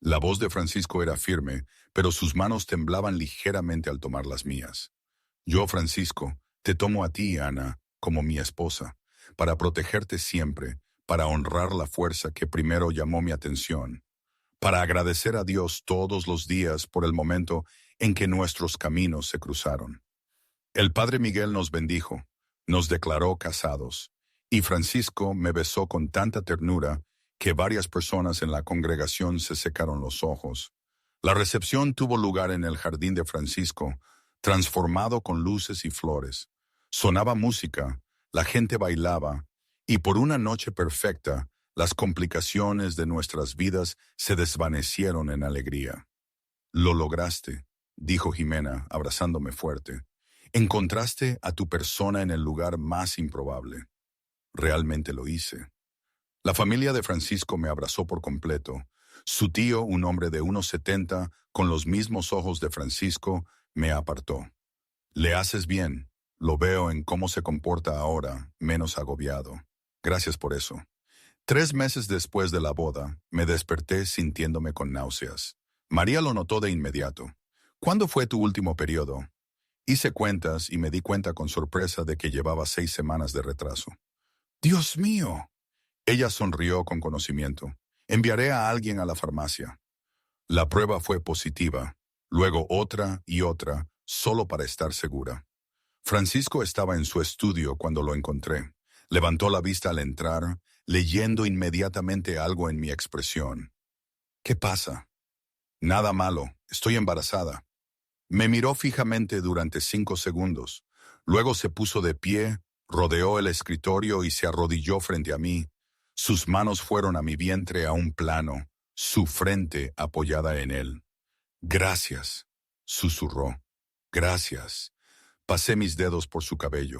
La voz de Francisco era firme, pero sus manos temblaban ligeramente al tomar las mías. Yo, Francisco, te tomo a ti, Ana, como mi esposa, para protegerte siempre, para honrar la fuerza que primero llamó mi atención, para agradecer a Dios todos los días por el momento en que nuestros caminos se cruzaron. El Padre Miguel nos bendijo, nos declaró casados, y Francisco me besó con tanta ternura que varias personas en la congregación se secaron los ojos. La recepción tuvo lugar en el jardín de Francisco, transformado con luces y flores. Sonaba música, la gente bailaba, y por una noche perfecta, las complicaciones de nuestras vidas se desvanecieron en alegría. Lo lograste, dijo Ximena, abrazándome fuerte. Encontraste a tu persona en el lugar más improbable. Realmente lo hice. La familia de Francisco me abrazó por completo. Su tío, un hombre de 1,70, con los mismos ojos de Francisco, me apartó. Le haces bien. Lo veo en cómo se comporta ahora, menos agobiado. Gracias por eso. 3 meses después de la boda, me desperté sintiéndome con náuseas. María lo notó de inmediato. ¿Cuándo fue tu último periodo? Hice cuentas y me di cuenta con sorpresa de que llevaba 6 semanas de retraso. ¡Dios mío! Ella sonrió con conocimiento. Enviaré a alguien a la farmacia. La prueba fue positiva, luego otra y otra, solo para estar segura. Francisco estaba en su estudio cuando lo encontré. Levantó la vista al entrar, leyendo inmediatamente algo en mi expresión. ¿Qué pasa? Nada malo, estoy embarazada. Me miró fijamente durante 5 segundos. Luego se puso de pie, rodeó el escritorio y se arrodilló frente a mí. Sus manos fueron a mi vientre a un plano, su frente apoyada en él. Gracias, susurró. Gracias. Pasé mis dedos por su cabello.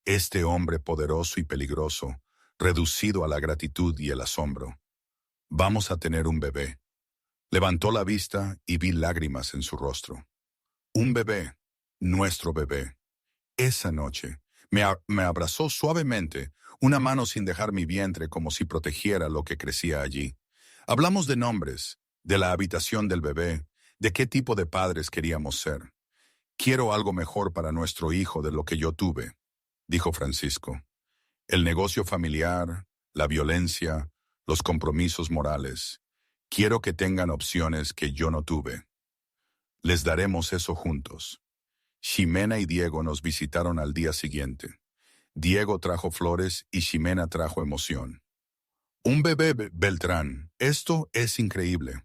Este hombre poderoso y peligroso, reducido a la gratitud y el asombro. Vamos a tener un bebé. Levantó la vista y vi lágrimas en su rostro. Un bebé, nuestro bebé. Esa noche me abrazó suavemente, una mano sin dejar mi vientre como si protegiera lo que crecía allí. Hablamos de nombres, de la habitación del bebé, de qué tipo de padres queríamos ser. Quiero algo mejor para nuestro hijo de lo que yo tuve, dijo Francisco. El negocio familiar, la violencia, los compromisos morales. Quiero que tengan opciones que yo no tuve. Les daremos eso juntos. Ximena y Diego nos visitaron al día siguiente. Diego trajo flores y Ximena trajo emoción. Un bebé, Beltrán, esto es increíble.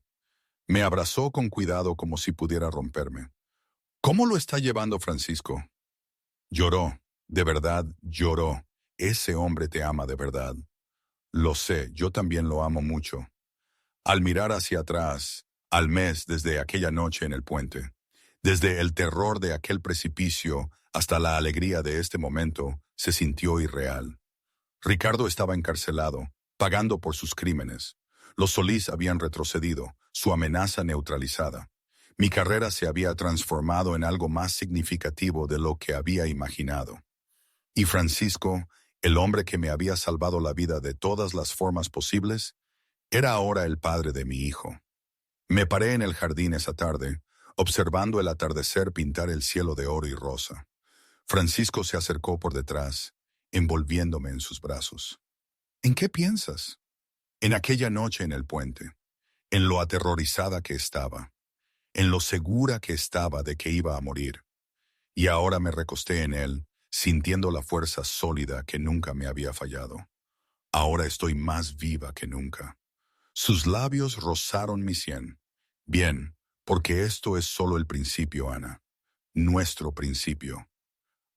Me abrazó con cuidado como si pudiera romperme. ¿Cómo lo está llevando Francisco? Lloró, de verdad lloró. Ese hombre te ama de verdad. Lo sé, yo también lo amo mucho. Al mirar hacia atrás, al mes desde aquella noche en el puente, desde el terror de aquel precipicio hasta la alegría de este momento, se sintió irreal. Ricardo estaba encarcelado, pagando por sus crímenes. Los Solís habían retrocedido, su amenaza neutralizada. Mi carrera se había transformado en algo más significativo de lo que había imaginado. Y Francisco, el hombre que me había salvado la vida de todas las formas posibles, era ahora el padre de mi hijo. Me paré en el jardín esa tarde, observando el atardecer pintar el cielo de oro y rosa. Francisco se acercó por detrás, envolviéndome en sus brazos. ¿En qué piensas? En aquella noche en el puente, en lo aterrorizada que estaba, en lo segura que estaba de que iba a morir. Y ahora me recosté en él, sintiendo la fuerza sólida que nunca me había fallado. Ahora estoy más viva que nunca. Sus labios rozaron mi sien. Bien, porque esto es solo el principio, Ana. Nuestro principio.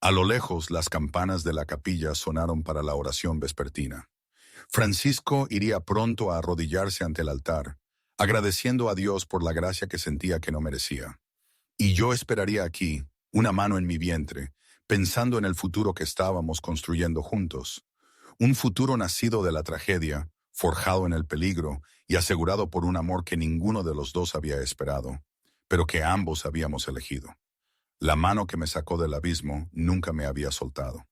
A lo lejos, las campanas de la capilla sonaron para la oración vespertina. Francisco iría pronto a arrodillarse ante el altar, agradeciendo a Dios por la gracia que sentía que no merecía. Y yo esperaría aquí, una mano en mi vientre, pensando en el futuro que estábamos construyendo juntos. Un futuro nacido de la tragedia, forjado en el peligro y asegurado por un amor que ninguno de los dos había esperado, pero que ambos habíamos elegido. La mano que me sacó del abismo nunca me había soltado.